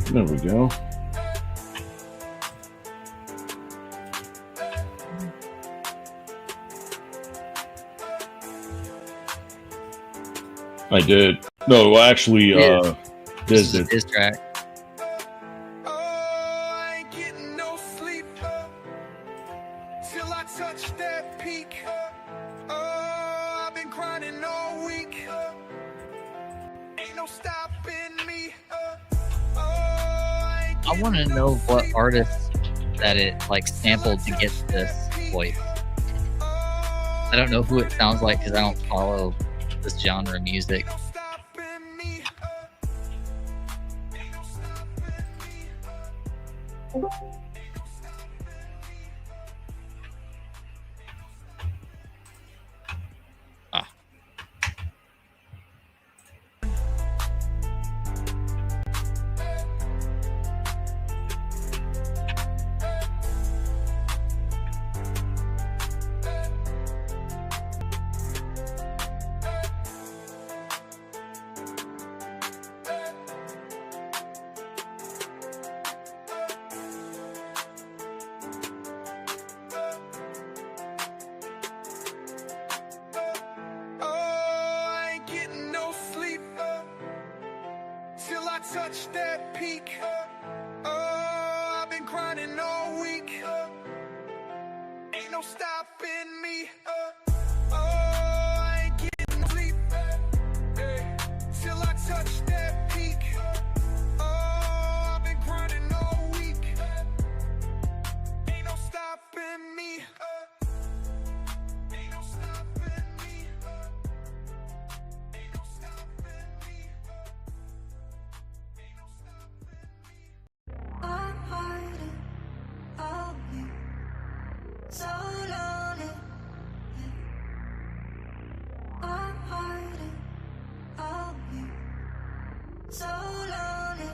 There we go. I did. No, well, actually, this is a diss track. I want to know what artist that it like sampled to get this voice. I don't know who it sounds like because I don't follow this genre of music. Touch that peak. Oh, I've been grinding all week. Ain't no stopping me. Oh, I ain't getting no sleep. Till I touch that peak. Oh, I've been grinding all week. Ain't no stopping me. Ain't no stopping me. Ain't no stopping me. I'm hiding of you, so lonely. I'm hiding of you, so lonely.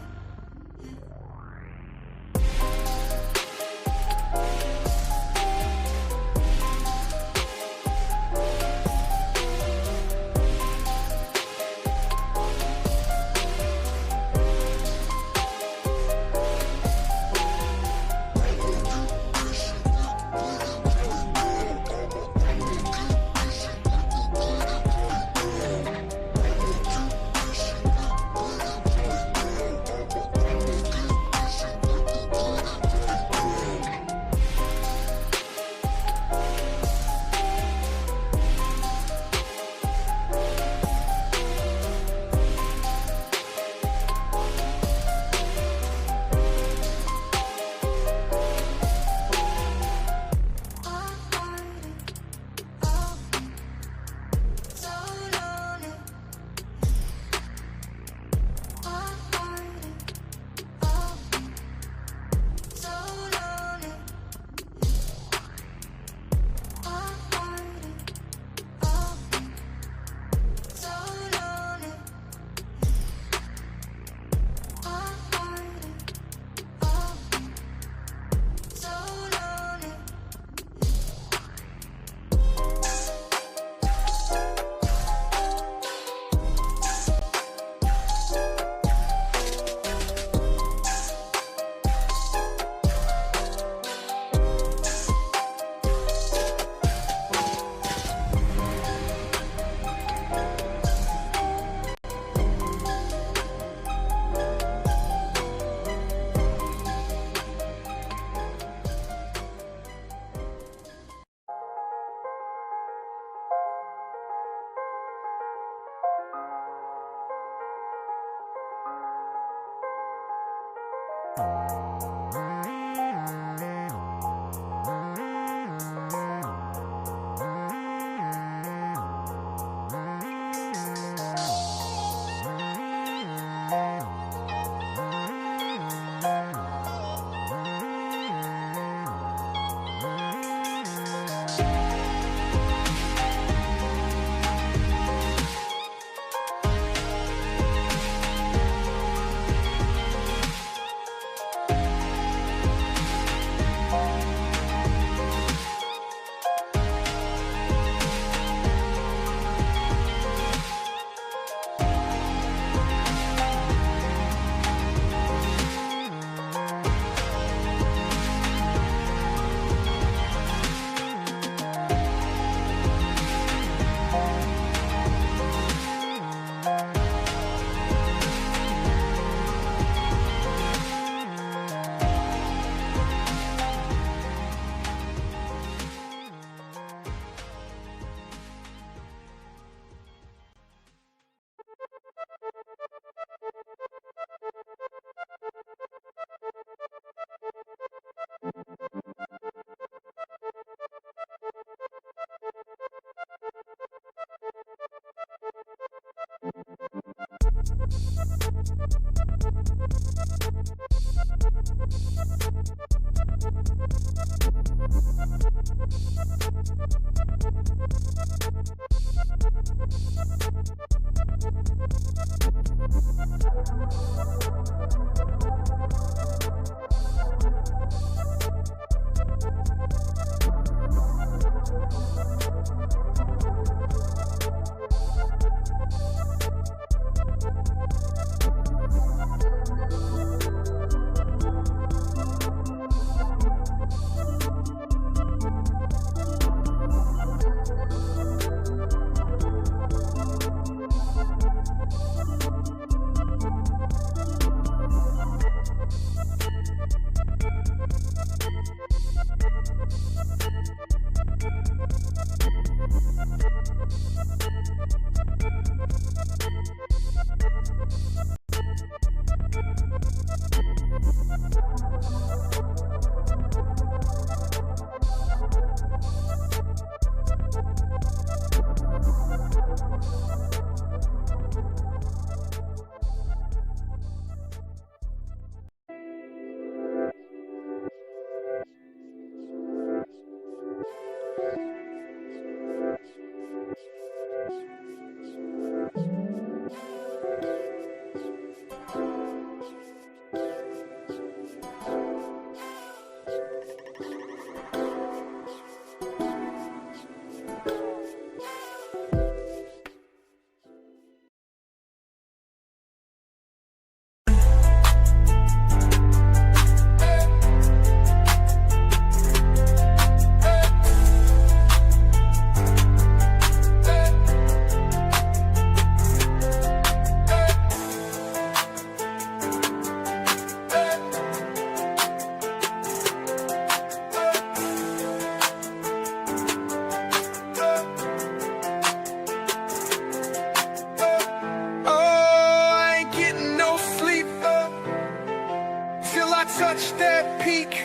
touch that peak.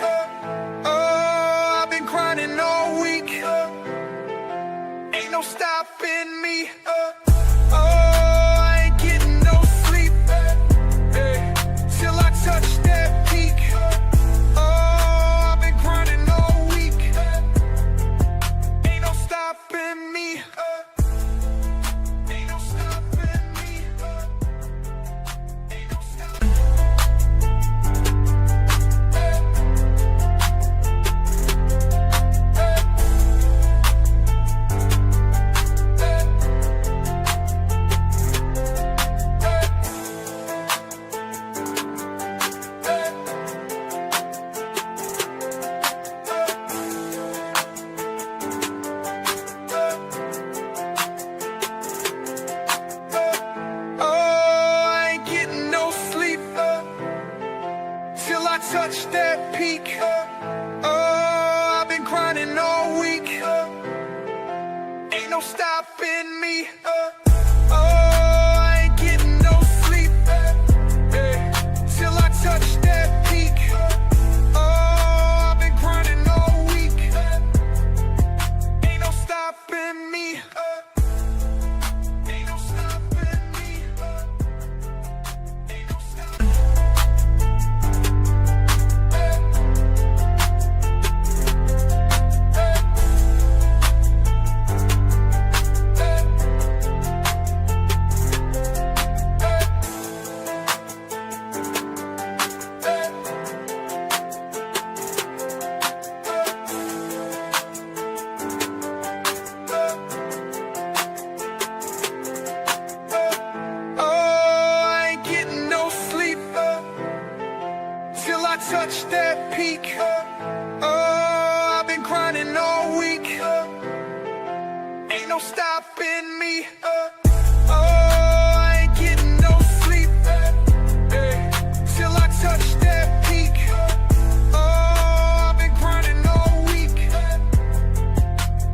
Oh, I've been grinding all week. Ain't no stopping me. Oh, I ain't getting no sleep. Hey, till I touch that peak. Oh, I've been grinding all week. Ain't no stopping me. Ain't no stopping me. Ain't no stopping me. Touch that peak. Oh, I've been grinding all week. Ain't no stopping me. Oh, I ain't getting no sleep. Hey, till I touch that peak. Oh, I've been grinding all week. Ain't no stopping me. Ain't no stopping me. Ain't no stopping me. Touch that peak. Oh, I've been grinding all week. Ain't no stopping me. Oh, I ain't getting no sleep. Hey, till I touch that peak. Oh, I've been grinding all week.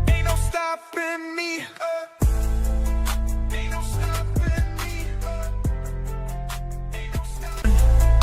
Ain't no stopping me. Ain't no stopping me. Ain't no stopping me.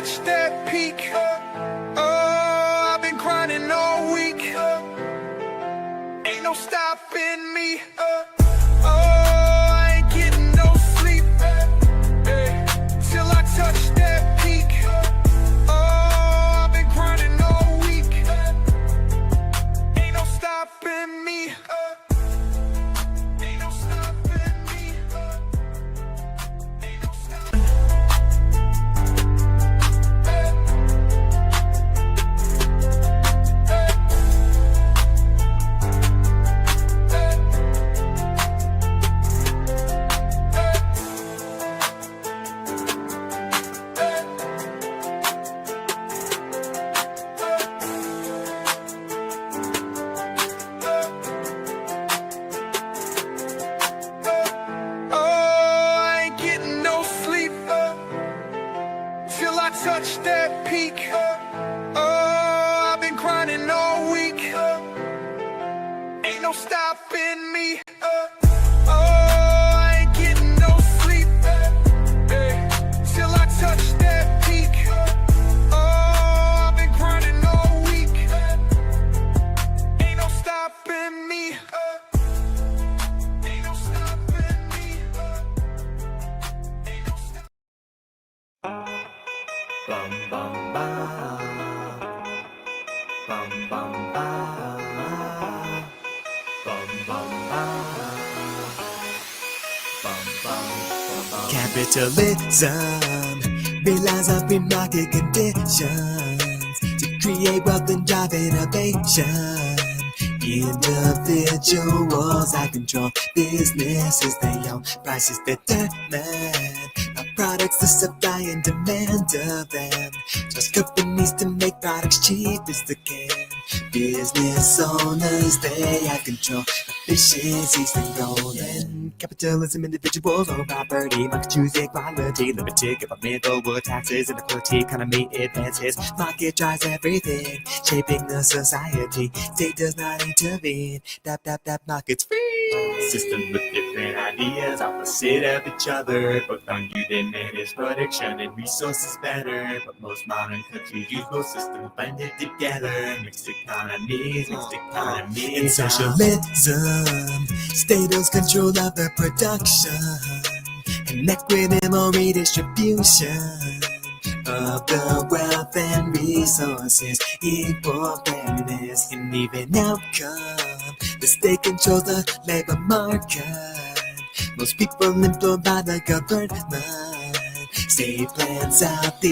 touch that peak. Oh, I've been grinding all week. Ain't no stopping me. Oh, I ain't getting no sleep. Till I touch that peak. Oh, I've been grinding all week. Ain't no stopping me. Ain't no stopping me. Ain't no stopping me. Touch that peak. Oh, I've been grinding all week. Ain't no stopping me. Oh, I ain't getting no sleep. Till I touch that peak. Oh, I've been grinding all week. Ain't no stopping me. Ain't no stopping me. Ain't no stopping me. Bum bum ba, bum bum ba, bum bum ba, bum bum bum. Capitalism relies on free market conditions to create wealth and drive innovation. Individuals that control businesses they own, prices determine our products, the supply and demand of them. Trust companies to make products cheap as they can. Business owners, they have control, efficiencies controlling. Capitalism, individuals own property, market choose equality, limited governmental taxes, and the quality economy advances. Market drives everything, shaping the society. State does not intervene. That market's free. Systems with different ideas, opposite of each other. Both argue they manage production and resources better. But most modern countries use both systems blended together. Mixed economies. In socialism, state owns control of the production and equitable redistribution of the wealth and resources, equal fairness, and even outcome. The state controls the labor market. Most people employed by the government. State plans out the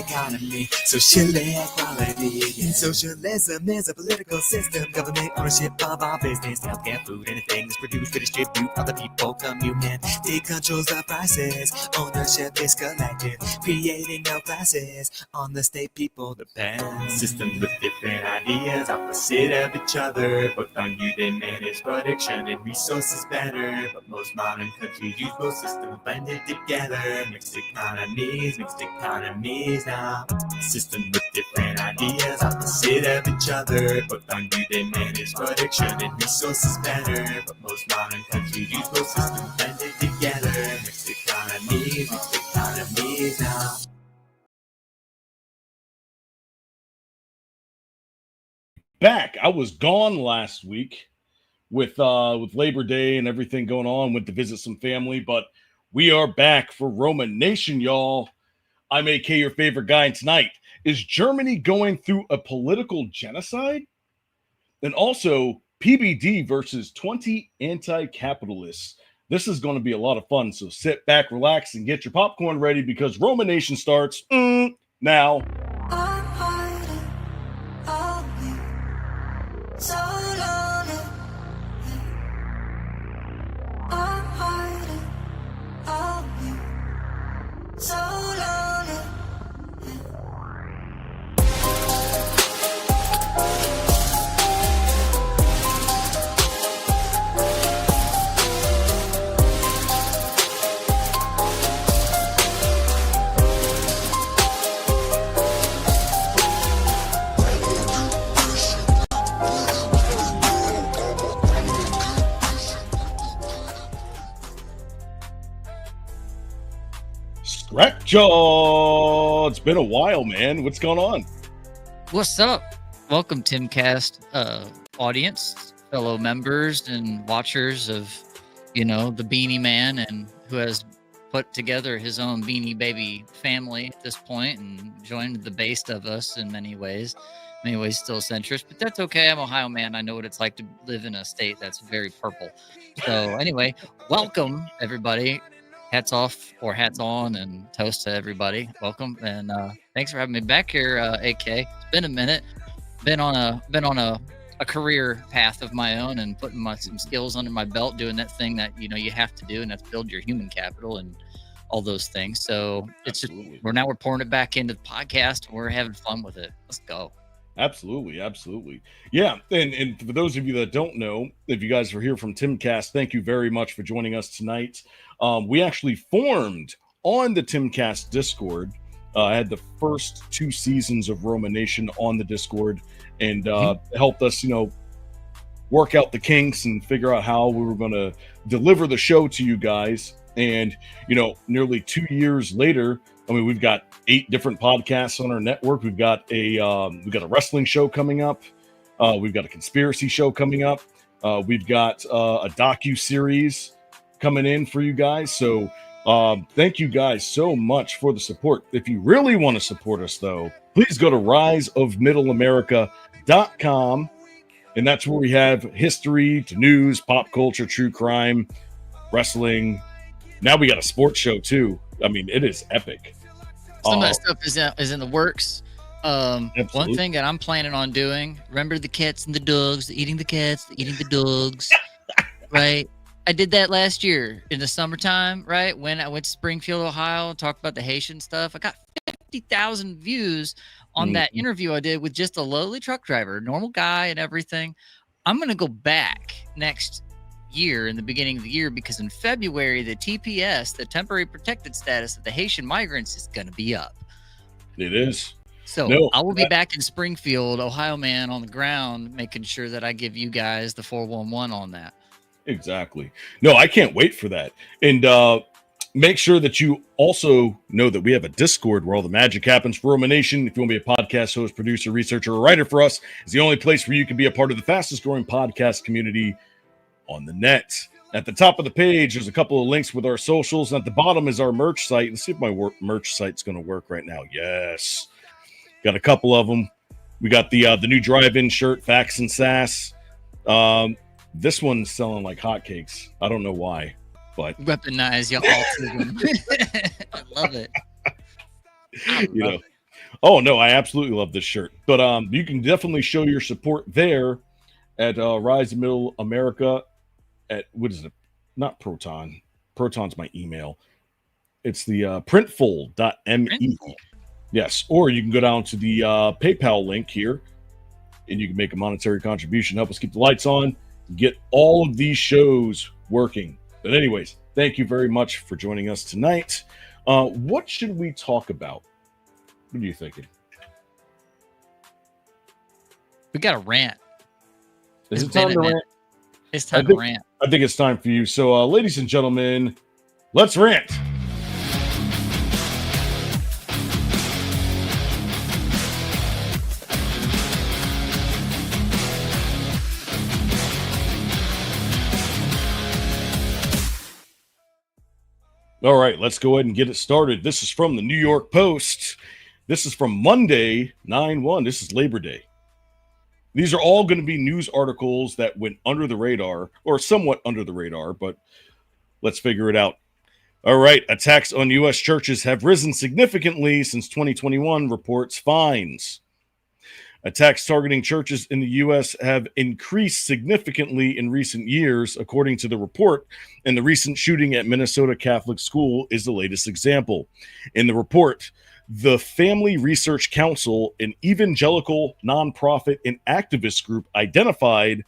economy, social equality. In socialism, there's a political system, government ownership of all business, healthcare, food, anything that's produced to distribute. Other people commune and state controls the prices. Ownership is collective, creating no classes. On the state, people depend. Systems with different ideas, opposite of each other. Both argue they manage production and resources better. But most modern countries use both systems blended together. Mixed economies now. Systems with different ideas, opposite of each other. Both argue they manage production and resources better. But most modern countries use both systems blended together. Mixed economies now. Back. I was gone last week with Labor Day and everything going on. Went to visit some family, but we are back for Roma Nation, y'all. I'm AK, your favorite guy, and tonight, is Germany going through a political genocide? And also, PBD versus 20 anti-capitalists. This is going to be a lot of fun, so sit back, relax, and get your popcorn ready because Roma Nation starts now. I'm hiding all you so lonely. I'm hiding all you so lonely. Correct, y'all. It's been a while, man. What's going on? What's up? Welcome, Timcast audience, fellow members and watchers of, the Beanie Man, and who has put together his own Beanie Baby family at this point and joined the base of us in many ways. Many ways still centrist, but that's okay. I'm Ohio man. I know what it's like to live in a state that's very purple. So anyway, welcome everybody. Hats off or hats on, and toast to everybody. Welcome, and thanks for having me back here, AK. It's been a minute. Been on a career path of my own and putting some skills under my belt, doing that thing that you have to do, and that's build your human capital and all those things. So it's just we're pouring it back into the podcast. We're having fun with it. Let's go. Absolutely. Yeah, and for those of you that don't know, if you guys are here from Timcast, thank you very much for joining us tonight. We actually formed on the Timcast Discord. I had the first 2 seasons of Roma Nation on the Discord, and helped us, work out the kinks and figure out how we were going to deliver the show to you guys. And, nearly 2 years later, we've got 8 different podcasts on our network. We've got a wrestling show coming up. We've got a conspiracy show coming up. We've got a docu-series coming in for you guys. So thank you guys so much for the support. If you really want to support us, though, please go to riseofmiddleamerica.com. And that's where we have history to news, pop culture, true crime, wrestling. Now we got a sports show, too. It is epic. Some of that stuff is in the works. One thing that I'm planning on doing, remember the cats and the dogs, eating the cats, eating the dogs, right? I did that last year in the summertime, right? When I went to Springfield, Ohio, and talked about the Haitian stuff. I got 50,000 views on that interview I did with just a lowly truck driver, normal guy and everything. I'm going to go back next year in the beginning of the year, because in February the TPS, the temporary protected status of the Haitian migrants, is going to be up. It is. So I will be back in Springfield, Ohio man, on the ground, making sure that I give you guys the 411 on that. Exactly. No, I can't wait for that. And make sure that you also know that we have a Discord where all the magic happens for Roma Nation. If you want to be a podcast host, producer, researcher, or writer for us, it's the only place where you can be a part of the fastest growing podcast community on the net. At the top of the page, there's a couple of links with our socials, and at the bottom is our merch site. Let's see if my merch site's going to work right now. Yes, got a couple of them. We got the new drive-in shirt, Facts and Sass. This one's selling like hotcakes. I don't know why, but weaponize your autism. I love it. Oh no, I absolutely love this shirt. But you can definitely show your support there at Rise of Middle America. At what is it? Not Proton. Proton's my email. It's the printful.me. Yes, or you can go down to the PayPal link here, and you can make a monetary contribution, help us keep the lights on, get all of these shows working. But anyways, thank you very much for joining us tonight. What should we talk about? What are you thinking? We got a rant. Is it time to rant? It's time to rant. I think it's time for you. So, ladies and gentlemen, let's rant. All right, let's go ahead and get it started. This is from the New York Post. This is from Monday, 9/1. This is Labor Day. These are all going to be news articles that went under the radar, or somewhat under the radar, but let's figure it out. All right, attacks on U.S. churches have risen significantly since 2021, reports finds. Attacks targeting churches in the U.S. have increased significantly in recent years, according to the report, and the recent shooting at Minnesota Catholic School is the latest example. In the report, the Family Research Council, an evangelical nonprofit and activist group, identified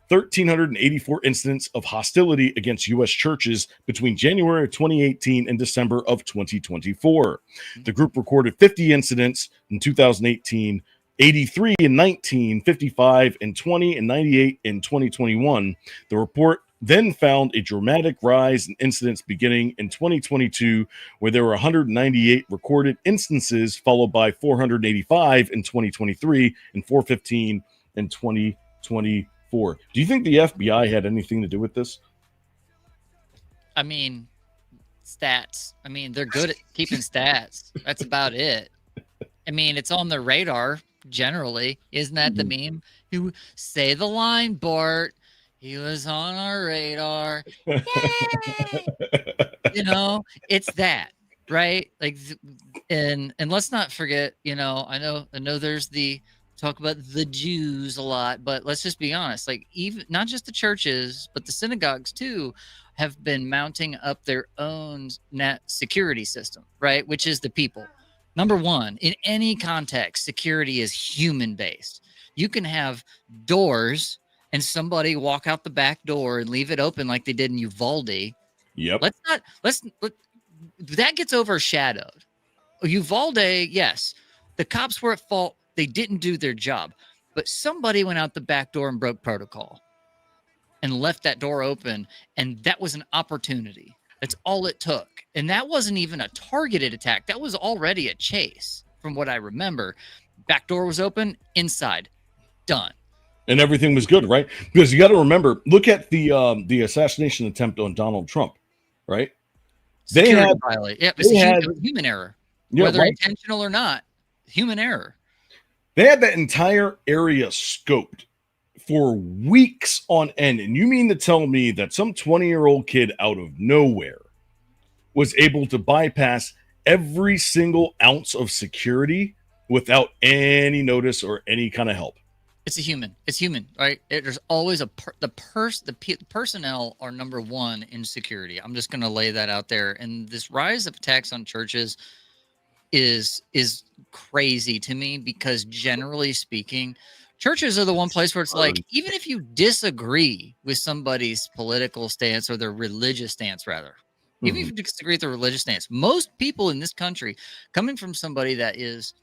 1,384 incidents of hostility against U.S. churches between January of 2018 and December of 2024. The group recorded 50 incidents in 2018, 83 in 19, 55 in 20, and 98 in 2021. The report then found a dramatic rise in incidents beginning in 2022, where there were 198 recorded instances, followed by 485 in 2023 and 415 in 2024. Do you think the FBI had anything to do with this? I mean, stats. I mean, they're good at keeping stats. That's about it. I mean, it's on the radar generally. Isn't that the meme? You say the line, Bart. He was on our radar. You know, it's that, right? Like, and let's not forget, you know, I know there's the talk about the Jews a lot, but let's just be honest. Like, even not just the churches, but the synagogues too have been mounting up their own net security system, right? Which is the people. Number one, in any context, security is human based. You can have doors and somebody walk out the back door and leave it open like they did in Uvalde. Yep. That gets overshadowed. Uvalde, yes, the cops were at fault. They didn't do their job, but somebody went out the back door and broke protocol and left that door open. And that was an opportunity. That's all it took. And that wasn't even a targeted attack. That was already a chase from what I remember. Back door was open, inside, done. And everything was good, right? Because you got to remember, look at the assassination attempt on Donald Trump, right? They had human error, yeah, whether right? intentional or not, human error. They had that entire area scoped for weeks on end. And you mean to tell me that some 20-year-old kid out of nowhere was able to bypass every single ounce of security without any notice or any kind of help? It's human, right? There's always the personnel are number one in security. I'm just going to lay that out there. And this rise of attacks on churches is crazy to me, because generally speaking, churches are the one place where it's like, even if you disagree with somebody's political stance or their religious stance, rather, even if you disagree with their religious stance, most people in this country, coming from somebody that is,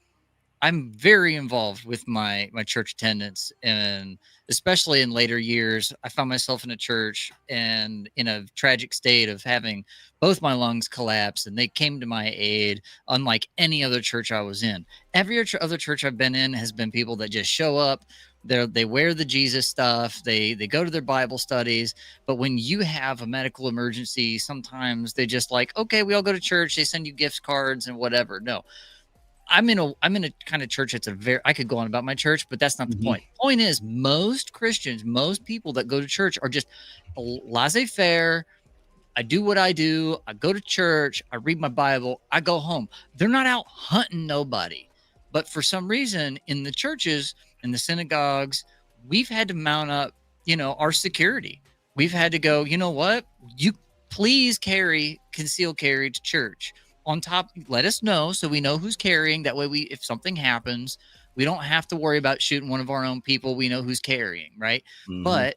I'm very involved with my church attendance, and especially in later years, I found myself in a church and in a tragic state of having both my lungs collapse, and they came to my aid, unlike any other church I was in. Every other church I've been in has been people that just show up. They wear the Jesus stuff. They go to their Bible studies. But when you have a medical emergency, sometimes they just like, okay, we all go to church. They send you gift cards and whatever. No. I'm in a kind of church. I could go on about my church, but that's not the point. Point is, most Christians, most people that go to church are just laissez-faire. I do what I do. I go to church. I read my Bible. I go home. They're not out hunting nobody. But for some reason, in the churches, in the synagogues, we've had to mount up, our security. We've had to go, you know what? You please conceal carry to church. On top, let us know so we know who's carrying. That way, if something happens, we don't have to worry about shooting one of our own people. We know who's carrying, right? But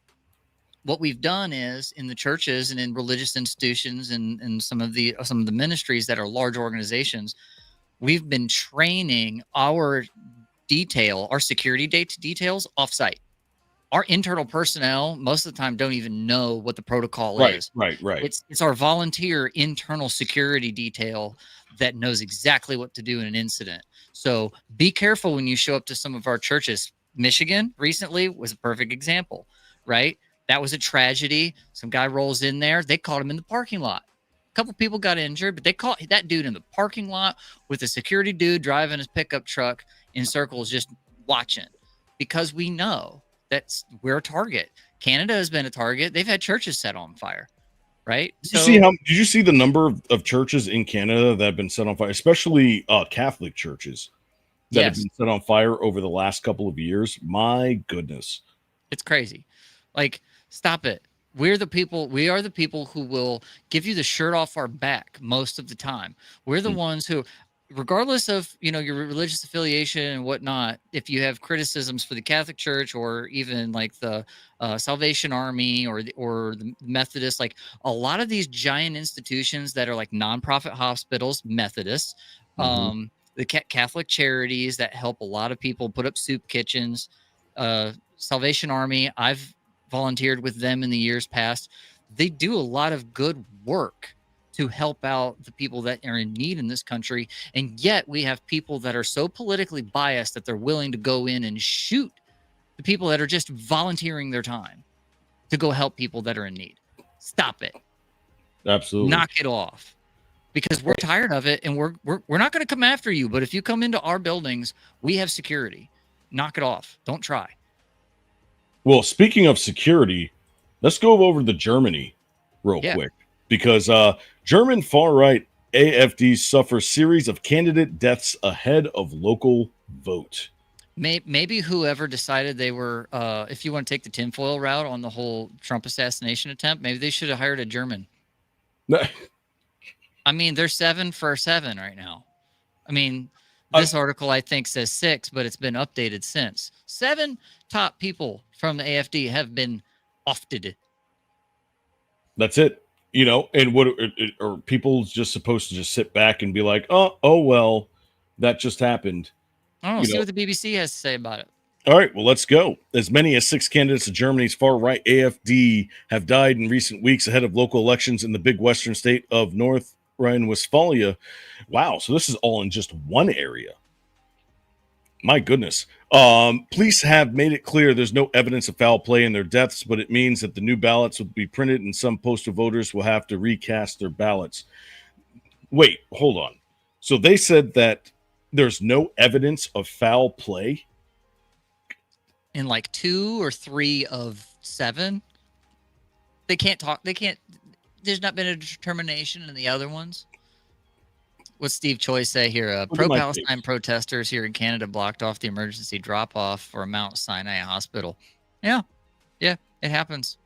what we've done is, in the churches and in religious institutions and some of the ministries that are large organizations, we've been training our security details offsite. Our internal personnel most of the time don't even know what the protocol is. Right. It's our volunteer internal security detail that knows exactly what to do in an incident. So be careful when you show up to some of our churches. Michigan recently was a perfect example, right? That was a tragedy. Some guy rolls in there. They caught him in the parking lot. A couple people got injured, but they caught that dude in the parking lot with a security dude driving his pickup truck in circles, just watching, because we know we're a target. Canada has been a target. They've had churches set on fire, right? Did you see the number of churches in Canada that have been set on fire, especially Catholic churches that have been set on fire over the last couple of years? My goodness. It's crazy. Like, stop it. We are the people who will give you the shirt off our back most of the time. We're the ones who, regardless of your religious affiliation and whatnot, if you have criticisms for the Catholic Church or even like the Salvation Army or the Methodists, like a lot of these giant institutions that are like nonprofit hospitals, Methodists, the Catholic charities that help a lot of people put up soup kitchens, Salvation Army, I've volunteered with them in the years past. they do a lot of good work to help out the people that are in need in this country. And yet we have people that are so politically biased that they're willing to go in and shoot the people that are just volunteering their time to go help people that are in need. Stop it. Absolutely. Knock it off. Because we're tired of it, and we're not going to come after you. But if you come into our buildings, we have security. Knock it off. Don't try. Well, speaking of security, let's go over to Germany real quick, because German far-right AfD suffers series of candidate deaths ahead of local vote. Maybe whoever decided they were, if you want to take the tinfoil route on the whole Trump assassination attempt, maybe they should have hired a German. I mean, they're 7 for 7 right now. I mean, this article, I think, says 6, but it's been updated since. 7 top people from the AfD have been offed. That's it. You know, and what are people just supposed to just sit back and be like, oh, well, that just happened? I don't know. See what the BBC has to say about it. All right, well, let's go. As many as 6 candidates of Germany's far-right AfD have died in recent weeks ahead of local elections in the big western state of North Rhine-Westphalia. Wow, so this is all in just one area. My goodness. Police have made it clear there's no evidence of foul play in their deaths, but it means that the new ballots will be printed and some postal voters will have to recast their ballots. Wait, hold on. So they said that there's no evidence of foul play? In like 2 or 3 of 7. They can't talk. There's not been a determination in the other ones. What's Steve Choi say here? Pro-Palestine protesters here in Canada blocked off the emergency drop-off for a Mount Sinai hospital. Yeah, it happens.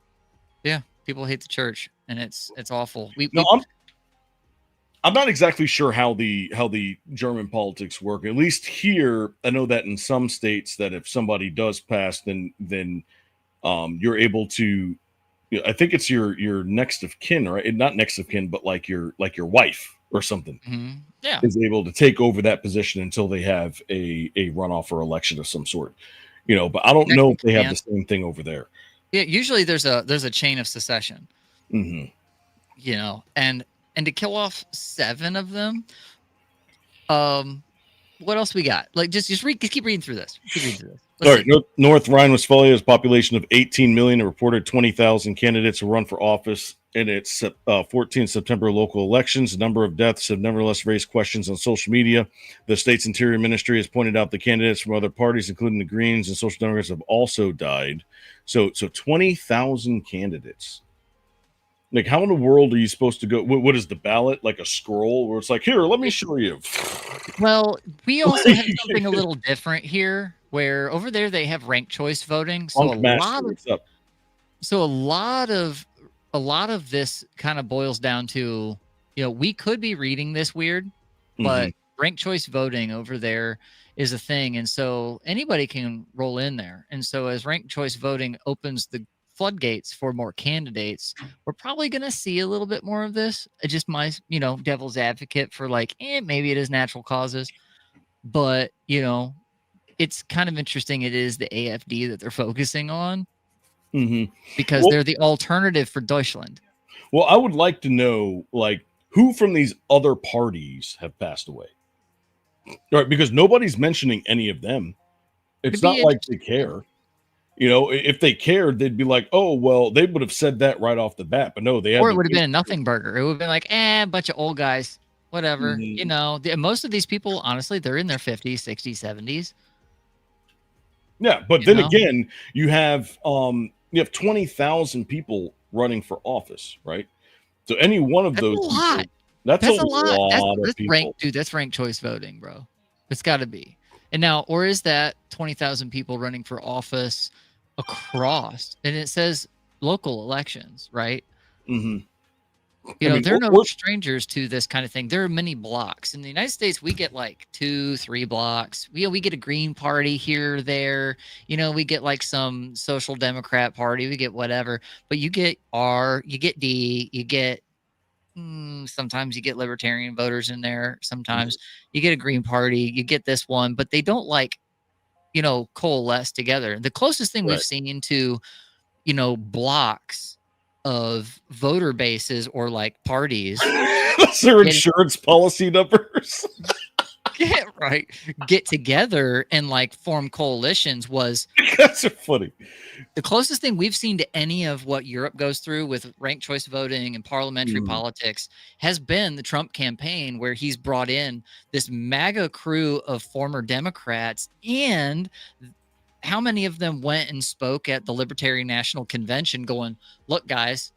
Yeah, people hate the church, and it's awful. I'm not exactly sure how the German politics work. At least here, I know that in some states that if somebody does pass, then you're able to. I think it's your next of kin, right? Not next of kin, but like your wife or something. Mm-hmm. Yeah, is able to take over that position until they have a runoff or election of some sort. You know, but I don't know if they have the same thing over there. Yeah, usually there's a chain of succession. Mm-hmm. You know, and to kill off 7 of them, what else we got? Like, just keep reading through this. All right, North Rhine-Westphalia has a population of 18 million and reported 20,000 candidates who run for office in its 14 September local elections. The number of deaths have nevertheless raised questions on social media. The state's Interior Ministry has pointed out the candidates from other parties, including the Greens and Social Democrats, have also died. So 20,000 candidates. Like, how in the world are you supposed to go? What is the ballot? Like a scroll where it's like, here, let me show you. Well, we also have something a little different here, where over there they have ranked choice voting. So a lot of this kind of boils down to, you know, we could be reading this weird, but ranked choice voting over there is a thing. And so anybody can roll in there. And so as ranked choice voting opens the floodgates for more candidates, we're probably going to see a little bit more of this. Just my, devil's advocate for like, maybe it is natural causes, but it's kind of interesting. It is the AfD that they're focusing on because they're the alternative for Deutschland. Well, I would like to know, like, who from these other parties have passed away? Right, because nobody's mentioning any of them. It's not like they care. If they cared, they'd be like, oh, well, they would have said that right off the bat. But no, they had. Or it would have been a nothing burger. It would have been like, a bunch of old guys, whatever. Most of these people, honestly, they're in their 50s, 60s, 70s. Yeah, but then again, you have 20,000 people running for office, right? So any one of those, that's a lot of people. That's ranked choice voting, bro. It's got to be. And now, or is that 20,000 people running for office across? And it says local elections, right? Mm-hmm. They're no strangers to this kind of thing. There are many blocks. In the United States, we get like 2-3 blocks. We get a Green Party here or there. We get like some Social Democrat Party. We get whatever. But you get R, you get D, you get sometimes you get Libertarian voters in there. Sometimes you get a Green Party. You get this one. But they don't coalesce together. The closest thing we've seen to, blocks of voter bases or like parties That's their insurance policy numbers. get together and like form coalitions was That's so funny. the closest thing we've seen to any of what Europe goes through with ranked choice voting and parliamentary politics has been the Trump campaign, where he's brought in this MAGA crew of former Democrats. And how many of them went and spoke at the Libertarian National Convention going, look, guys,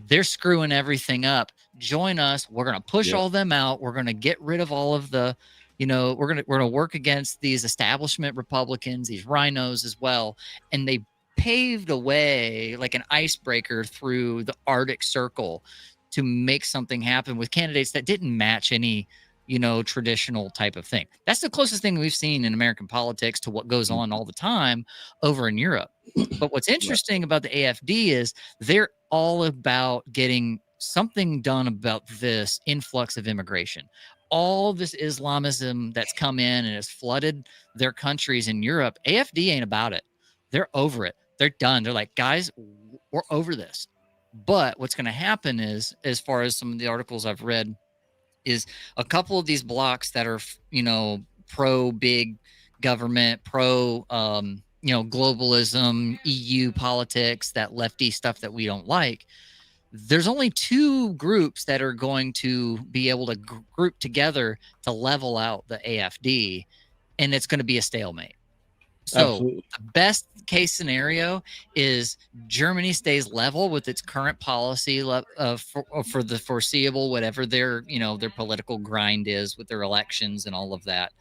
they're screwing everything up. Join us. We're going to push all them out. We're going to get rid of all of the, we're going to work against these establishment Republicans, these rhinos as well. And they paved a way like an icebreaker through the Arctic Circle to make something happen with candidates that didn't match any, traditional type of thing. That's the closest thing we've seen in American politics to what goes on all the time over in Europe. But what's interesting about the AfD is they're all about getting something done about this influx of immigration. All this Islamism that's come in and has flooded their countries in Europe, AfD ain't about it. They're over it. They're done. They're like, guys, we're over this. But what's going to happen is, as far as some of the articles I've read, is a couple of these blocks that are, pro big government, pro, globalism, EU politics, that lefty stuff that we don't like. There's only two groups that are going to be able to group together to level out the AfD, and it's going to be a stalemate. So the best case scenario is Germany stays level with its current policy for the foreseeable, whatever their political grind is with their elections and all of that.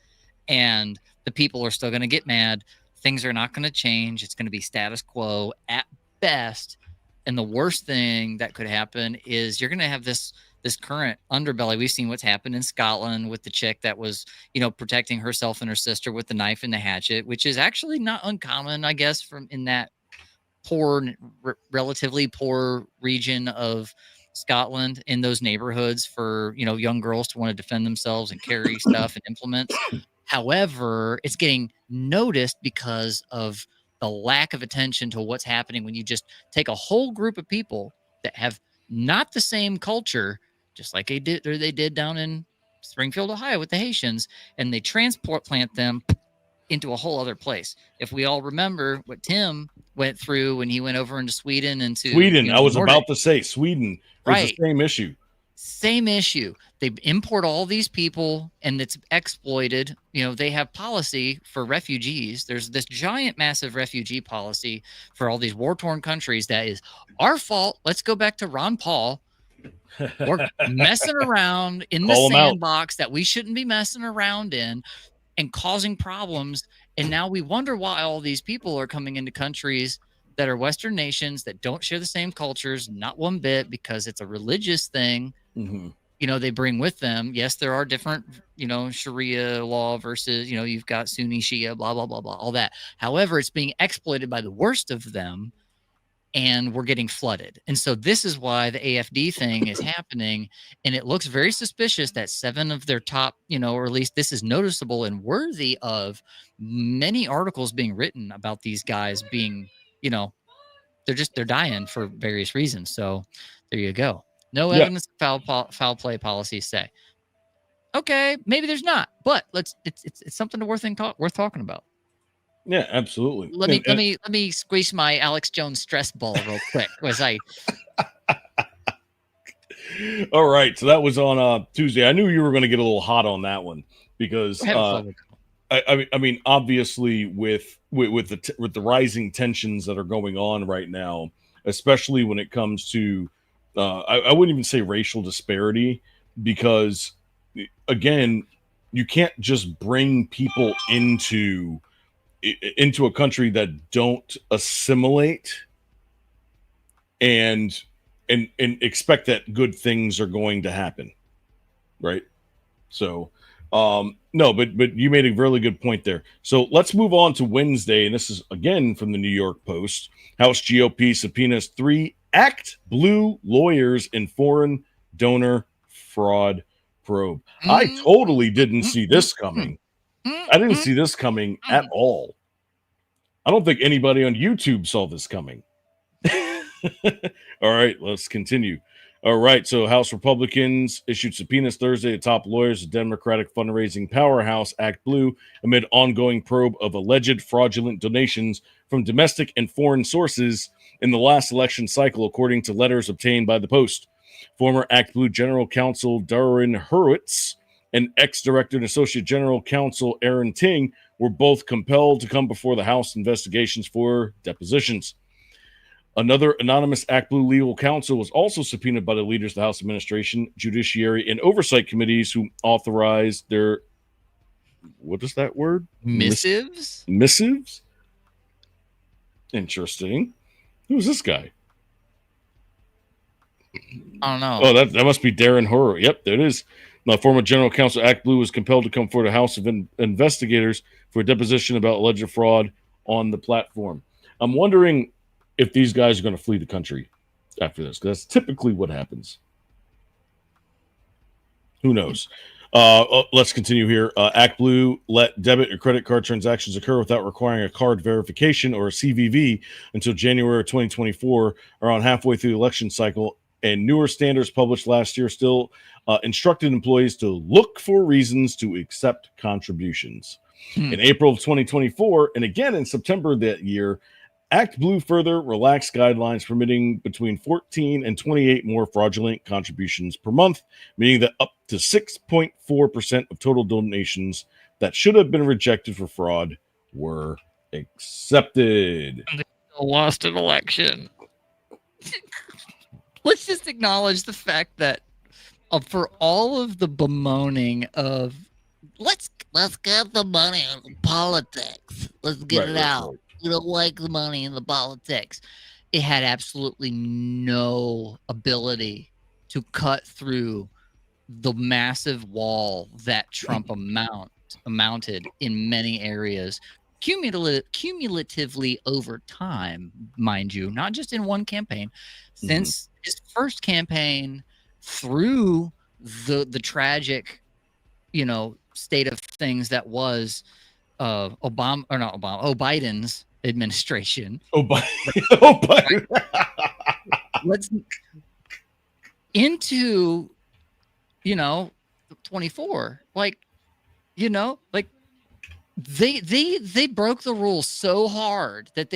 And the people are still going to get mad. Things are not going to change. It's going to be status quo at best. And the worst thing that could happen is you're going to have this current underbelly. We've seen what's happened in Scotland with the chick that was, protecting herself and her sister with the knife and the hatchet, which is actually not uncommon, I guess, from in that relatively poor region of Scotland, in those neighborhoods, for, young girls to want to defend themselves and carry stuff and implements. However, it's getting noticed because of the lack of attention to what's happening when you just take a whole group of people that have not the same culture, just like they did down in Springfield, Ohio with the Haitians, and they plant them into a whole other place. If we all remember what Tim went through when he went over into Sweden, I was about to say Sweden was the same issue. Same issue. They import all these people and it's exploited. They have policy for refugees. There's this giant, massive refugee policy for all these war-torn countries that is our fault. Let's go back to Ron Paul. We're messing around in the sandbox that we shouldn't be messing around in and causing problems. And now we wonder why all these people are coming into countries that are Western nations that don't share the same cultures, not one bit, because it's a religious thing. They bring with them. Yes, there are different, Sharia law versus, you've got Sunni, Shia, blah, blah, blah, blah, all that. However, it's being exploited by the worst of them, and we're getting flooded. And so this is why the AfD thing is happening. And it looks very suspicious that 7 of their top, or at least this is noticeable and worthy of many articles being written about these guys being, they're dying for various reasons. So there you go. No evidence of foul play policies say. Okay, maybe there's not, but it's something worth talking about. Yeah, absolutely. Let me squeeze my Alex Jones stress ball real quick. All right, so that was on Tuesday. I knew you were going to get a little hot on that one because I mean, obviously with the rising tensions that are going on right now, especially when it comes to I wouldn't even say racial disparity, because again, you can't just bring people into a country that don't assimilate and expect that good things are going to happen, right? So no, but you made a really good point there. So let's move on to Wednesday, and this is again from the New York Post. House GOP subpoenas 3 ActBlue lawyers in foreign donor fraud probe. I totally didn't see this coming. I didn't see this coming at all. I don't think anybody on YouTube saw this coming. All right, let's continue. All right, so House Republicans issued subpoenas Thursday to top lawyers of Democratic fundraising powerhouse ActBlue amid ongoing probe of alleged fraudulent donations from domestic and foreign sources in the last election cycle, according to letters obtained by the Post. Former ActBlue General Counsel Darren Hurwitz and ex-director and Associate General Counsel Aaron Ting were both compelled to come before the House investigations for depositions. Another anonymous ActBlue legal counsel was also subpoenaed by the leaders of the House Administration, Judiciary, and Oversight Committees who authorized their, what is that word? Missives? Missives? Interesting. Who's this guy? I don't know. Oh, that must be Darren Horror. Yep, there it is. Now, former General Counsel ActBlue was compelled to come before the House of Investigators for a deposition about alleged fraud on the platform. I'm wondering if these guys are going to flee the country after this, because that's typically what happens. Who knows? Let's continue here. ActBlue let debit or credit card transactions occur without requiring a card verification or a CVV until January 2024, around halfway through the election cycle. And newer standards published last year still instructed employees to look for reasons to accept contributions. In April of 2024, and again in September that year, ActBlue further relaxed guidelines permitting between 14 and 28 more fraudulent contributions per month, meaning that up to 6.4% of total donations that should have been rejected for fraud were accepted. They still lost an election. Let's just acknowledge the fact that for all of the bemoaning of let's get the money out of politics, let's get it out. Right. We don't like the money in the politics. It had absolutely no ability to cut through the massive wall that Trump amounted in many areas, cumulatively over time, mind you, not just in one campaign. Since his first campaign through the tragic, state of things that was Biden's administration. Biden. Let's into 24. They broke the rules so hard that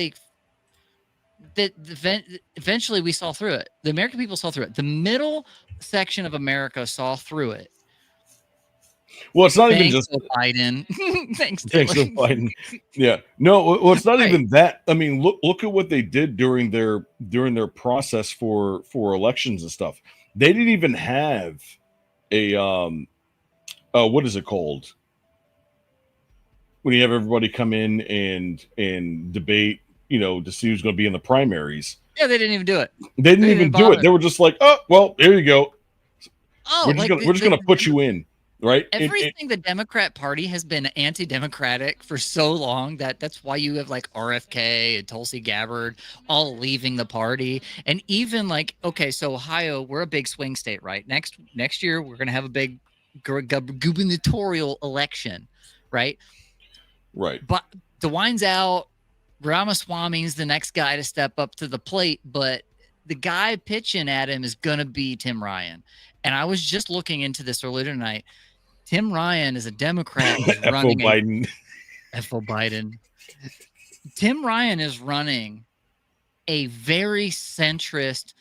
eventually we saw through it. The American people saw through it. The middle section of America saw through it. Well, it's not Thanks even just Biden. Thanks to Biden. Yeah. No, well, it's not even that. I mean, look at what they did during their process for elections and stuff. They didn't even have a what is it called? When you have everybody come in and debate, to see who's going to be in the primaries. Yeah, they didn't even do it. They didn't even do it. They were just like, oh, well, there you go. Oh, we're just going to put you in. Right. Everything the Democrat Party has been anti-democratic for so long that's why you have like RFK and Tulsi Gabbard all leaving the party. And even okay, so Ohio, we're a big swing state, right? Next year, we're going to have a big gubernatorial election, right? Right. But DeWine's out. Ramaswamy's the next guy to step up to the plate, but the guy pitching at him is going to be Tim Ryan. And I was just looking into this earlier tonight. Tim Ryan is a Democrat who's running Biden. Tim Ryan is running a very centrist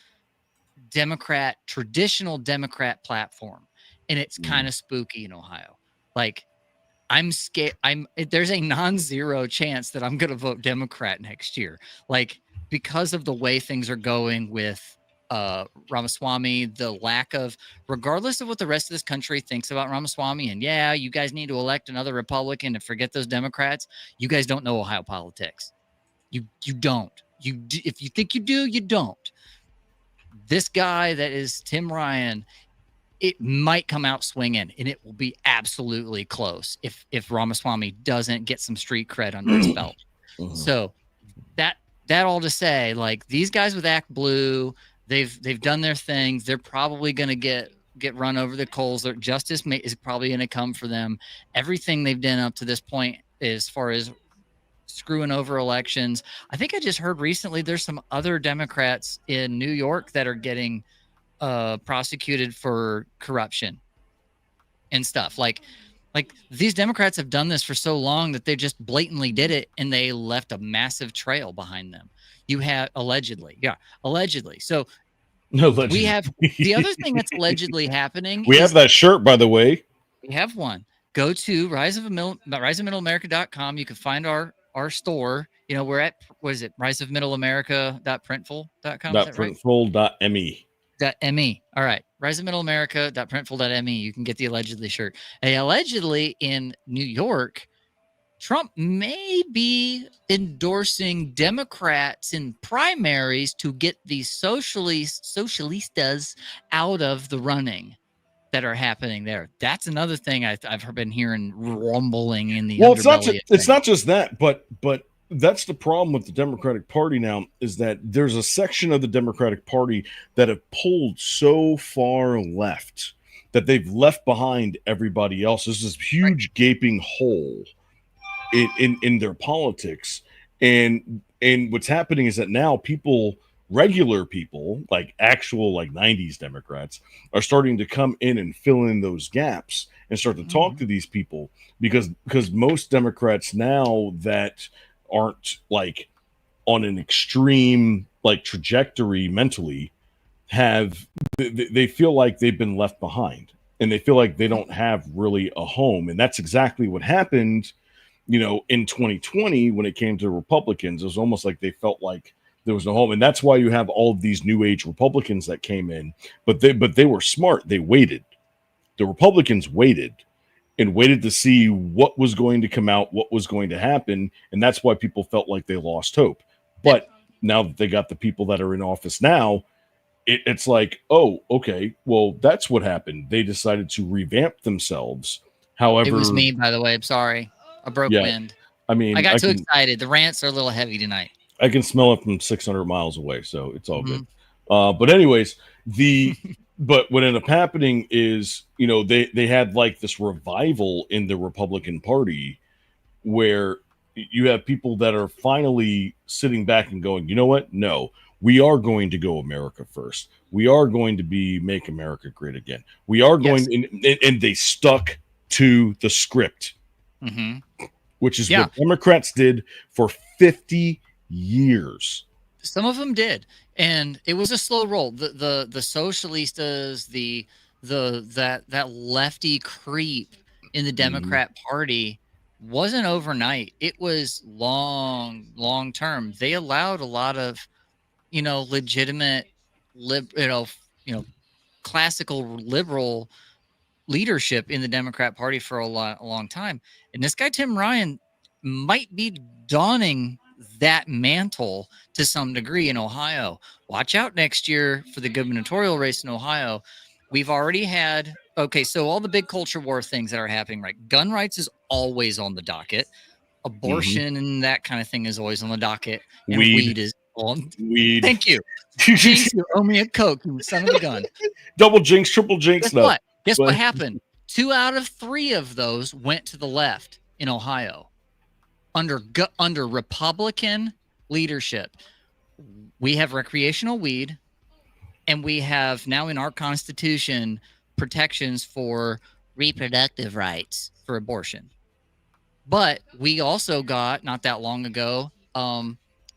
Democrat, traditional Democrat platform. And it's kind of spooky in Ohio. I'm scared. There's a non-zero chance that I'm going to vote Democrat next year. Because of the way things are going with Ramaswamy, the lack of, regardless of what the rest of this country thinks about Ramaswamy, and yeah, you guys need to elect another Republican and forget those Democrats. You guys don't know Ohio politics. You don't. If you think you do, you don't. This guy that is Tim Ryan, it might come out swinging, and it will be absolutely close if Ramaswamy doesn't get some street cred under his belt. So that all to say, these guys with ActBlue, they've done their things. They're probably going to get run over the coals. Their justice is probably going to come for them. Everything they've done up to this point, as far as screwing over elections. I think I just heard recently there's some other Democrats in New York that are getting prosecuted for corruption and stuff. Like these Democrats have done this for so long that they just blatantly did it, and they left a massive trail behind them. You have allegedly. So No, we have the other thing that's allegedly happening. We have that shirt, by the way. We have one. Go to riseofmiddleamerica.com. You can find our store. You know, we're at, what is it? riseofmiddleamerica.printful.com. Is that right? Printful.me. .me. All right. riseofmiddleamerica.printful.me. You can get the allegedly shirt. Allegedly in New York, Trump may be endorsing Democrats in primaries to get the socialistas out of the running that are happening there. That's another thing I've been hearing rumbling in the underbelly. It's not just that, but that's the problem with the Democratic Party now, is that there's a section of the Democratic Party that have pulled so far left that they've left behind everybody else. There's this huge gaping hole in their politics. And what's happening is that now regular people, like actual 90s Democrats, are starting to come in and fill in those gaps and start to talk to these people, because most Democrats now that aren't on an extreme trajectory mentally they feel like they've been left behind, and they feel like they don't have really a home. And that's exactly what happened, in 2020 when it came to Republicans. It was almost like they felt like there was no home. And that's why you have all of these new age Republicans that came in, but they were smart. They waited. The Republicans waited to see what was going to come out, what was going to happen. And that's why people felt like they lost hope. But now that they got the people that are in office now, it's like, oh, okay, well, that's what happened. They decided to revamp themselves. However, it was me, by the way. I'm sorry. I broke wind. I mean, I got too excited. The rants are a little heavy tonight. I can smell it from 600 miles away, so it's all good. But anyways, but what ended up happening is, they had this revival in the Republican Party where you have people that are finally sitting back and going, you know what? No, we are going to go America first. We are going to make America great again. We are going, and they stuck to the script, which is what Democrats did for 50 years. Some of them did, and it was a slow roll. The socialistas, that lefty creep in the Democrat Party wasn't overnight. It was long term. They allowed a lot of legitimate classical liberal leadership in the Democrat Party for a long time. And this guy Tim Ryan might be donning that mantle to some degree in Ohio. Watch out next year for the gubernatorial race in Ohio. We've already had, so all the big culture war things that are happening, right? Gun rights is always on the docket. Abortion and that kind of thing is always on the docket. And weed is on. Weed. Thank you. Jinx, you owe me a Coke, you son of a gun. Double jinx, triple jinx. Guess what happened? 2 out of 3 of those went to the left in Ohio under Republican leadership. We have recreational weed, and we have now in our Constitution protections for reproductive rights for abortion. But we also got, not that long ago,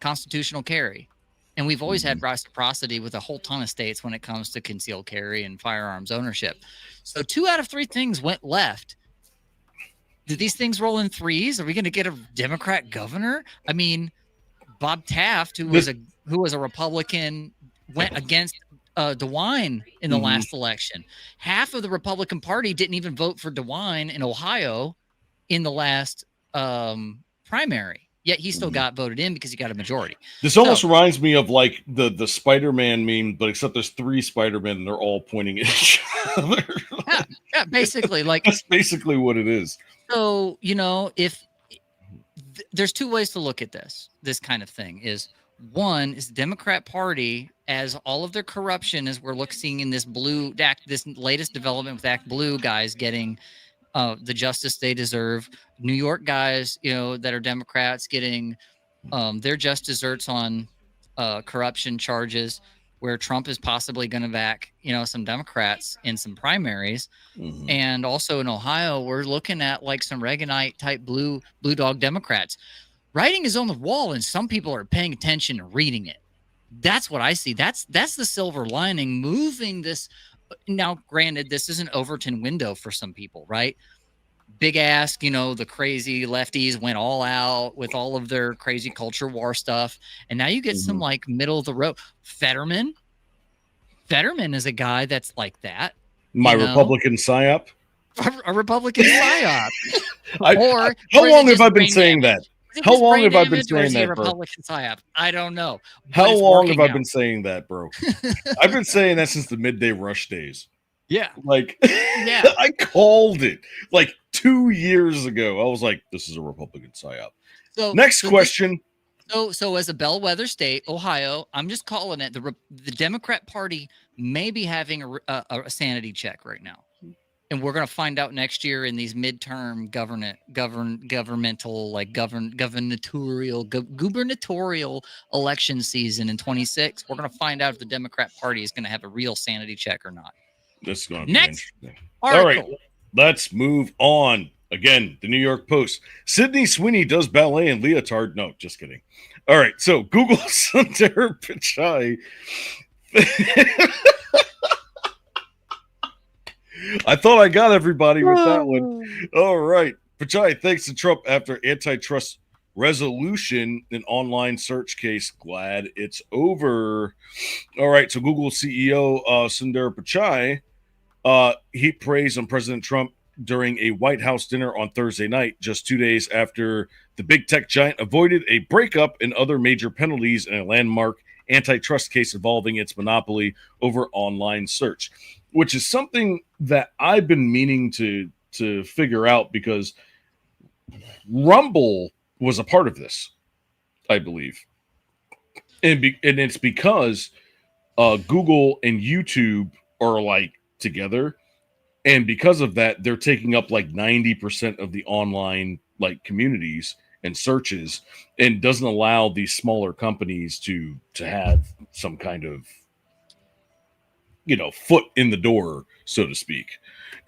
constitutional carry. And we've always had reciprocity with a whole ton of states when it comes to concealed carry and firearms ownership. So 2 out of 3 things went left. Did these things roll in threes? Are we going to get a Democrat governor? I mean, Bob Taft, who was a Republican, went against DeWine in the last election. Half of the Republican Party didn't even vote for DeWine in Ohio in the last primary. Yet he still got voted in because he got a majority. This almost reminds me of the Spider-Man meme, but except there's 3 Spider-Men and they're all pointing at each other. Yeah, basically. That's basically what it is. So, if there's 2 ways to look at this kind of thing is, one is the Democrat Party, as all of their corruption, as we're seeing in this latest development with ActBlue guys getting the justice they deserve. New York guys, that are Democrats getting their just desserts on corruption charges, where Trump is possibly going to back, some Democrats in some primaries. Mhm. And also in Ohio, we're looking at like some Reaganite type blue dog Democrats. Writing is on the wall, and some people are paying attention and reading it. That's what I see. That's the silver lining, moving this. Now, granted, this is an Overton window for some people, right? Big ask, the crazy lefties went all out with all of their crazy culture war stuff. And now you get some Mhm. like middle of the road. Fetterman is a guy that's like that. My Republican psyop. A Republican psyop. How long have I been saying that? How long have I been saying that, bro? Republican psyop? I don't know. How long have I been saying that, bro? I've been saying that since the midday rush days. Yeah. Like, Yeah. I called it like 2 years ago. I was like, this is a Republican psyop. So next question. So as a bellwether state, Ohio, I'm just calling it the Democrat Party may be having a sanity check right now. And we're going to find out next year in these midterm gubernatorial election season in 26. We're going to find out if the Democrat Party is going to have a real sanity check or not. This is going to be Next interesting. article. All right, let's move on. Again, the New York Post. Sydney Sweeney does ballet in leotard. No, just kidding. All right, so Google Sundar Pichai. I thought I got everybody with that one. All right. Pichai thanks to Trump after antitrust resolution in online search case. Glad it's over. All right. So Google CEO Sundar Pichai heaped praise on President Trump during a White House dinner on Thursday night, just 2 days after the big tech giant avoided a breakup and other major penalties in a landmark antitrust case involving its monopoly over online search, which is something that I've been meaning to figure out because Rumble was a part of this, I believe. And it's because Google and YouTube are like together. And because of that, they're taking up like 90% of the online like communities and searches, and doesn't allow these smaller companies to have some kind of foot in the door, so to speak.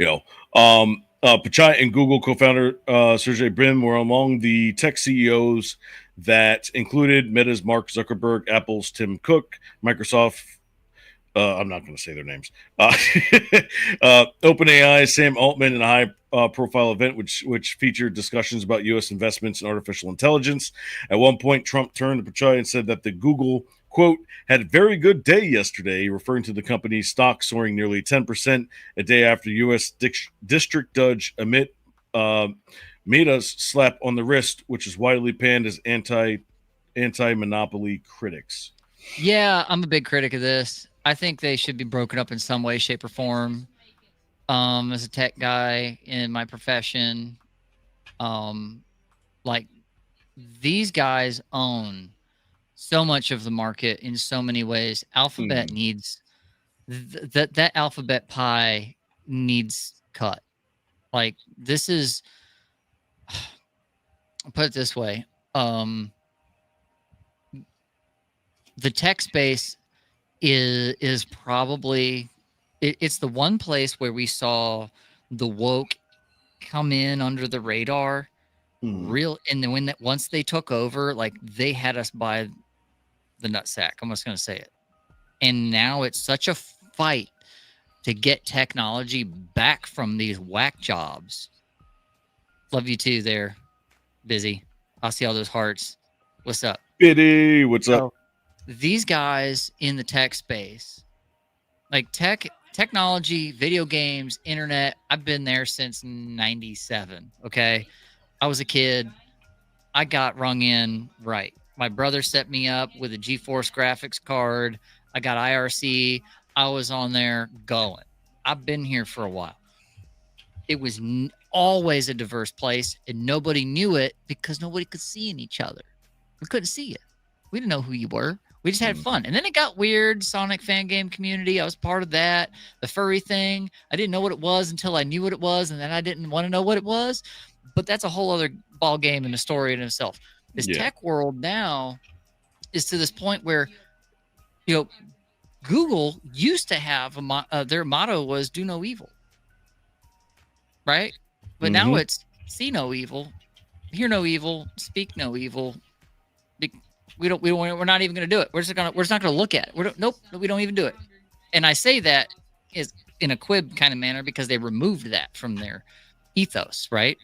Pichai and Google co-founder Sergey Brin were among the tech CEOs that included Meta's Mark Zuckerberg, Apple's Tim Cook, Microsoft. I'm not going to say their names. OpenAI's Sam Altman in a high-profile event, which featured discussions about U.S. investments in artificial intelligence. At one point, Trump turned to Pichai and said that the Google, quote, had a very good day yesterday, referring to the company's stock soaring nearly 10% a day after U.S. District Judge Amit Mehta's slap on the wrist, which is widely panned as anti-monopoly critics. Yeah, I'm a big critic of this. I think they should be broken up in some way, shape, or form. As a tech guy in my profession, like these guys own so much of the market in so many ways. Alphabet needs that alphabet pie needs cut. Like this is, I'll put it this way. The tech space is probably it's the one place where we saw the woke come in under the radar real, and then once they took over, like they had us by the nutsack. I'm just gonna say it. And now it's such a fight to get technology back from these whack jobs. Love you too there, Busy. I'll see all those hearts. What's up? Biddy, what's up? These guys in the tech space, like technology, video games, internet, I've been there since 97. Okay. I was a kid. I got rung in right. My brother set me up with a GeForce graphics card. I got IRC. I was on there going. I've been here for a while. It was always a diverse place, and nobody knew it because nobody could see in each other. We couldn't see you. We didn't know who you were. We just had fun. And then it got weird. Sonic fan game community. I was part of that. The furry thing. I didn't know what it was until I knew what it was. And then I didn't want to know what it was. But that's a whole other ball game and a story in itself. This tech world now is to this point where, you know, Google used to have their motto was do no evil. Right? But now it's see no evil, hear no evil, speak no evil. We're not even going to do it. We're just not going to look at it. Nope, we don't even do it. And I say that is in a quib kind of manner because they removed that from their ethos, right?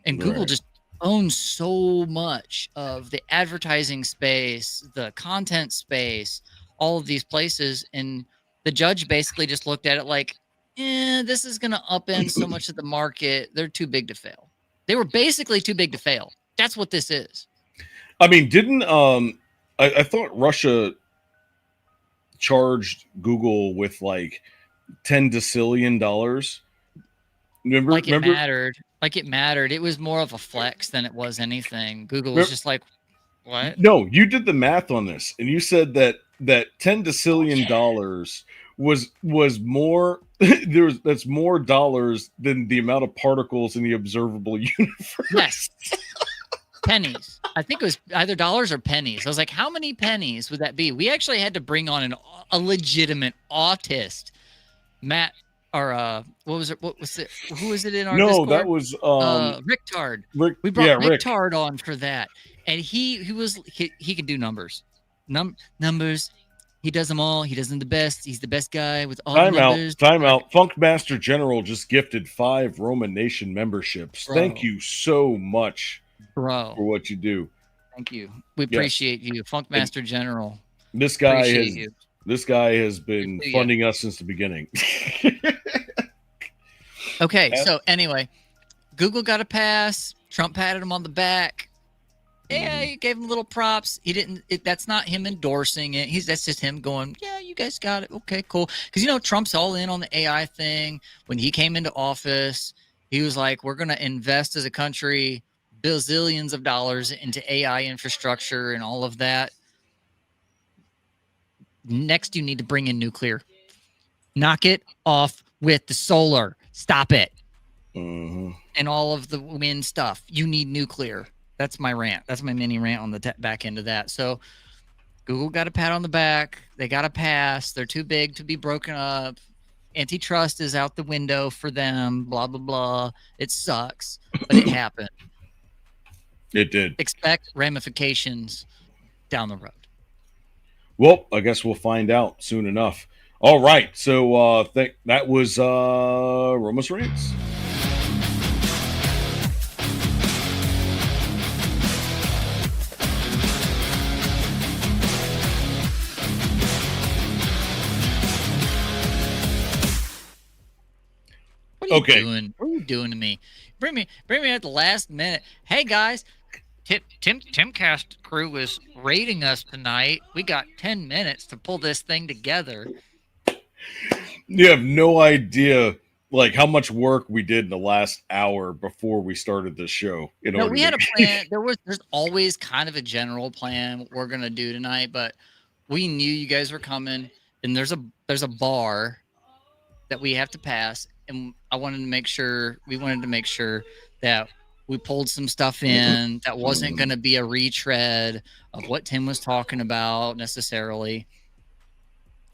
And Google just owns so much of the advertising space, the content space, all of these places. And the judge basically just looked at it like, this is going to upend so much of the market. They're too big to fail. They were basically too big to fail. That's what this is. I mean, didn't I thought Russia charged Google with like $10 decillion. Remember? It mattered. It was more of a flex than it was anything. Google was just like, what? No, you did the math on this, and you said that $10 decillion was more. That's more dollars than the amount of particles in the observable universe. Yes. Pennies. I think it was either dollars or pennies. I was like, how many pennies would that be? We actually had to bring on a legitimate autist, Matt, or what was it? Who was it in our Discord? That was Ricktard. We brought Ricktard on for that, and he can do numbers. Numbers. He does them all. He does them the best. He's the best guy with all the numbers. Time out. Funkmaster General just gifted 5 Roman Nation memberships. Bro. Thank you so much, bro, for what you do. Thank you. We appreciate you, Funkmaster General. This guy has been funding us since the beginning. Okay, so anyway, Google got a pass. Trump patted him on the back. Yeah, he gave him little props. He didn't. That's not him endorsing it. That's just him going, yeah, you guys got it. Okay, cool. Because Trump's all in on the AI thing. When he came into office, he was like, we're going to invest as a country bazillions of dollars into AI infrastructure and all of that. Next, you need to bring in nuclear. Knock it off with the solar. Stop it. And all of the wind stuff. You need nuclear. That's my rant. That's my mini rant on the back end of that. So Google got a pat on the back. They got a pass. They're too big to be broken up. Antitrust is out the window for them. Blah, blah, blah. It sucks, but it happened. It did. Expect ramifications down the road. Well, I guess we'll find out soon enough. All right. So that was Roma's Rants. What are you doing? What are you doing to me? Bring me at the last minute. Hey guys, Timcast crew is raiding us tonight. We got 10 minutes to pull this thing together. You have no idea like how much work we did in the last hour before we started this show. We had a plan. There's always kind of a general plan what we're gonna do tonight, but we knew you guys were coming, and there's a bar that we have to pass. And we wanted to make sure that we pulled some stuff in that wasn't going to be a retread of what Tim was talking about necessarily.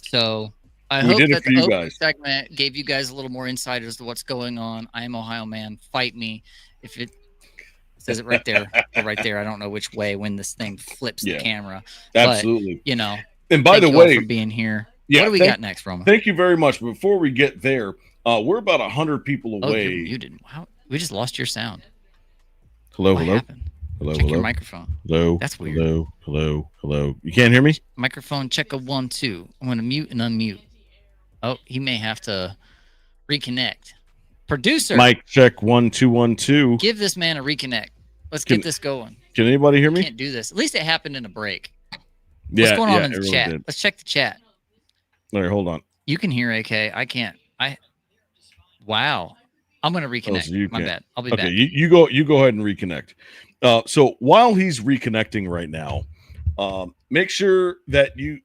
So I hope that the opening segment gave you guys a little more insight as to what's going on. I am Ohio Man. Fight me. If it says it right there, right there. I don't know which way when this thing flips the camera. Absolutely. But, and by the way, for being here. What do we got next, Roma? Thank you very much. Before we get there, we're about 100 people away. Oh, you're muted. Wow. We just lost your sound. Hello. Check your microphone. Hello. That's weird. Hello. You can't hear me? Microphone check a 1 2. I'm going to mute and unmute. Oh, he may have to reconnect. Producer. Mic check 1 2 1 2. Give this man a reconnect. Let's get this going. Can anybody hear me? Can't do this. At least it happened in a break. What's going on in the chat? Let's check the chat. All right, hold on. You can hear AK. I can't. Wow. I'm going to reconnect. So My bad. I'll be back. You go ahead and reconnect. So while he's reconnecting right now, Make sure that you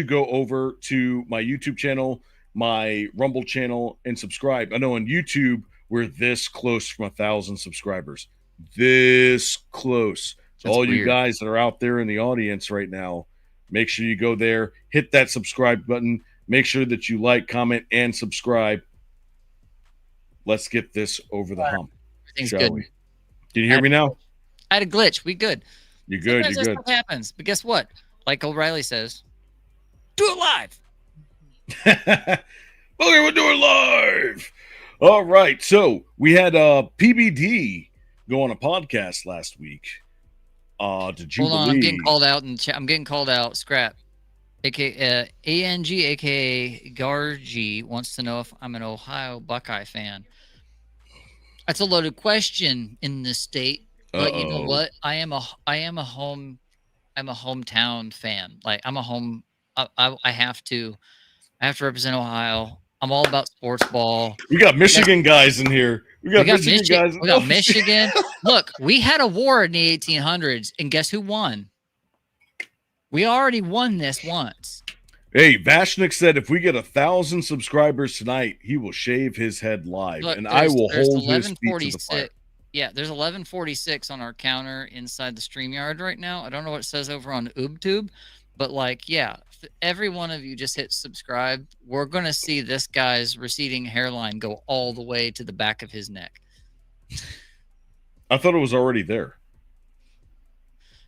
go over to my YouTube channel, my Rumble channel, and subscribe. I know on YouTube we're this close from 1,000 subscribers. This close. So That's all you weird. guys that are out there in the audience right now, make sure you go there, hit that subscribe button. Make sure that you like, comment, and subscribe. Let's get this over the hump. Everything's Shall good. we? Can you hear me now? I had a glitch. We good. You're good. Sometimes You're that good. stuff happens. But guess what? Like O'Reilly says, do it live. Okay, we'll do it live. All right. So we had PBD go on a podcast last week. Did you Hold on, believe? I'm getting called out in chat. I'm getting called out. Scrap. AKA ANG, aka Gargi, wants to know if I'm an Ohio Buckeye fan. That's a loaded question in this state. But you know what? I am a hometown fan. Like I'm a home. I have to represent Ohio. I'm all about sports ball. We got Michigan guys in here. We got Michigan guys. We got Michigan. Look, we had a war in the 1800s, and guess who won? We already won this once. Hey, Vashnik said if we get 1,000 subscribers tonight, he will shave his head live, Look, and I will there's hold his feet to the fire. Yeah, there's 1146 on our counter inside the StreamYard right now. I don't know what it says over on UbTube, but like, yeah, if every one of you just hit subscribe, we're going to see this guy's receding hairline go all the way to the back of his neck. I thought it was already there.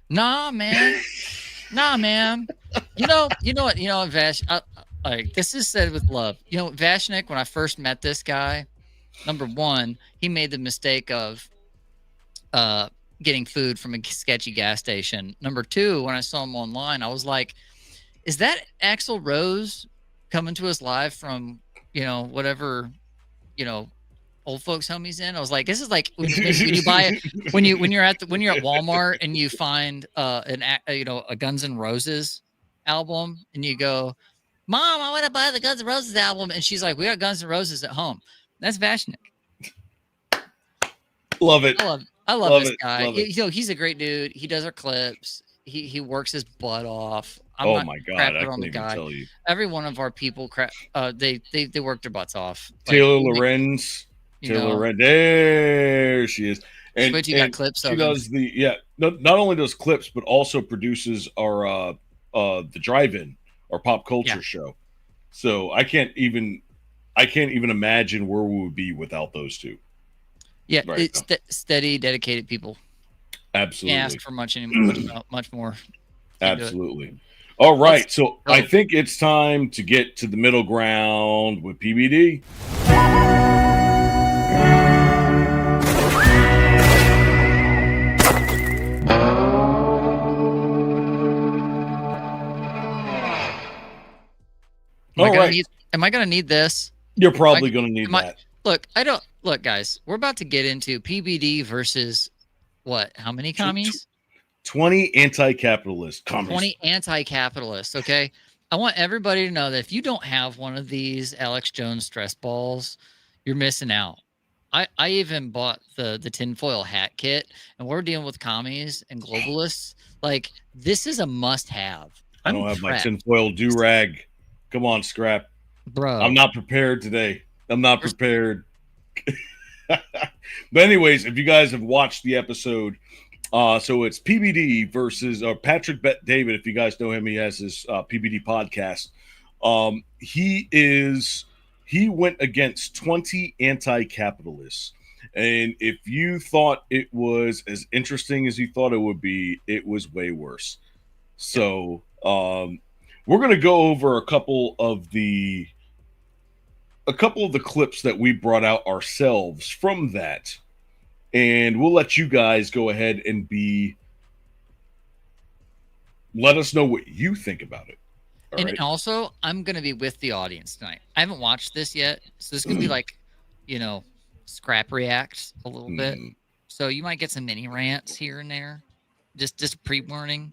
Nah, man. Nah, man. You know what, Vash, like this is said with love. You know, Vashnik, when I first met this guy, number one, he made the mistake of getting food from a sketchy gas station. Number two, when I saw him online, I was like, is that Axl Rose coming to us live from, whatever, old folks home he's in? I was like, this is like when you buy when you're at Walmart and you find a Guns N' Roses album and you go, Mom, I want to buy the Guns N' Roses album, and she's like, we got Guns N' Roses at home. That's Vashnik. Love it. I love this it. guy. Love it. He's a great dude. He does our clips. He works his butt off. Oh my God, I can't even tell you. Every one of our people they work their butts off. Taylor Lorenz. There she is. And you got clips she does not only does clips, but also produces our the drive-in, our pop culture show. So I can't even imagine where we would be without those two. Yeah, it's steady, dedicated people. Absolutely. Can't ask for much more. Absolutely. All right, so I think it's time to get to the middle ground with PBD. Am I going to need this? You're probably going to need that. Look, guys, we're about to get into PBD versus what? How many commies? 20 anti-capitalist commies. 20 anti-capitalists, okay? I want everybody to know that if you don't have one of these Alex Jones stress balls, you're missing out. I even bought the tinfoil hat kit, and we're dealing with commies and globalists. Like, this is a must-have. I don't have my tinfoil do-rag. Come on, Scrap. Bro. I'm not prepared today. I'm not prepared. But anyways, if you guys have watched the episode, so it's PBD versus Patrick Bet David. If you guys know him, he has his PBD podcast. He went against 20 anti-capitalists. And if you thought it was as interesting as you thought it would be, it was way worse. So we're going to go over a couple of the clips that we brought out ourselves from that. And we'll let you guys go ahead and let us know what you think about it. Also, I'm going to be with the audience tonight. I haven't watched this yet. So this is going to be like, Scrap reacts a little bit. So you might get some mini rants here and there. Just pre-warning.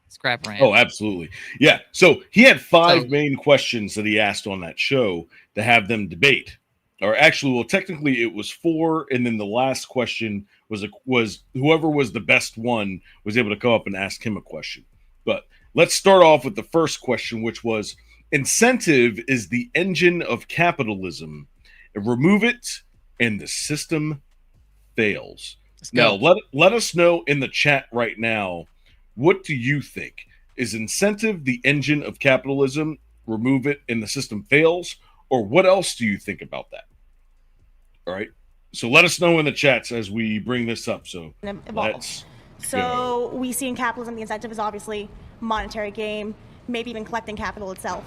Scrap rant. Oh, absolutely. Yeah. So he had five main questions that he asked on that show to have them debate. Or actually, well, technically it was 4, and then the last question was whoever was the best one was able to come up and ask him a question. But let's start off with the first question, which was: incentive is the engine of capitalism. Remove it, and the system fails. Now, let us know in the chat right now, what do you think? Is incentive the engine of capitalism? Remove it, and the system fails? Or what else do you think about that? All right. So let us know in the chats as we bring this up. So let's So we see in capitalism the incentive is obviously monetary gain, maybe even collecting capital itself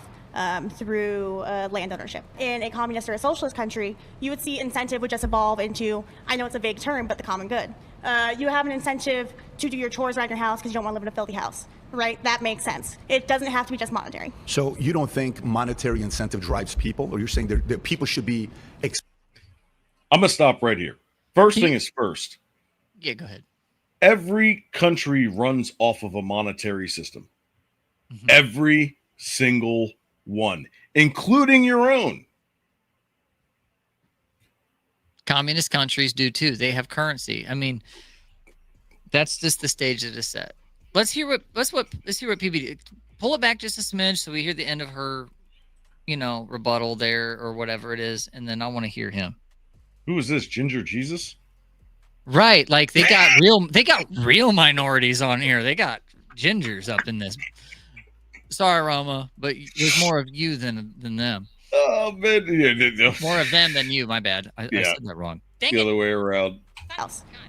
through land ownership. In a communist or a socialist country, you would see incentive would just evolve into, I know it's a vague term, but the common good. You have an incentive to do your chores around your house because you don't want to live in a filthy house. Right? That makes sense. It doesn't have to be just monetary. So you don't think monetary incentive drives people, or you're saying that people should be... I'm going to stop right here. First thing is first. Yeah, go ahead. Every country runs off of a monetary system. Mm-hmm. Every single one, including your own. Communist countries do too. They have currency. I mean, that's just the stage that is set. Let's hear what PBD. Pull it back just a smidge so we hear the end of her, rebuttal there or whatever it is, and then I want to hear him. Who is this? Ginger Jesus? Right, like they got real minorities on here. They got gingers up in this. Sorry, Roma, but there's more of you than them. Oh man, yeah. More of them than you. My bad. I said that wrong. Dang the other way around.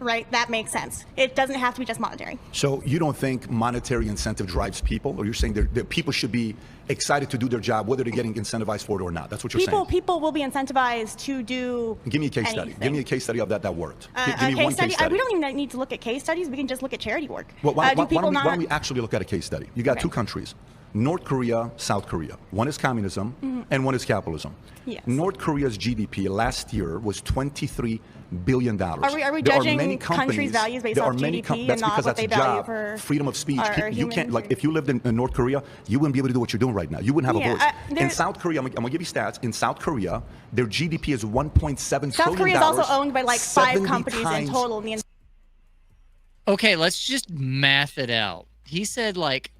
Right, that makes sense. It doesn't have to be just monetary. So you don't think monetary incentive drives people, or you're saying that people should be excited to do their job, whether they're getting incentivized for it or not? That's what you're saying. People will be incentivized to do. Give me a case study. Give me a case study of that worked. Give me one case study. We don't even need to look at case studies. We can just look at charity work. Well, why don't we actually look at a case study? You got two countries. North Korea, South Korea. One is communism and one is capitalism. Yes. North Korea's GDP last year was $23 billion. Are we judging countries' values based off GDP and not what they value for freedom of speech? You can't, like, if you lived in North Korea, you wouldn't be able to do what you're doing right now. You wouldn't have a voice. In South Korea, I'm going to give you stats. In South Korea, their GDP is $1.7 trillion. South Korea is also owned by like 5 companies in total. Okay, let's just math it out. He said like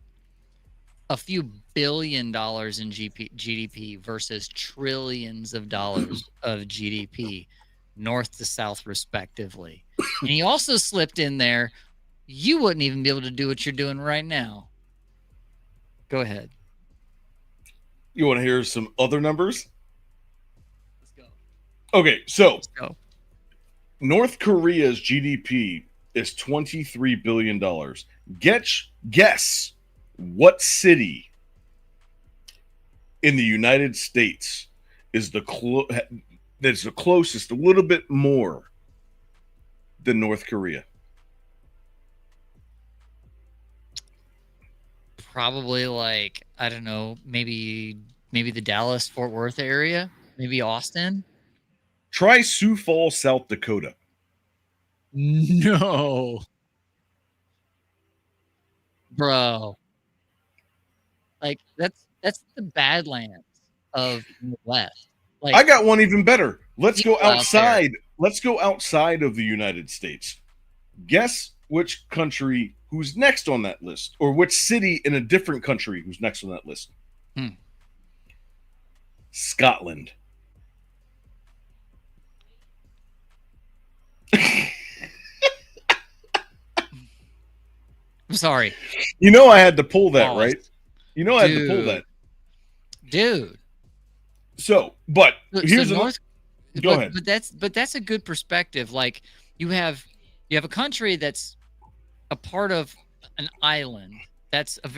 a few $1 billion in GDP versus trillions of dollars of GDP, north to south respectively. And he also slipped in there, you wouldn't even be able to do what you're doing right now. Go ahead. You want to hear some other numbers? Let's go. Okay, so let's go. North Korea's GDP is $23 billion. Guess what city in the United States is that's the closest, a little bit more than North Korea? Probably like, I don't know, maybe the Dallas-Fort Worth area, maybe Austin. Try Sioux Falls, South Dakota. No. Bro. Like that's the Badlands of the West. Like, I got one even better. Let's go outside. Let's go outside of the United States. Guess which country who's next on that list, or which city in a different country who's next on that list. Scotland. I'm sorry. You know I had to pull that, right? You know I had to pull that. Dude. So, but here's go ahead. But that's a good perspective. Like you have a country that's a part of an island that's a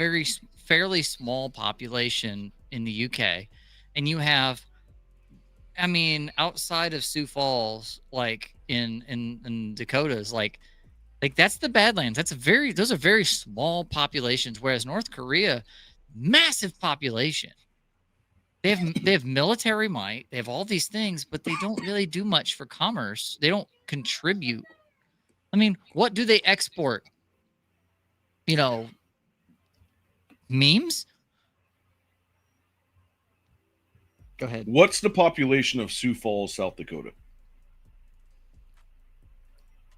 fairly small population in the UK, and you have, I mean, outside of Sioux Falls, like in Dakotas, like that's the Badlands. Those are very small populations. Whereas North Korea, massive population. They have military might. They have all these things, but they don't really do much for commerce. They don't contribute. I mean, what do they export? Memes? Go ahead. What's the population of Sioux Falls, South Dakota?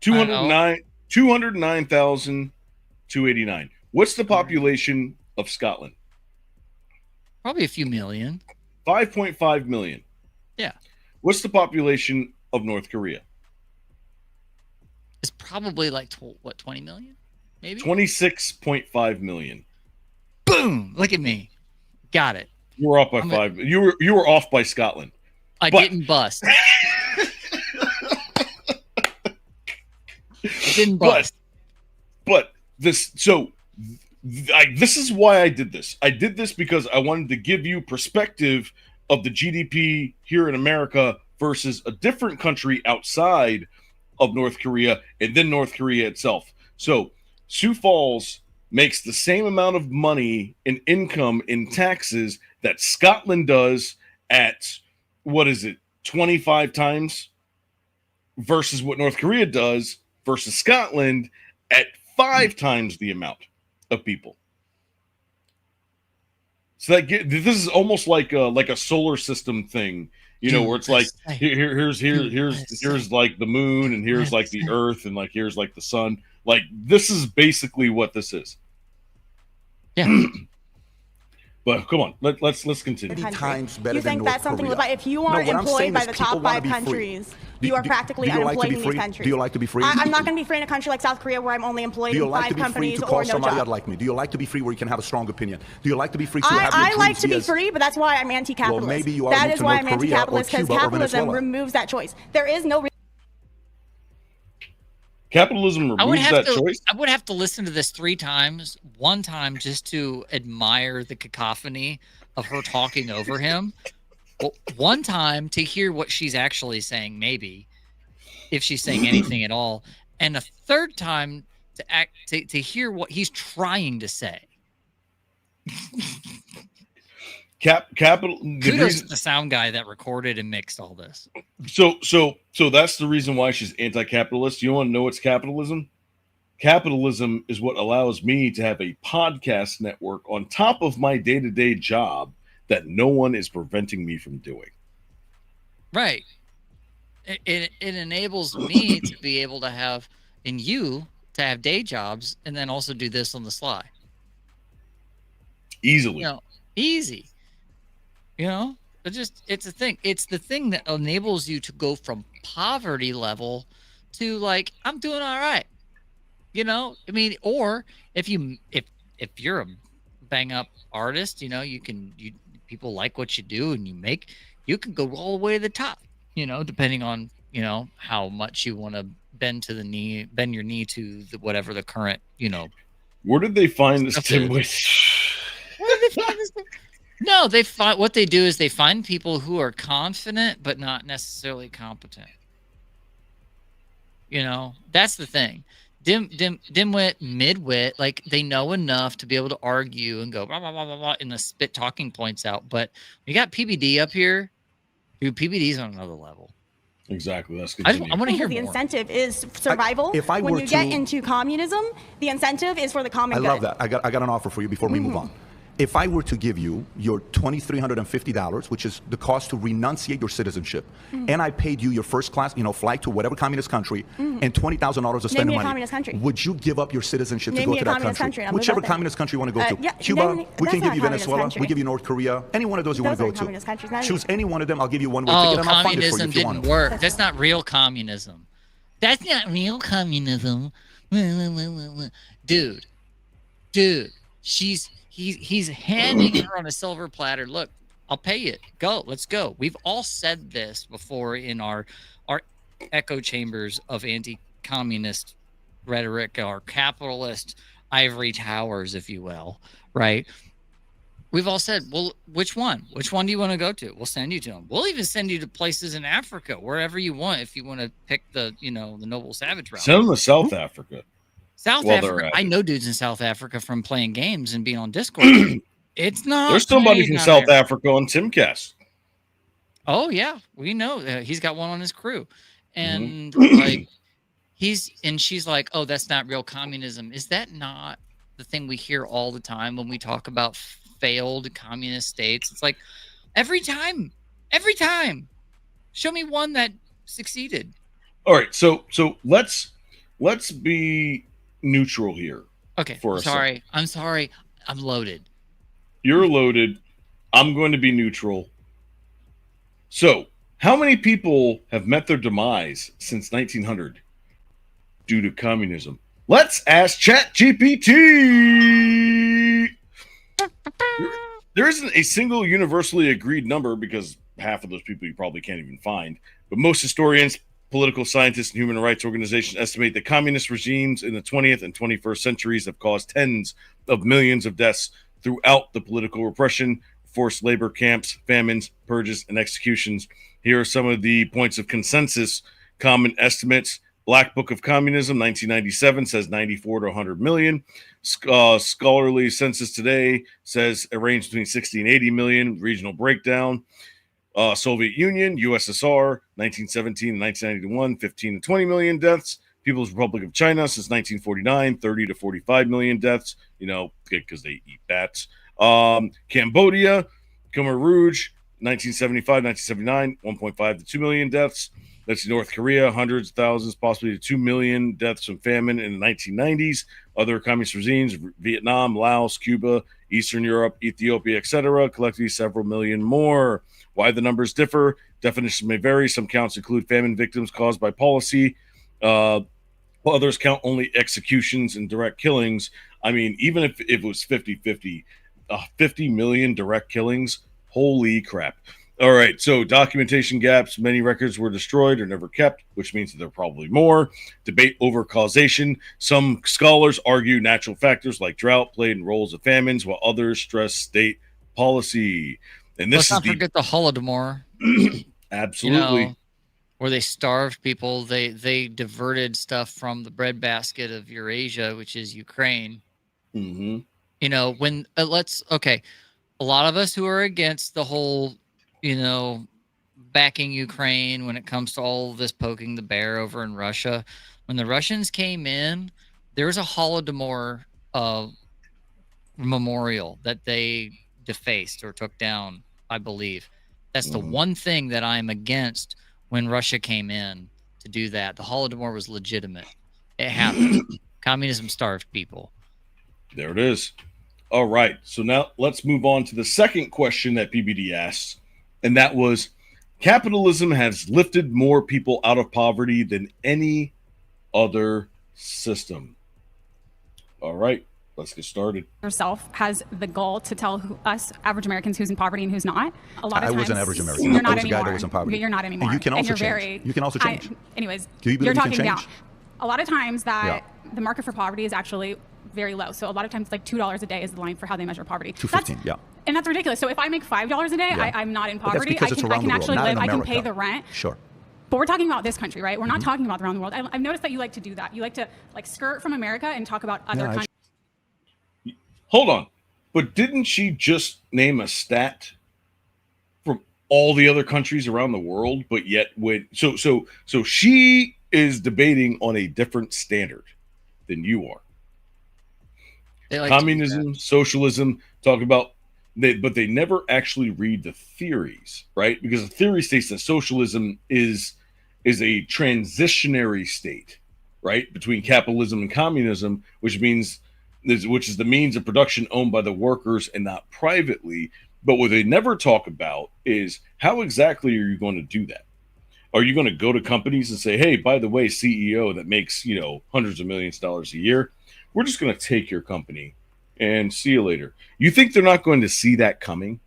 209,289. What's the population of Scotland? Probably a few million. 5.5 million. Yeah. What's the population of North Korea? It's probably like 20 million? Maybe 26.5 million. Boom! Look at me. Got it. You were off by 5. You were off by Scotland. I didn't bust. I didn't bust. But this this is why I did this. I did this because I wanted to give you perspective of the GDP here in America versus a different country outside of North Korea and then North Korea itself. So Sioux Falls makes the same amount of money in income in taxes that Scotland does at, 25 times versus what North Korea does versus Scotland at 5 times the amount of people. So this is almost like a solar system thing, where it's like here's like the moon and here's like the earth and like here's like the sun. Like this is basically what this is. Yeah. But come on, let's continue. Times better you think than that's North something Korea. if you aren't employed by the top 5 countries, you are practically unemployed in these countries. Do you like to be free? I'm not going to be free in a country like South Korea where I'm only employed in 5 companies to or call no somebody job. out like me? Do you like to be free where you can have a strong opinion? Do you like to be free to have your I like to be dreams? free, but that's why I'm anti-capitalist. Well, maybe you are that moved is to why North I'm Korea or anti-capitalist, because Cuba or capitalism Venezuela. removes that choice. There is no Capitalism removes that choice. I would have to listen to this 3 times, one time just to admire the cacophony of her talking over him. Well, one time to hear what she's actually saying, maybe, if she's saying anything at all, and a third time to hear what he's trying to say. Kudos to the sound guy that recorded and mixed all this. So that's the reason why she's anti-capitalist. You want to know what's capitalism? Capitalism is what allows me to have a podcast network on top of my day-to-day job that no one is preventing me from doing. Right. It enables me to be able to have, and you to have day jobs and then also do this on the sly. Easily. Easy. It's a thing. It's the thing that enables you to go from poverty level to like, I'm doing all right. Or if you're a bang up artist, people like what you do and you can go all the way to the top, depending on, how much you want to bend your knee to whatever the current, Where did they find this Tim? Where did they find this? No, what they do is they find people who are confident but not necessarily competent. That's the thing. Dimwit, midwit, like they know enough to be able to argue and go blah blah blah blah blah and spit talking points out. But we got PBD up here, dude. PBD's on another level. Exactly. That's good. I want to hear the more. incentive is survival. When you get into communism, the incentive is for the common good. I love that. I got an offer for you before we move on. If I were to give you your $2,350, which is the cost to renunciate your citizenship, and I paid you your first class, flight to whatever communist country, and $20,000 to spend money, communist country. Would you give up your citizenship Name to go to that country? Whichever communist country you want to go to. Yeah, Cuba, we can give you Venezuela, country. we give you North Korea, any one of those you want to go to. Choose any one of them, I'll give you one-way ticket and I'll fund it for you if you want didn't work. That's not real communism. That's not real communism. Dude, He's handing her on a silver platter. Look, I'll pay it. Go. Let's go. We've all said this before in our echo chambers of anti-communist rhetoric, our capitalist ivory towers, if you will, right? We've all said, well, which one? Which one do you want to go to? We'll send you to them. We'll even send you to places in Africa, wherever you want, if you want to pick the noble savage route. Send them to South Africa. South Africa. I know dudes in South Africa from playing games and being on Discord. It's not. There's somebody from South Africa on Timcast. Oh yeah, we know. He's got one on his crew, and she's like, oh, that's not real communism. Is that not the thing we hear all the time when we talk about failed communist states? It's like every time Every time. Show me one that succeeded. All right, so let's be neutral here. Okay. For a second. I'm sorry. I'm loaded. You're loaded. I'm going to be neutral. So, how many people have met their demise since 1900 due to communism? Let's ask ChatGPT. There isn't a single universally agreed number because half of those people you probably can't even find. But most historians, political scientists, and human rights organizations estimate that communist regimes in the 20th and 21st centuries have caused tens of millions of deaths throughout the political repression, forced labor camps, famines, purges, and executions. Here are some of the points of consensus. Common estimates. Black Book of Communism, 1997, says 94 to 100 million. Scholarly Census Today says a range between 60 and 80 million. Regional breakdown. Soviet Union, USSR, 1917 and 1991, 15 to 20 million deaths. People's Republic of China since 1949, 30 to 45 million deaths, because they eat bats. Cambodia, Khmer Rouge, 1975, 1979, 1.5 to 2 million deaths. That's North Korea, hundreds of thousands, possibly 2 million deaths from famine in the 1990s. Other communist regimes, Vietnam, Laos, Cuba, Eastern Europe, Ethiopia, etc., collectively several million more. Why the numbers differ? Definitions may vary. Some counts include famine victims caused by policy, while others count only executions and direct killings. I mean, even if it was 50-50, 50 million direct killings, holy crap. All right, so documentation gaps. Many records were destroyed or never kept, which means that there are probably more. Debate over causation. Some scholars argue natural factors like drought played in roles of famines, while others stress state policy. And this Let's not forget the Holodomor. Absolutely. Where they starved people. They diverted stuff from the breadbasket of Eurasia, which is Ukraine. Mm-hmm. When a lot of us who are against the whole backing Ukraine when it comes to all of this poking the bear over in Russia. When the Russians came in, there was a Holodomor memorial that they defaced or took down, I believe. That's the one thing that I'm against when Russia came in to do that. The Holodomor was legitimate. It happened. Communism starved people. There it is. All right. So now let's move on to the second question that PBD asks. And that was, capitalism has lifted more people out of poverty than any other system. All right, let's get started. Yourself has the goal to tell us average Americans who's in poverty and who's not. A lot of times, I was an average American. You're not I was anymore. a guy that was in poverty. You're not anymore. And you can also you're change. You can also change. Anyways, Do you believe you're you can talking down. change? A lot of times that the market for poverty is actually very low. So a lot of times, like $2 a day is the line for how they measure poverty. $2.15, yeah. And that's ridiculous. So if I make $5 a day, I'm not in But that's poverty. because it's I around can the world, actually not in live. I can pay America. the rent. Sure. But we're talking about this country, right? We're not talking about around the world. I've noticed that you like to do that. You like to skirt from America and talk about other countries. Hold on. But didn't she just name a stat from all the other countries around the world? But yet so she is debating on a different standard than you are. Communism, socialism, talk about but they never actually read the theories, right? Because the theory states that socialism is a transitionary state, right, between capitalism and communism, which is the means of production owned by the workers and not privately. But what they never talk about is how exactly are you going to do that? Are you going to go to companies and say, hey, by the way, CEO that makes, hundreds of millions of dollars a year, we're just going to take your company and see you later. You think they're not going to see that coming?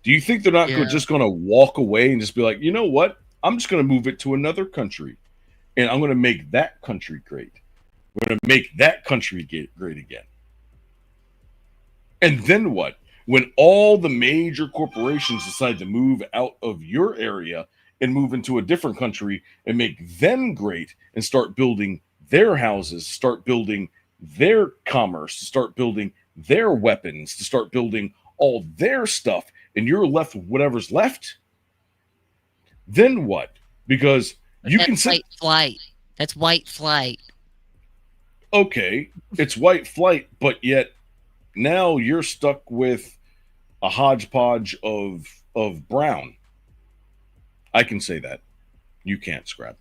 Do you think they're not just going to walk away and just be like, you know what? I'm just going to move it to another country and I'm going to make that country great. We're going to make that country great again. And then what? When all the major corporations decide to move out of your area and move into a different country and make them great and start building their houses, start building their commerce, to start building their weapons, to start building all their stuff, and you're left with whatever's left, then what? Because That's white flight. That's white flight. Okay, it's white flight, but yet now you're stuck with a hodgepodge of brown. I can say that. You can't, Scrap.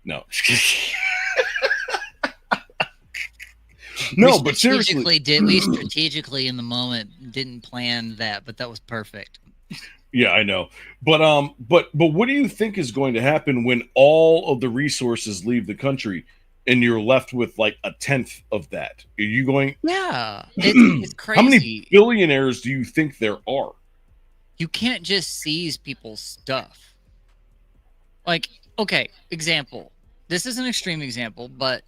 No. No, but seriously, we strategically in the moment didn't plan that, but that was perfect. Yeah, I know. But what do you think is going to happen when all of the resources leave the country and you're left with like a tenth of that? Are you going? Yeah, it's crazy. How many billionaires do you think there are? You can't just seize people's stuff. Like, okay, example. This is an extreme example, but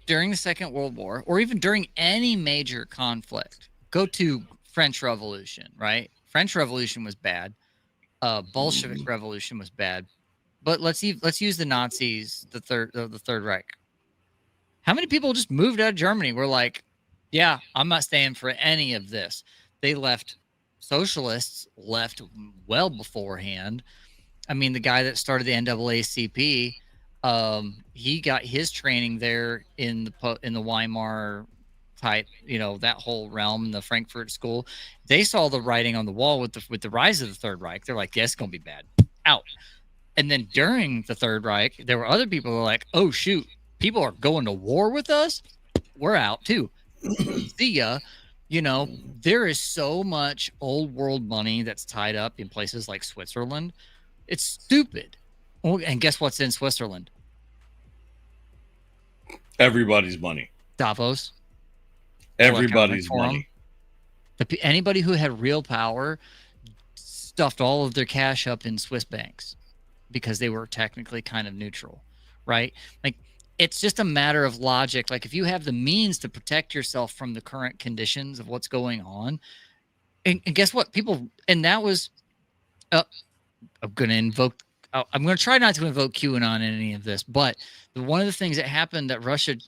during the Second World War, or even during any major conflict, go to French Revolution, right? French Revolution was bad. Bolshevik Revolution was bad. But let's use the Nazis, the Third Reich. How many people just moved out of Germany? Were like, yeah, I'm not staying for any of this. They left. Socialists left well beforehand. I mean, the guy that started the NAACP, he got his training there in the Weimar type, that whole realm in the Frankfurt School. They saw the writing on the wall with the rise of the Third Reich. They're like, yeah, it's gonna be bad. Out. And then during the Third Reich, there were other people who were like, oh shoot, people are going to war with us. We're out too. See ya. There is so much old world money that's tied up in places like Switzerland. It's stupid. Oh, and guess what's in Switzerland? Everybody's money. Davos. Everybody's money. Anybody who had real power stuffed all of their cash up in Swiss banks because they were technically kind of neutral, right? Like, it's just a matter of logic. Like, if you have the means to protect yourself from the current conditions of what's going on, and guess what? That was, I'm going to try not to invoke QAnon in any of this, but one of the things that happened that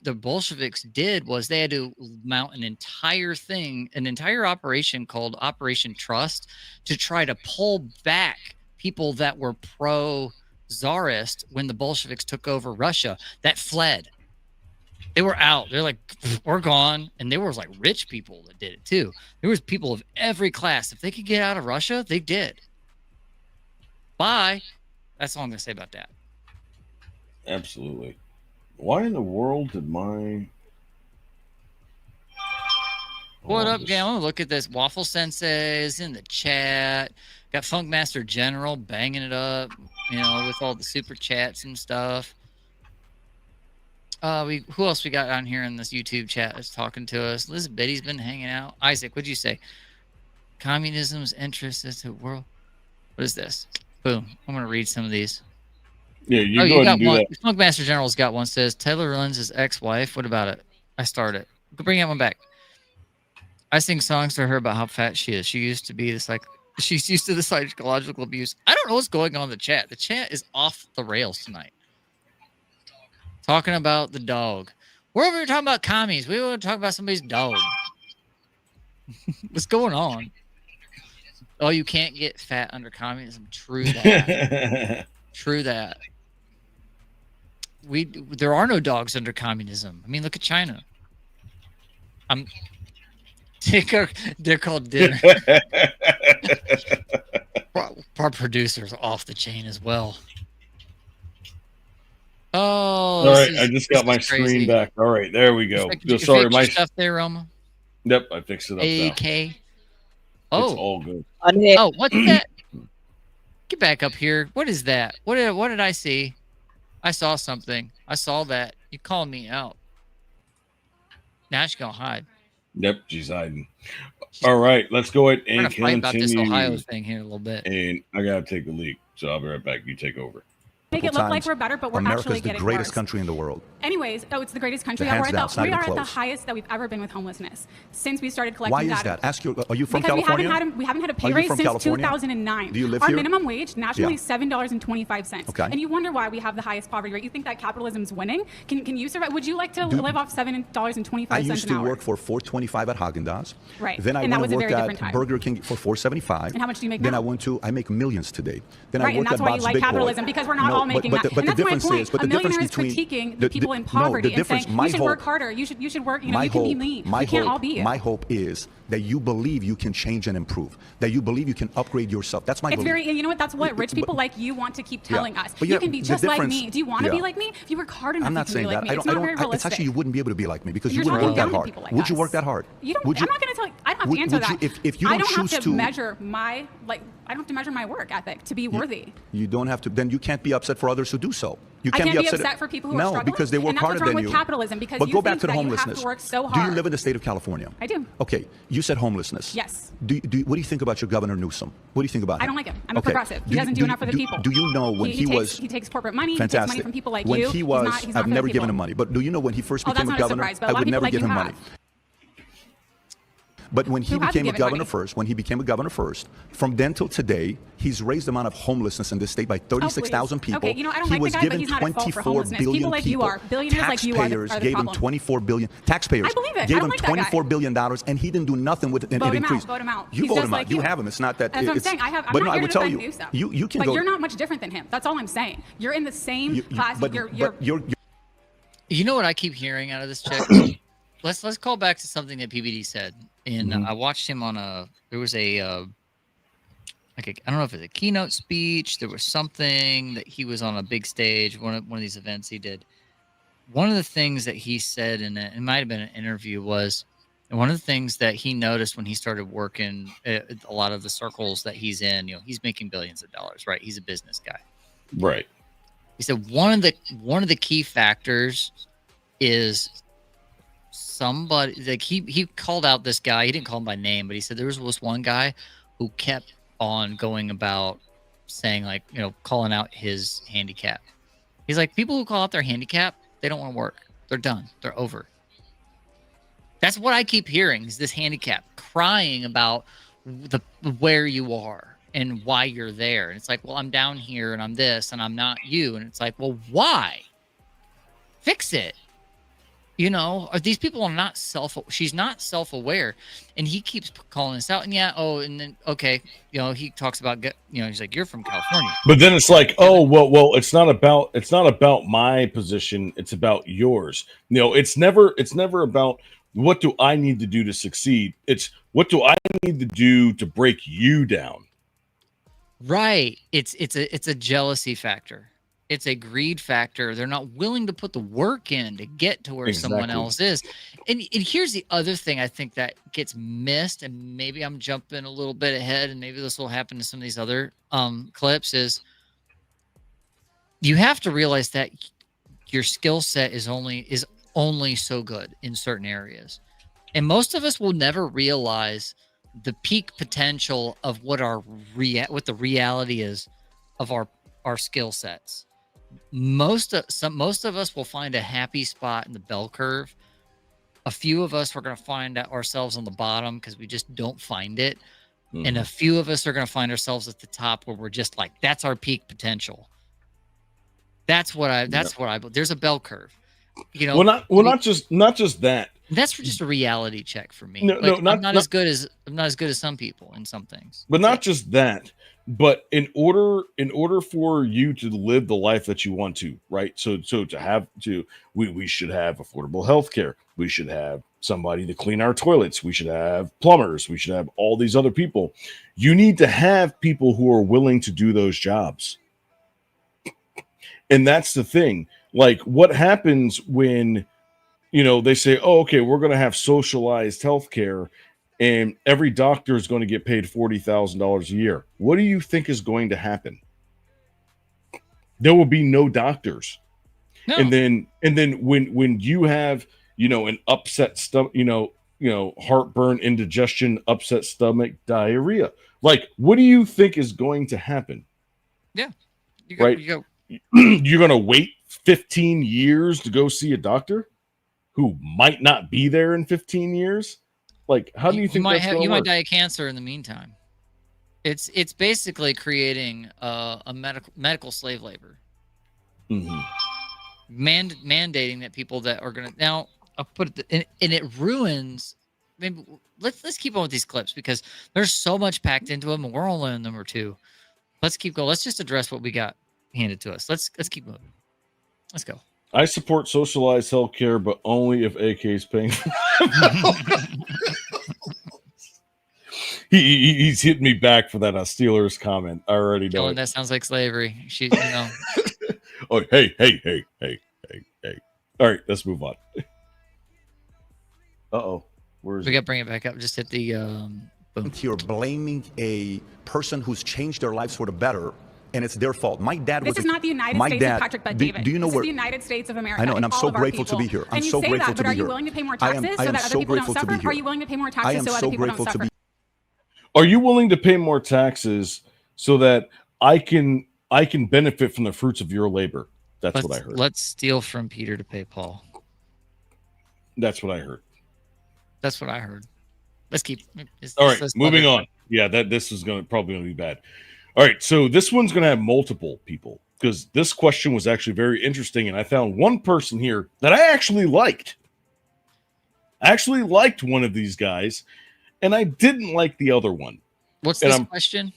the Bolsheviks did was they had to mount an entire operation called Operation Trust to try to pull back people that were pro-Tsarist when the Bolsheviks took over Russia that fled. They were out. They're like, we're gone. And there was like rich people that did it too. There was people of every class. If they could get out of Russia, they did. Bye. That's all I'm going to say about that. Absolutely. Why in the world did my... What up, gang? I'm going to look at this. Waffle Sensei is in the chat. Got Funkmaster General banging it up, with all the super chats and stuff. Who else we got on here in this YouTube chat that's talking to us? Liz Betty's been hanging out. Isaac, what'd you say? Communism's interest is the world. What is this? Boom. I'm going to read some of these. Yeah, you go ahead and do that. Funkmaster General's got one. Says, Taylor runs his ex-wife. What about it? I started. Bring that one back. I sing songs to her about how fat she is. She's used to the psychological abuse. I don't know what's going on in the chat. The chat is off the rails tonight. Talking about the dog. We're over here talking about commies. We want to talk about somebody's dog. What's going on? Oh, you can't get fat under communism. True that. True that. There are no dogs under communism. I mean, look at China. They're called dinner. Our producer's off the chain as well. Oh, all right. I just got my screen back. All right, there we go. Sorry, my stuff there, Roma. Yep, I fixed it up. AK. Oh, it's all good. Oh, what's that? Get back up here. What is that? What did I see? I saw something. I saw that. You called me out. Now she's gonna hide. Yep, she's hiding. All right, let's go ahead and continue. We're gonna fight about this Ohio thing here in a little bit. And I gotta take a leak, so I'll be right back. You take over. Make it look like we're better, but we're actually getting America's the greatest worse. country in the world. Anyways, it's the greatest country. We are at the highest that we've ever been with homelessness since we started collecting data. Why is that? Are you from California? We haven't had a pay raise since 2009. Do you live Our here? minimum wage nationally is $7.25. Okay. And you wonder why we have the highest poverty rate. You think that capitalism's winning? Can you survive? Would you like to live off $7.25 I used to an hour? work for $4.25 at Haagen-Dazs. Right. Then I and that went was and a very worked different at time. Burger King for $4.75. And how much do you make Then now? I make millions today. Then Right, I and worked that's at why you Bob's like Big Boy. capitalism, because we're not all making that. But and the that's my difference point. is, but a the difference millionaire is between critiquing the people in poverty and saying difference- you should work harder. You should work. You know, my you can be hope- me. my We can't hope- all be you. My hope is that you believe you can change and improve. That you believe you can upgrade yourself. That's my It's belief. very, you know what? That's what rich But- people like you want to keep Yeah. telling us. But You yeah, can be the just like difference- me. Do you want to yeah. be like me? If you work hard enough, I'm not you can saying be like that. me. It's not very It's realistic. actually you wouldn't be able to be like me because You're you wouldn't work talking that down to hard. people like Would you us. work that hard? You don't. Would I'm not going to tell you. I don't have would- to answer would you- that. if you I don't don't have choose to to- measure my I don't have to measure my work ethic to be worthy. You don't have to. Then you can't be upset for others who do so. You I can't can't be upset for people who are no, struggling. because they work and that's harder what's wrong than with you. capitalism, because But you go think back to the that you have homelessness. to work so Do hard. you live in the state of California? I do. Okay, you said homelessness. Yes. What do you think about your Governor Newsom? What do you think about him? I don't like him. I'm a Okay. progressive. He doesn't do enough for the people. Do you know when he was he takes corporate money. fantastic? He takes money from people like when you. he was, he's not I've for the never given people. him money. But do you know when he first Oh, became that's a not a governor, surprise, but a I lot of would people never like give you him money. have. But when he Who have became you a given governor money? first, when he became a governor first, from then till today, he's raised the amount of homelessness in this state by 36,000 people. Okay, you know, I don't he like was the guy, but given he's not at fault for 24 homelessness. billion People like you are. Billionaires like you are the Taxpayers gave him problem. 24 billion. Taxpayers I believe it. I gave don't him like that guy. 24 billion dollars, and he didn't do nothing with it. And Vote it him out. increased. Vote him out. You He's vote just him like out. You you. have him. It's not that. That's what I'm it's, saying. I'm but not no, I here would to tell defend you. Newsom. You can but go. you're not much different than him. That's all I'm saying. You're in the same class. But you're You know what I keep hearing out of this check? let's call back to something that PBD said. And I watched him on there was a I don't know if it was a keynote speech. There was something that he was on a big stage, one of these events he did. One of the things that he said it might have been an interview was, and one of the things that he noticed when he started working a lot of the circles that he's in, he's making billions of dollars, right? He's a business guy. Right. He said one of the key factors is somebody, like he called out this guy. He didn't call him by name, but he said there was one guy who kept on going about saying, like, calling out his handicap. He's like, people who call out their handicap, they don't want to work. They're done. They're over. That's what I keep hearing, is this handicap crying about where you are and why you're there. And it's like, well, I'm down here and I'm this and I'm not you. And it's like, well, why? Fix it. These people are not she's not self-aware, and he keeps calling this out. And and then, okay, he talks about, he's like, you're from California. But then it's like, oh, well, it's not about my position. It's about yours. It's never about what do I need to do to succeed. It's what do I need to do to break you down. Right. It's a jealousy factor. It's a greed factor. They're not willing to put the work in to get to where someone else is. And here's the other thing I think that gets missed, and maybe I'm jumping a little bit ahead, and maybe this will happen to some of these other clips, is you have to realize that your skill set is only so good in certain areas. And most of us will never realize the peak potential of what the reality is of our skill sets. Most of us will find a happy spot in the bell curve. A few of us are going to find ourselves on the bottom because we just don't find it. And a few of us are going to find ourselves at the top where we're just like, that's our peak potential. That's what I there's a bell curve. Not just that. That's just a reality check for me. I'm not as good as some people in some things. But not just that. But in order for you to live the life that you want to, right? So we should have affordable health care. We should have somebody to clean our toilets. We should have plumbers. We should have all these other people. You need to have people who are willing to do those jobs. And that's the thing. Like, what happens when, they say, oh, okay, we're going to have socialized health care, and every doctor is going to get paid $40,000 a year. What do you think is going to happen? There will be no doctors. No. And then when you have, an upset stomach, heartburn, indigestion, upset stomach, diarrhea, like, what do you think is going to happen? Yeah. You're going to wait 15 years to go see a doctor who might not be there in 15 years? Like, how do you think you might die of cancer in the meantime? It's basically creating a medical slave labor. Mm-hmm. Mandating that people that are going to, now I'll put it, and it ruins. Maybe let's keep on with these clips because there's so much packed into them, and we're only on number 2. Let's keep going. Let's just address what we got handed to us. Let's keep moving. Let's go. I support socialized healthcare, but only if AK is paying. He's hitting me back for that Steelers comment. I already know it. That sounds like slavery. Oh, hey. All right, let's move on. Uh-oh. Where is We it? got to bring it back up. Just hit the boom. You're blaming a person who's changed their lives for the better, and it's their fault. My dad was. This is not the United my States dad, of Patrick Bet do, David. do you know this where? is the United States of America. I know, and I'm all so of our grateful to people. be here. I'm and you so say grateful that, to but be are you here. willing to pay more I am taxes so that so other people don't grateful to suffer? be here. Are you willing to pay more I taxes am so so other people don't grateful to suffer? be. Are you willing to pay more taxes so that I can benefit from the fruits of your labor? That's what I heard. Let's steal from Peter to pay Paul. That's what I heard. That's what I heard. Let's keep. All right, moving on. Yeah, this is probably gonna be bad. All right, so this one's gonna have multiple people because this question was actually very interesting, and I found one person here that I actually liked. I actually liked one of these guys, and I didn't like the other one. What's And this I'm question?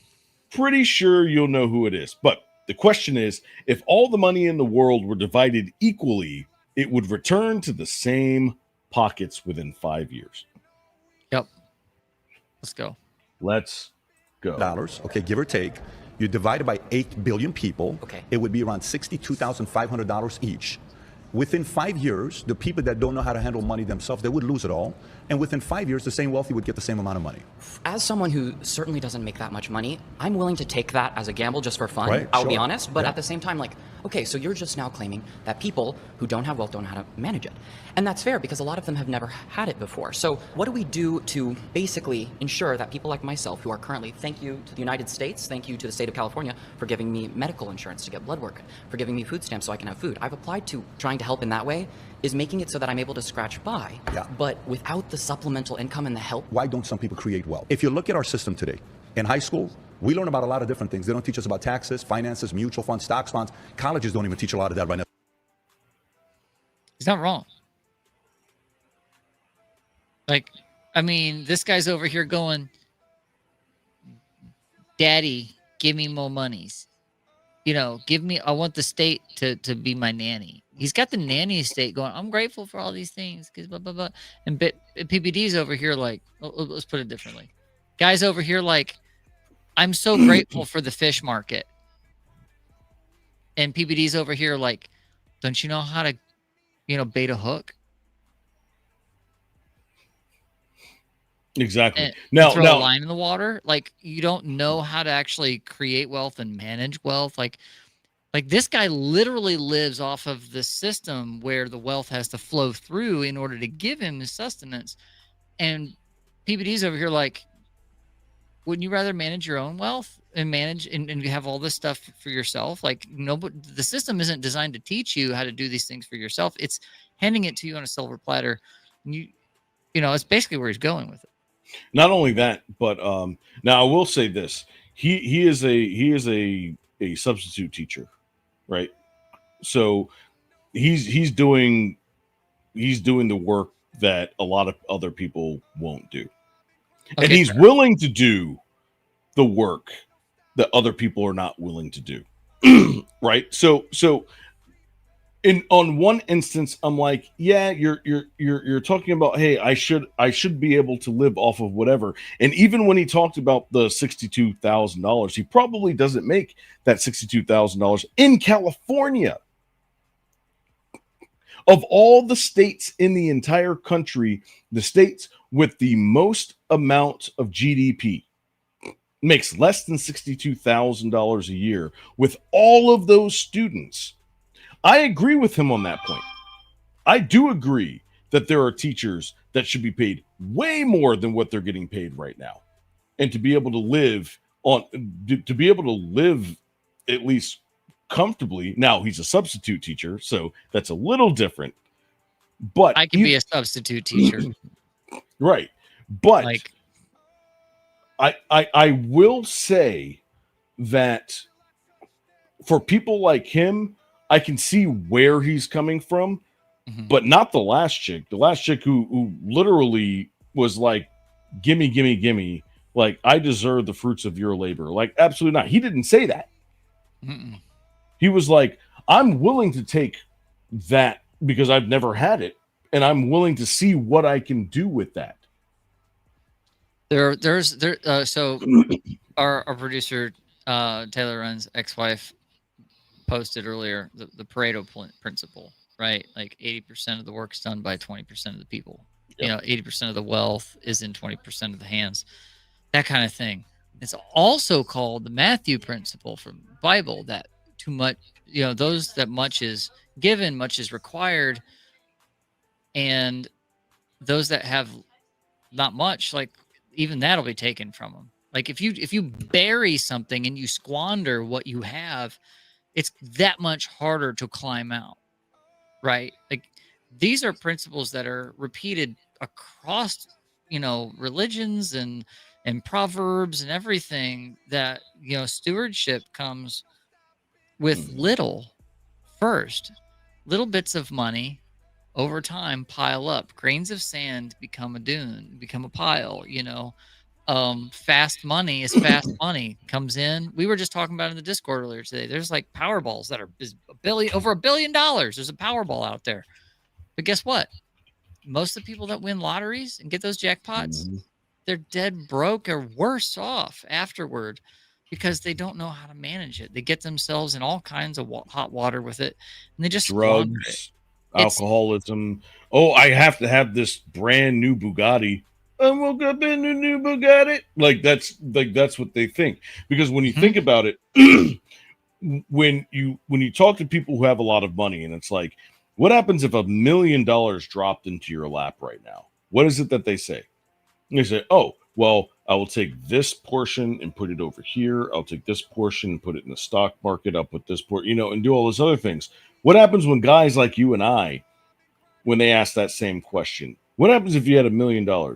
pretty sure you'll know who it is. But the question is, if all the money in the world were divided equally, it would return to the same pockets within 5 years. Yep. Let's go. Let's go. Dollars, okay, give or take. You divide it by 8 billion people. Okay. It would be around $62,500 each. Within 5 years, the people that don't know how to handle money themselves, they would lose it all. And within 5 years, the same wealthy would get the same amount of money. As someone who certainly doesn't make that much money, I'm willing to take that as a gamble just for fun. Right, I'll be sure. honest. But Yeah. at the same time, like, okay, so you're just now claiming that people who don't have wealth don't know how to manage it. And that's fair because a lot of them have never had it before. So what do we do to basically ensure that people like myself who are currently, thank you to the United States, thank you to the state of California for giving me medical insurance to get blood work, for giving me food stamps so I can have food. I've applied to trying to help in that way, is making it so that I'm able to scratch by. Yeah. But without the supplemental income and the help. Why don't some people create wealth? If you look at our system today, in high school, we learn about a lot of different things. They don't teach us about taxes, finances, mutual funds, stocks, bonds. Colleges don't even teach a lot of that right now. He's not wrong. Like, I mean, this guy's over here going, Daddy, give me more monies. You know, I want the state to be my nanny. He's got the nanny state going, I'm grateful for all these things. Cause blah, blah, blah. And PBD's over here like, let's put it differently. Guys over here like, I'm so grateful for the fish market. And PBD's over here like, don't you know how to, bait a hook? Exactly. And Now, throw a line in the water. Like, you don't know how to actually create wealth and manage wealth. Like this guy literally lives off of the system where the wealth has to flow through in order to give him his sustenance. And PBD's over here like, wouldn't you rather manage your own wealth and manage and you have all this stuff for yourself? Like, but the system isn't designed to teach you how to do these things for yourself. It's handing it to you on a silver platter. And it's basically where he's going with it. not only that, but now I will say this: he is a substitute teacher, right? So he's doing the work that a lot of other people won't do. Okay, and he's willing to do the work that other people are not willing to do. Right. So on one instance, I'm like, yeah, you're talking about, hey, I should be able to live off of whatever. And even when he talked about the $62,000, he probably doesn't make that $62,000 in California. Of all the states in the entire country, the states with the most amount of GDP makes less than $62,000 a year with all of those students. I agree with him on that point. I do agree that there are teachers that should be paid way more than what they're getting paid right now. And to be able to live at least comfortably. Now, he's a substitute teacher, so that's a little different. But I can be a substitute teacher. Right. But like, I will say that for people like him, I can see where he's coming from, but not the last chick. The last chick who literally was like, gimme, gimme, gimme. Like, I deserve the fruits of your labor. Like, absolutely not. He didn't say that. Mm-mm. He was like, I'm willing to take that because I've never had it, and I'm willing to see what I can do with that. So our producer Taylor Runn's ex-wife posted earlier the Pareto principle, right? Like 80% of the work's done by 20% of the people. Yep. 80% of the wealth is in 20% of the hands. That kind of thing. It's also called the Matthew principle from the Bible, that too much, those that much is given, much is required, and those that have not much, like even that'll be taken from them. Like if you bury something and you squander what you have, it's that much harder to climb out, right? Like these are principles that are repeated across, religions and proverbs and everything, that, stewardship comes with little first. Little bits of money over time pile up. Grains of sand become a dune, become a pile, fast money is fast money comes in. We were just talking about in the Discord earlier today. There's like Powerballs that are over $1 billion. There's a Powerball out there. But guess what? Most of the people that win lotteries and get those jackpots, they're dead broke or worse off afterward because they don't know how to manage it. They get themselves in all kinds of hot water with it, and they just squander it. Drugs, alcoholism. Oh, I have to have this brand new Bugatti. I woke up in a new Bugatti. That's what they think. Because when you think about it, when you talk to people who have a lot of money, and it's like, what happens if $1 million dropped into your lap right now? What is it that they say? They say, oh, well, I will take this portion and put it over here. I'll take this portion and put it in the stock market. I'll put this and do all those other things. What happens when guys like you and I, when they ask that same question? What happens if you had $1 million? Oh,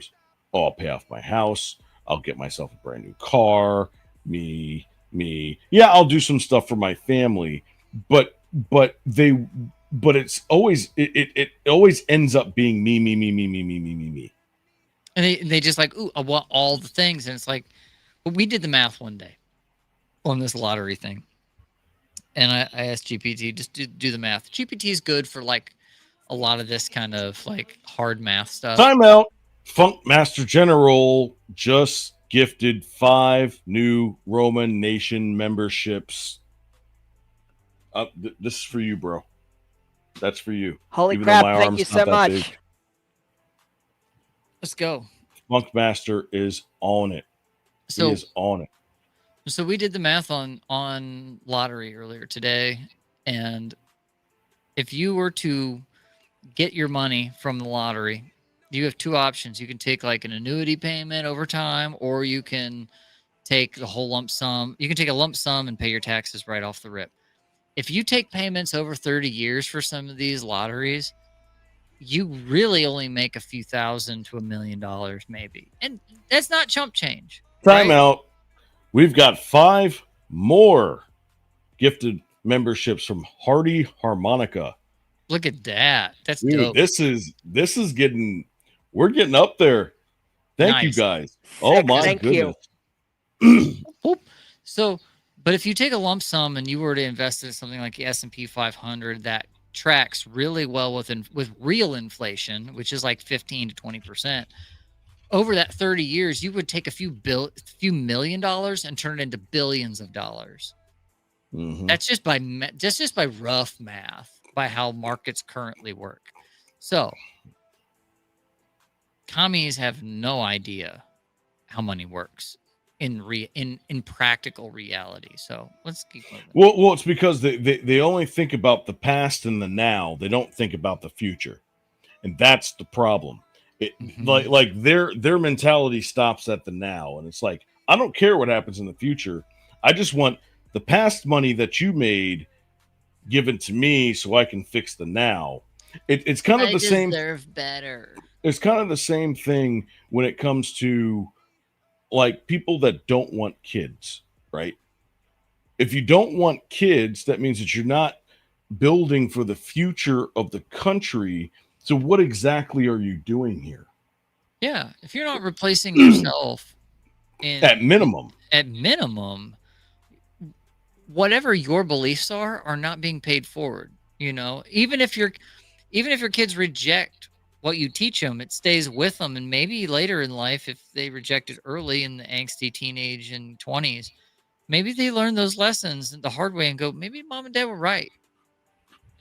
I'll pay off my house. I'll get myself a brand new car. Me. Yeah, I'll do some stuff for my family. But it's always it always ends up being me. And they just like, ooh, I want all the things. And it's like, well, we did the math one day on this lottery thing. And I asked GPT, just do the math. GPT is good for like a lot of this kind of like hard math stuff. Time out. Funk Master General just gifted 5 new ROMA Nation memberships. This is for you, bro. That's for you. Holy crap, thank you so much. Big. Let's go. Funk Master is on it. He is on it. So we did the math on lottery earlier today, and if you were to get your money from the lottery, you have 2 options. You can take like an annuity payment over time, or you can take the whole lump sum. You can take a lump sum and pay your taxes right off the rip. If you take payments over 30 years for some of these lotteries, you really only make a few thousand to $1 million maybe. And that's not chump change. Time out. We've got 5 more gifted memberships from Hardy Harmonica. Look at that. That's dude, dope. This is getting, we're getting up there. Thank you guys. Oh my goodness. So, but if you take a lump sum and you were to invest in something like the S&P 500 that tracks really well with real inflation, which is like 15 to 20%, over that 30 years, you would take a few $1 million and turn it into billions of dollars. Mm-hmm. That's just by rough math, by how markets currently work. So, commies have no idea how money works in practical reality. So let's keep moving. Well, it's because they only think about the past and the now. They don't think about the future, and that's the problem. Like their mentality stops at the now, and it's like, I don't care what happens in the future. I just want the past money that you made given to me so I can fix the now. It's kind of the same. I deserve better. It's kind of the same thing when it comes to like people that don't want kids, right? If you don't want kids, that means that you're not building for the future of the country. So what exactly are you doing here? Yeah, if you're not replacing yourself at minimum, whatever your beliefs are not being paid forward. You know, even if your kids reject what you teach them, it stays with them. And maybe later in life, if they reject it early in the angsty teenage and 20s, maybe they learn those lessons the hard way and go, maybe mom and dad were right.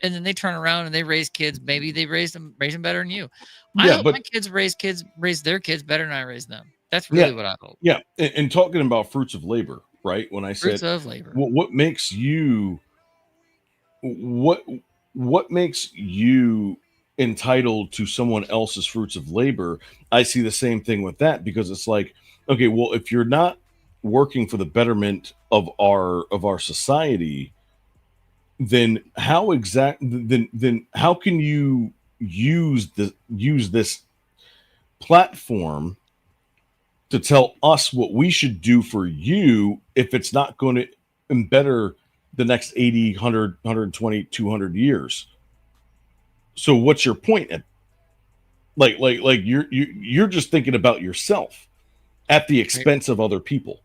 And then they turn around and they raise kids. Maybe they raise them better than you. I hope my kids raise their kids better than I raised them. That's really what I hope. Yeah. And talking about fruits of labor, right? When I said fruits of labor, what makes you entitled to someone else's fruits of labor? I see the same thing with that, because it's like, okay, well, if you're not working for the betterment of our society, then how how can you use this platform to tell us what we should do for you if it's not going to better the next 80, 100, 120, 200 years? So what's your point? Like you're just thinking about yourself at the expense of other people.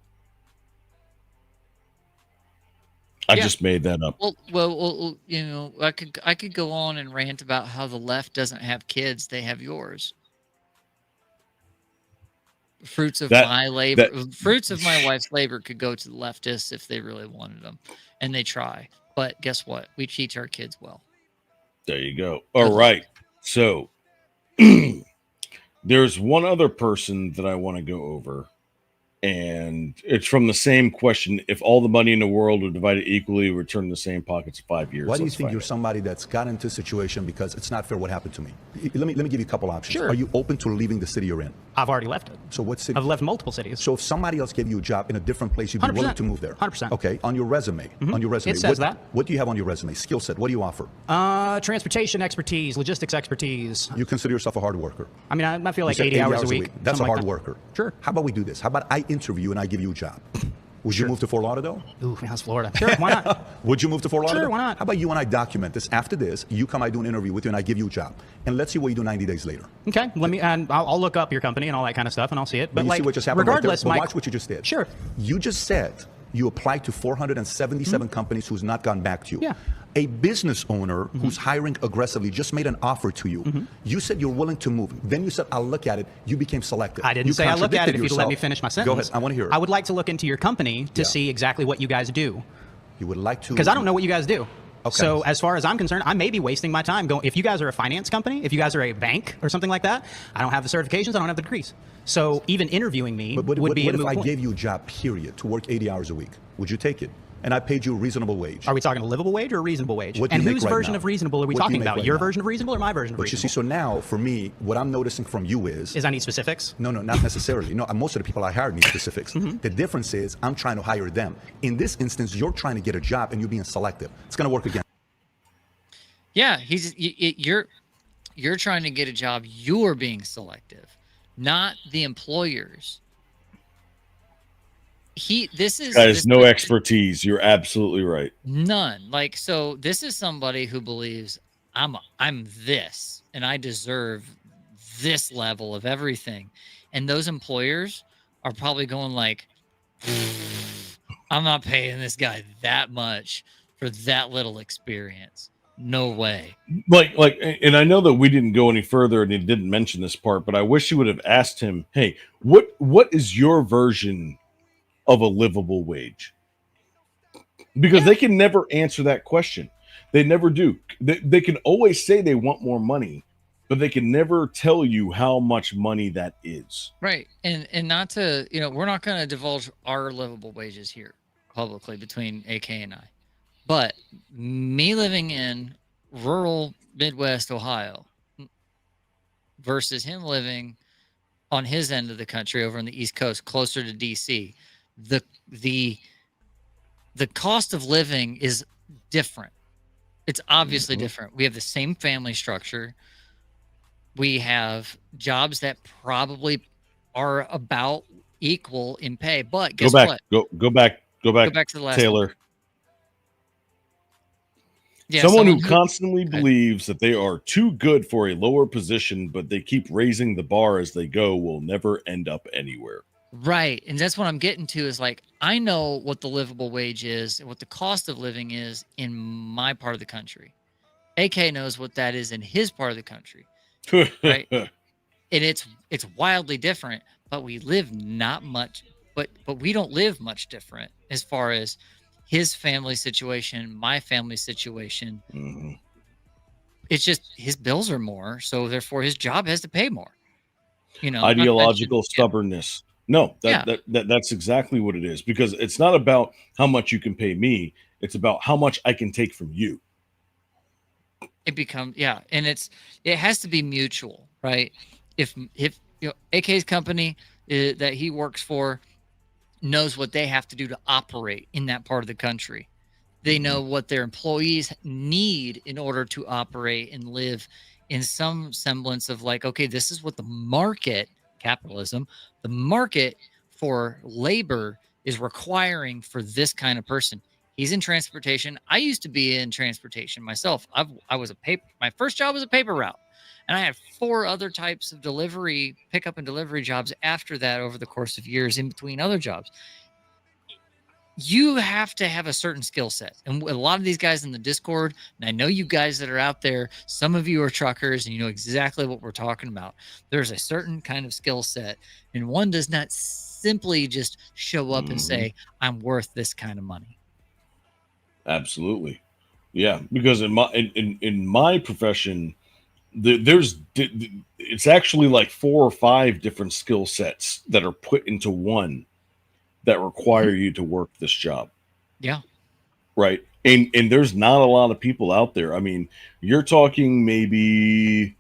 I just made that up. Well, you know, I could go on and rant about how the left doesn't have kids; they have yours. Fruits of my labor, fruits of my wife's labor could go to the leftists if they really wanted them, and they try. But guess what? We teach our kids well. There you go. All right. So there's one other person that I want to go over. And it's from the same question. If all the money in the world were divided equally, return to the same pockets in 5 years. Why do you think you're somebody that's got into a situation because it's not fair what happened to me? Let me give you a couple options. Sure. Are you open to leaving the city you're in? I've already left it. So what city? I've left multiple cities. So if somebody else gave you a job in a different place, you'd be willing to move there? 100%. Okay. On your resume. It says that. What do you have on your resume? Skill set. What do you offer? Transportation expertise, logistics expertise. You consider yourself a hard worker? I mean, I feel like 80 hours a week. That's a hard worker. Sure. How about we do this? How about I interview and I give you a job? Would you move to Fort Lauderdale? Ooh, that's Florida. Sure, why not? Would you move to Fort Lauderdale? Sure, why not? How about you and I document this? After this, you come, I do an interview with you, and I give you a job. And let's see what you do 90 days later. Okay, I'll look up your company and all that kind of stuff, and I'll see it. But you see what just happened regardless, right there? But watch what you just did. Sure. You just said you applied to 477 companies who's not gone back to you. Yeah. A business owner who's hiring aggressively just made an offer to you. You said you're willing to move. Then you said, I'll look at it. You became selective. I didn't say I'll look at it if you'd let me finish my sentence. Go ahead. I want to hear it. I would like to look into your company to see exactly what you guys do. You would like to? Because I don't know what you guys do. Okay. So as far as I'm concerned, I may be wasting my time going. If you guys are a finance company, if you guys are a bank or something like that, I don't have the certifications, I don't have the degrees. So even interviewing me would be a moot point. What if I gave you a job, period, to work 80 hours a week? Would you take it? And I paid you a reasonable wage. Are we talking a livable wage or a reasonable wage? What do you and make whose right version now? of reasonable are we What do you talking make about? right Your now? version of reasonable or my version of But reasonable? you see, so now for me, what I'm noticing from you is I need specifics? No, not necessarily. No, most of the people I hire need specifics. The difference is I'm trying to hire them. In this instance, you're trying to get a job and you're being selective. It's going to work again. Yeah, you're trying to get a job. You're being selective, not the employers. This is no expertise. You're absolutely right. None. Like, so this is somebody who believes I'm this and I deserve this level of everything. And those employers are probably going like, I'm not paying this guy that much for that little experience. No way. Like, and I know that we didn't go any further and he didn't mention this part, but I wish you would have asked him, hey, what is your version of a livable wage? Because they can never answer that question. They never do. They can always say they want more money, but they can never tell you how much money that is. Right. And not to, we're not going to divulge our livable wages here publicly between AK and I. But me living in rural Midwest Ohio versus him living on his end of the country over on the East Coast, closer to DC, the cost of living is different. It's obviously different. We have the same family structure. We have jobs that probably are about equal in pay. But guess what? Go back to the last Taylor. one. Yeah, someone who constantly believes that they are too good for a lower position, but they keep raising the bar as they go, will never end up anywhere. Right. And that's what I'm getting to is like, I know what the livable wage is and what the cost of living is in my part of the country. AK knows what that is in his part of the country, right? And it's wildly different, but we live not much, but we don't live much different as far as his family situation, my family situation. Mm-hmm. It's just his bills are more, so therefore his job has to pay more. You know, Ideological stubbornness. No, that's exactly what it is, because it's not about how much you can pay me. It's about how much I can take from you. It becomes, and it has to be mutual, right? If you know, AK's company that he works for knows what they have to do to operate in that part of the country. They know what their employees need in order to operate and live in some semblance of like, okay, this is what the market, capitalism, the market for labor is requiring for this kind of person. He's in transportation. I used to be in transportation myself. My first job was a paper route. And I had 4 other types of pickup and delivery jobs after that over the course of years in between other jobs. You have to have a certain skill set. And a lot of these guys in the Discord, and I know you guys that are out there, some of you are truckers and you know exactly what we're talking about. There's a certain kind of skill set, and one does not simply just show up and say, I'm worth this kind of money. Absolutely. Yeah, because in my profession, it's actually like 4 or 5 different skill sets that are put into one that require you to work this job. Yeah. Right. And there's not a lot of people out there. I mean, you're talking maybe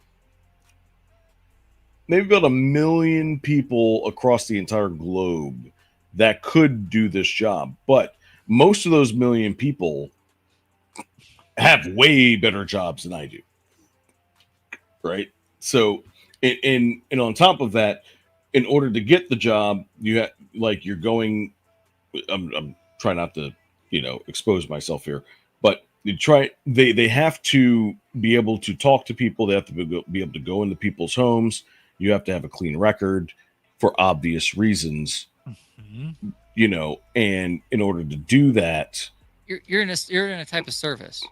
about 1 million people across the entire globe that could do this job. But most of those 1 million people have way better jobs than I do. Right. So, and on top of that, in order to get the job, you have, like, you're going, I'm trying not to, expose myself here, but they have to be able to talk to people. They have to be able to go into people's homes. You have to have a clean record for obvious reasons, and in order to do that, you're in a type of service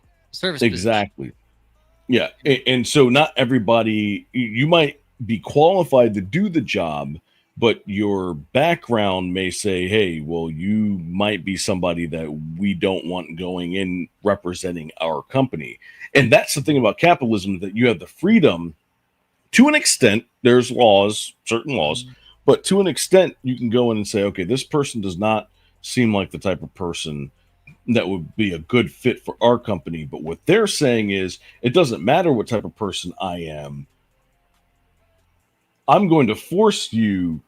exactly. Position. Yeah. And so not everybody, you might be qualified to do the job, but your background may say, hey, well, you might be somebody that we don't want going in representing our company. And that's the thing about capitalism, that you have the freedom to an extent. There's certain laws, but to an extent you can go in and say, okay, this person does not seem like the type of person that would be a good fit for our company. But what they're saying is, it doesn't matter what type of person I am. I'm going to force you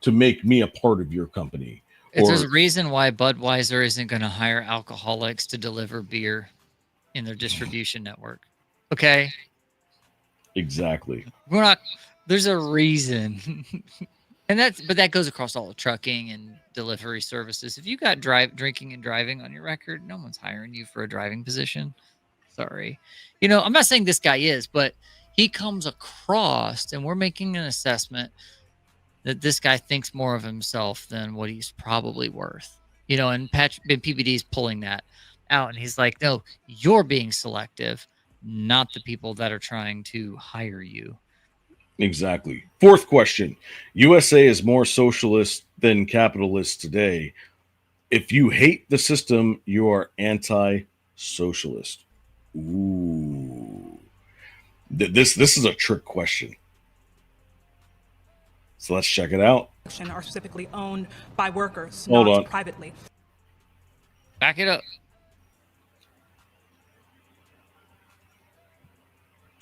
to make me a part of your company. There's a reason why Budweiser isn't going to hire alcoholics to deliver beer in their distribution network. Okay. Exactly. There's a reason. But that goes across all the trucking and delivery services. If you got drinking and driving on your record, no one's hiring you for a driving position. Sorry. I'm not saying this guy is, but he comes across, and we're making an assessment that this guy thinks more of himself than what he's probably worth. And PBD is pulling that out, and he's like, no, you're being selective, not the people that are trying to hire you. Exactly. 4th question. USA is more socialist than capitalist today. If you hate the system, you are anti-socialist. Ooh. This is a trick question. So let's check it out. Are specifically owned by workers, Hold not on. privately. Back it up.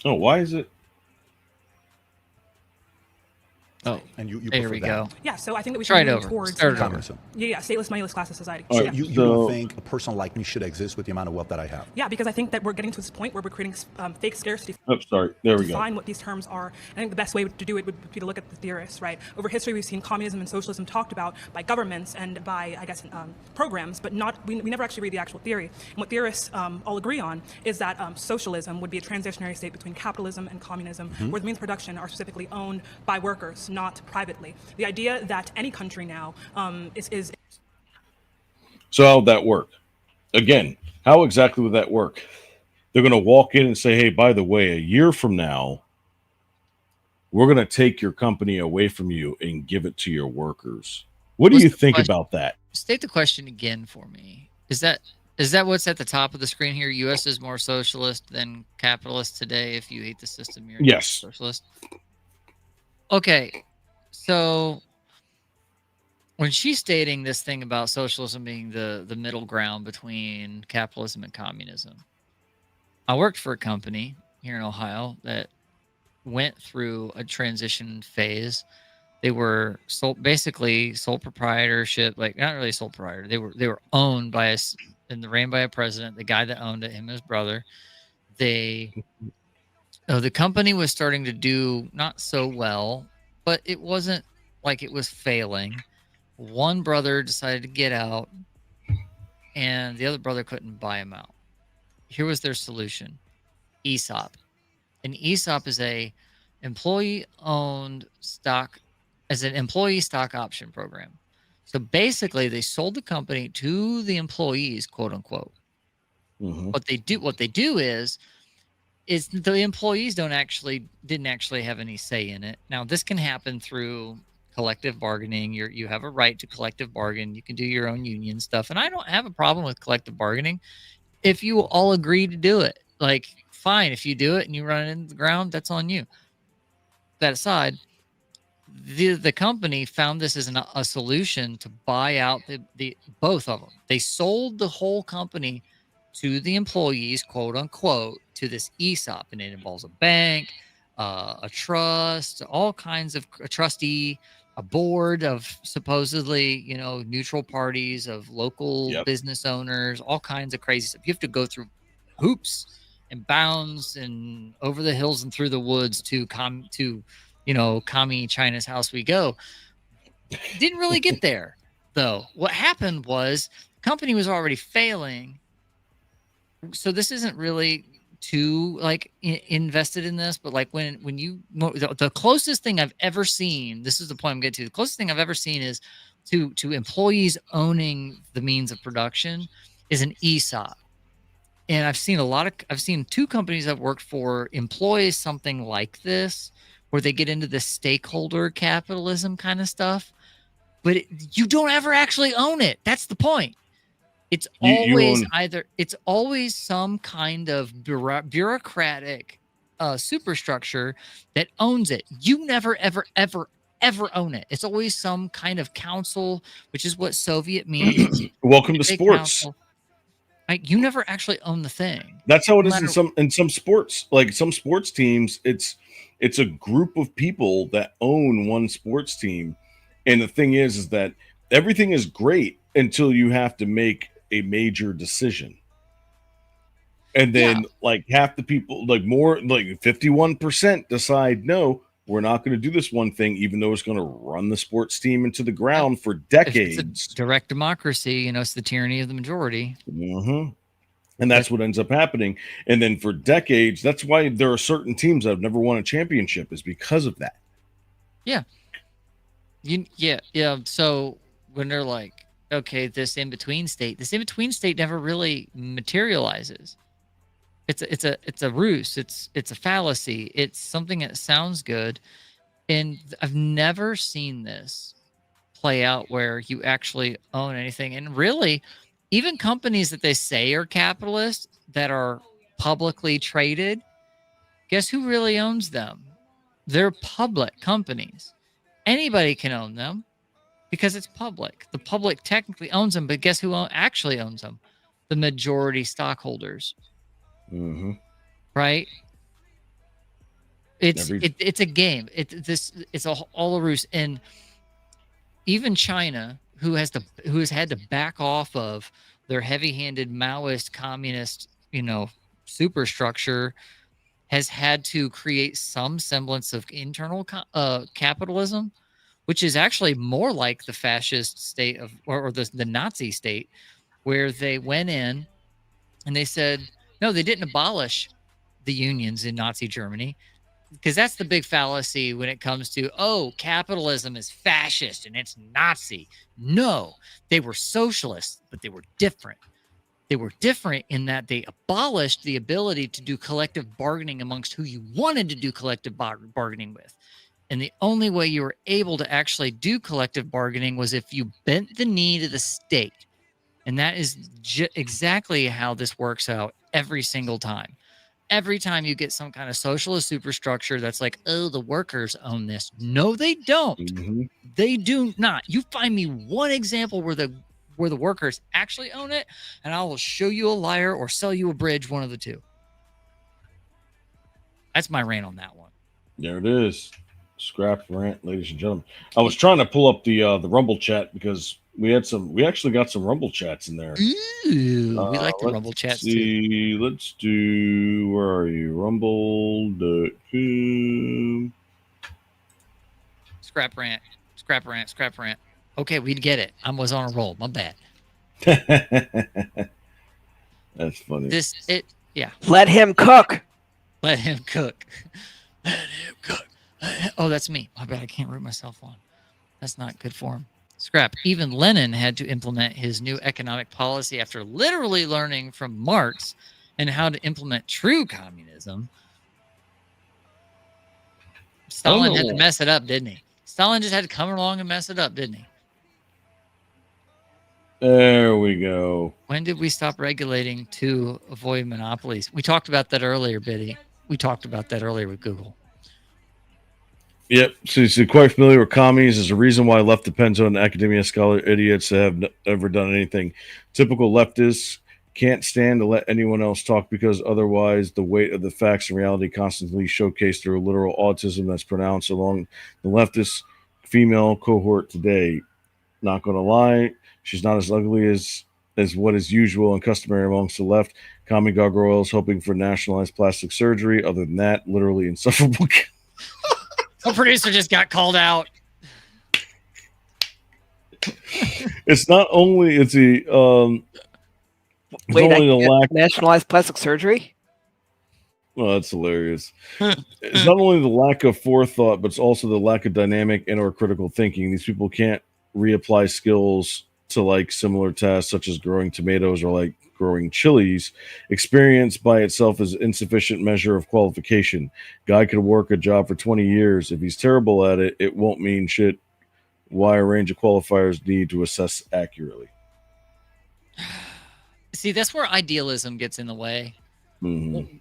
Oh, why is it? Oh, and you there we go. Yeah, so I think that we should move towards communism. Stateless, moneyless class of society. So you don't think a person like me should exist with the amount of wealth that I have? Yeah, because I think that we're getting to this point where we're creating fake scarcity. Oh, sorry. There we go. Define what these terms are. I think the best way to do it would be to look at the theorists, right? Over history, we've seen communism and socialism talked about by governments and by, programs, but we never actually read the actual theory. And what theorists all agree on is that socialism would be a transitionary state between capitalism and communism, where the means of production are specifically owned by workers, not privately. The idea that any country now is. So how'd that work? Again, how exactly would that work? they're going to walk in and say, hey, by the way, a year from now, we're going to take your company away from you and give it to your workers. What do you think about that? State the question again for me. Is that what's at the top of the screen here? U.S. is more socialist than capitalist today. If you hate the system, you're yes, socialist. Okay, so when she's stating this thing about socialism being the middle ground between capitalism and communism, I worked for a company here in Ohio that went through a transition phase. They were basically sole proprietorship, like not really sole proprietor. They were owned by us and ran by a president. The guy that owned it, him and his brother. The company was starting to do not so well, but it wasn't like it was failing. One brother decided to get out, and the other brother couldn't buy him out. Here was their solution: ESOP. An ESOP is a employee-owned stock, as an employee stock option program. So basically, they sold the company to the employees, quote unquote. Mm-hmm. What they do is the employees didn't actually have any say in it. Now, this can happen through collective bargaining. You have a right to collective bargain. You can do your own union stuff, and I don't have a problem with collective bargaining if you all agree to do it. Like, fine, if you do it and you run it into the ground, that's on you. That aside, the company found this as a solution to buy out the both of them. They sold the whole company to the employees, quote unquote, to this ESOP, and it involves a bank, a trust, all kinds of a trustee, a board of supposedly, neutral parties, of local business owners, all kinds of crazy stuff. You have to go through hoops and bounds and over the hills and through the woods to commie China's house we go. Didn't really get there, though. What happened was the company was already failing. So this isn't really too invested in this, but like when you the closest thing I've ever seen, this is the point I'm getting to. The closest thing I've ever seen is to employees owning the means of production is an ESOP. And I've seen two companies I've worked for employ something like this, where they get into the stakeholder capitalism kind of stuff, but you don't ever actually own it. That's the point. It's always some kind of bureaucratic superstructure that owns it. You never, ever, ever, ever own it. It's always some kind of council, which is what Soviet means. Welcome to sports. Council. You never actually own the thing. That's how it is in some sports. Like some sports teams, it's a group of people that own one sports team. And the thing is that everything is great until you have to make a major decision. And then half the people, more like 51% decide, no, we're not going to do this one thing, even though it's going to run the sports team into the ground for decades. It's a direct democracy, it's the tyranny of the majority. Mm-hmm. And that's what ends up happening. And then for decades, that's why there are certain teams that have never won a championship, is because of that. Yeah. Yeah. So when they're like, okay, this in-between state never really materializes. It's a ruse. It's a fallacy. It's something that sounds good. And I've never seen this play out where you actually own anything. And really, even companies that they say are capitalist that are publicly traded, guess who really owns them? They're public companies. Anybody can own them because it's public. The public technically owns them, but guess who actually owns them? The majority stockholders. Mm-hmm. Right? It's a game. It's all a ruse. And even China, who has had to back off of their heavy-handed Maoist communist, superstructure, has had to create some semblance of internal capitalism, which is actually more like the fascist state or the Nazi state, where they went in and they said, no, they didn't abolish the unions in Nazi Germany, because that's the big fallacy when it comes to, capitalism is fascist and it's Nazi. No, they were socialists, but they were different. They were different in that they abolished the ability to do collective bargaining amongst who you wanted to do collective bargaining with. And the only way you were able to actually do collective bargaining was if you bent the knee to the state. And that is exactly how this works out every single time. Every time you get some kind of socialist superstructure that's like, oh, the workers own this. No, they don't. Mm-hmm. They do not. You find me one example where the workers actually own it, and I will show you a liar or sell you a bridge, one of the two. That's my rant on that one. There it is. Scrap rant, ladies and gentlemen. I was trying to pull up the Rumble chat because we actually got some Rumble chats in there. Ooh, we like the Rumble chats too. Let's do, where are you? Rumble.com. Scrap rant. Okay, we get it. I was on a roll. My bad. That's funny. Yeah. Let him cook. Let him cook. Oh, that's me. My bad. I can't root myself on. That's not good for him. Scrap. Even Lenin had to implement his new economic policy after literally learning from Marx and how to implement true communism. Stalin had to mess it up, didn't he? Stalin just had to come along and mess it up, didn't he? There we go. When did we stop regulating to avoid monopolies? We talked about that earlier, Biddy. We talked about that earlier with Google. Yep. So you're quite familiar with commies. There's a reason why left depends on academia scholar idiots that have never done anything. Typical leftists can't stand to let anyone else talk because otherwise the weight of the facts and reality constantly showcase their literal autism that's pronounced along the leftist female cohort today. Not going to lie, she's not as ugly as what is usual and customary amongst the left. Commie gargoyles hoping for nationalized plastic surgery. Other than that, literally insufferable. The producer just got called out. It's not only nationalized plastic surgery. Well, that's hilarious. It's not only the lack of forethought, but it's also the lack of dynamic and or critical thinking. These people can't reapply skills to like similar tasks such as growing tomatoes or like growing chilies. Experience by itself is insufficient measure of qualification. Guy could work a job for 20 years. If he's terrible at it, it won't mean shit. Why a range of qualifiers need to assess accurately. See, that's where idealism gets in the way. Mm-hmm.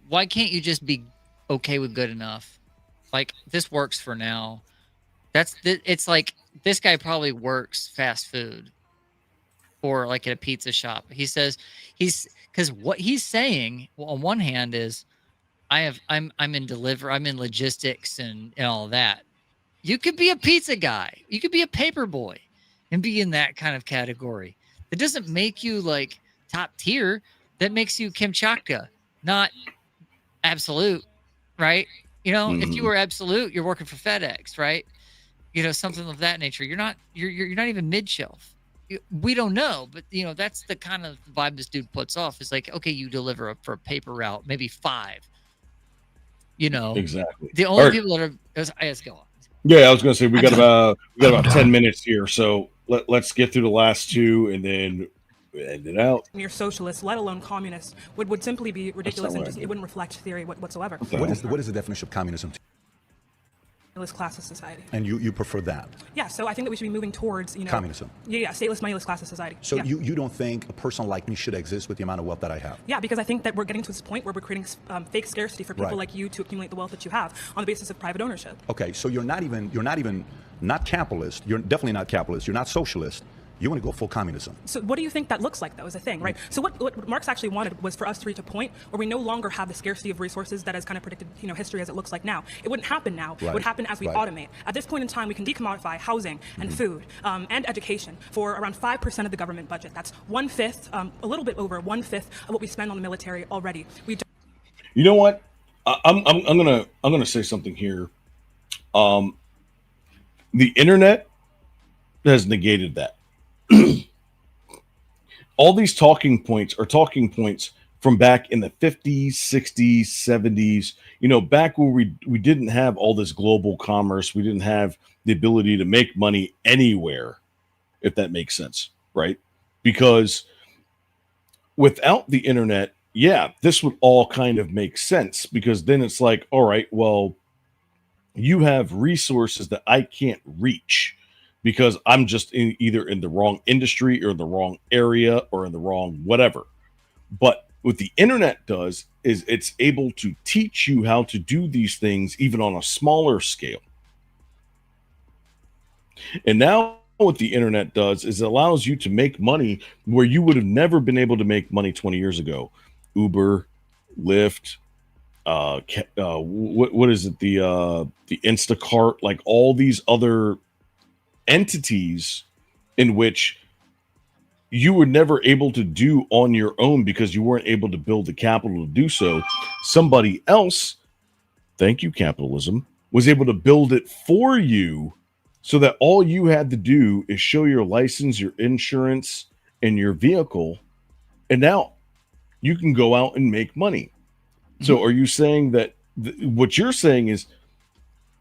Why can't you just be okay with good enough? Like, this works for now. It's like this guy probably works fast food or like at a pizza shop. He says because what he's saying, well, on one hand is I'm in logistics and all that. You could be a pizza guy. You could be a paper boy and be in that kind of category. It doesn't make you like top tier. That makes you Kamchatka, not absolute, right? You know, if you were absolute, you're working for FedEx, right? You know, something of that nature. You're not even mid shelf. We don't know, but you know, that's the kind of vibe this dude puts off. It's like, okay, you deliver for a paper route, maybe 5. You know, exactly. The only people that are, let's go on. Yeah, I was going to say we got about 10 minutes here, so let's get through the last 2 and then end it out. Mere socialists, let alone communists, would simply be ridiculous and it wouldn't reflect theory whatsoever. What is the definition of communism? Class of society. And you prefer that? Yeah, so I think that we should be moving towards, communism. Yeah, stateless, moneyless class of society. So yeah. you don't think a person like me should exist with the amount of wealth that I have? Yeah, because I think that we're getting to this point where we're creating fake scarcity for people like you to accumulate the wealth that you have on the basis of private ownership. Okay, so you're not capitalist. You're definitely not capitalist. You're not socialist. You want to go full communism. So what do you think that looks like, though, is a thing, right? So what Marx actually wanted was for us to reach a point where we no longer have the scarcity of resources that has kind of predicted, history as it looks like now. It wouldn't happen now. It would happen as we automate. At this point in time, we can decommodify housing and food and education for around 5% of the government budget. That's 1/5, a little bit over 1/5 of what we spend on the military already. You know what? I'm gonna say something here. The internet has negated that. All these talking points are talking points from back in the 50s, 60s, 70s, back where we didn't have all this global commerce. We didn't have the ability to make money anywhere, if that makes sense, right? Because without the internet, yeah, this would all kind of make sense, because then it's like, all right, well, you have resources that I can't reach because I'm just either in the wrong industry or the wrong area or in the wrong whatever. But what the internet does is it's able to teach you how to do these things even on a smaller scale. And now what the internet does is it allows you to make money where you would have never been able to make money 20 years ago. Uber, Lyft, what is it? The Instacart, like all these other entities in which you were never able to do on your own because you weren't able to build the capital to do so. Somebody else, thank you, capitalism, was able to build it for you so that all you had to do is show your license, your insurance, and your vehicle. And now you can go out and make money. So are you saying that what you're saying is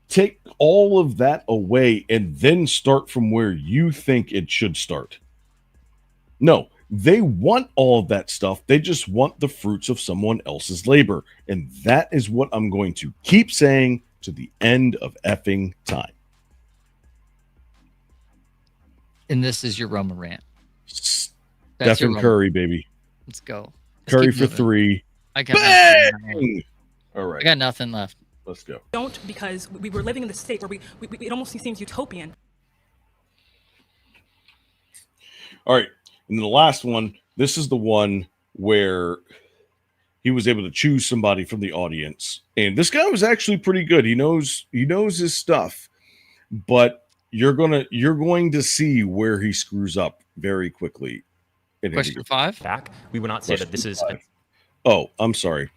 take all of that away and then start from where you think it should start? No, they want all of that stuff. They just want the fruits of someone else's labor. And that is what I'm going to keep saying to the end of effing time. And this is your Roma rant. Stephen Curry, baby. Let's go. Curry for 3. I got Bang! All right. I got nothing left. Let's go. Don't, because we were living in this state where we it almost seems utopian. All right. And the last one, this is the one where he was able to choose somebody from the audience. And this guy was actually pretty good. He knows his stuff. But you're going to see where he screws up very quickly. Question 5. Back. We would not say that this is Oh, I'm sorry.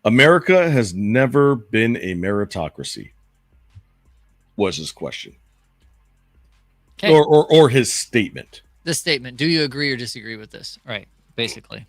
America has never been a meritocracy. Was his question. Okay. Or his statement. This statement. Do you agree or disagree with this? Right. Basically.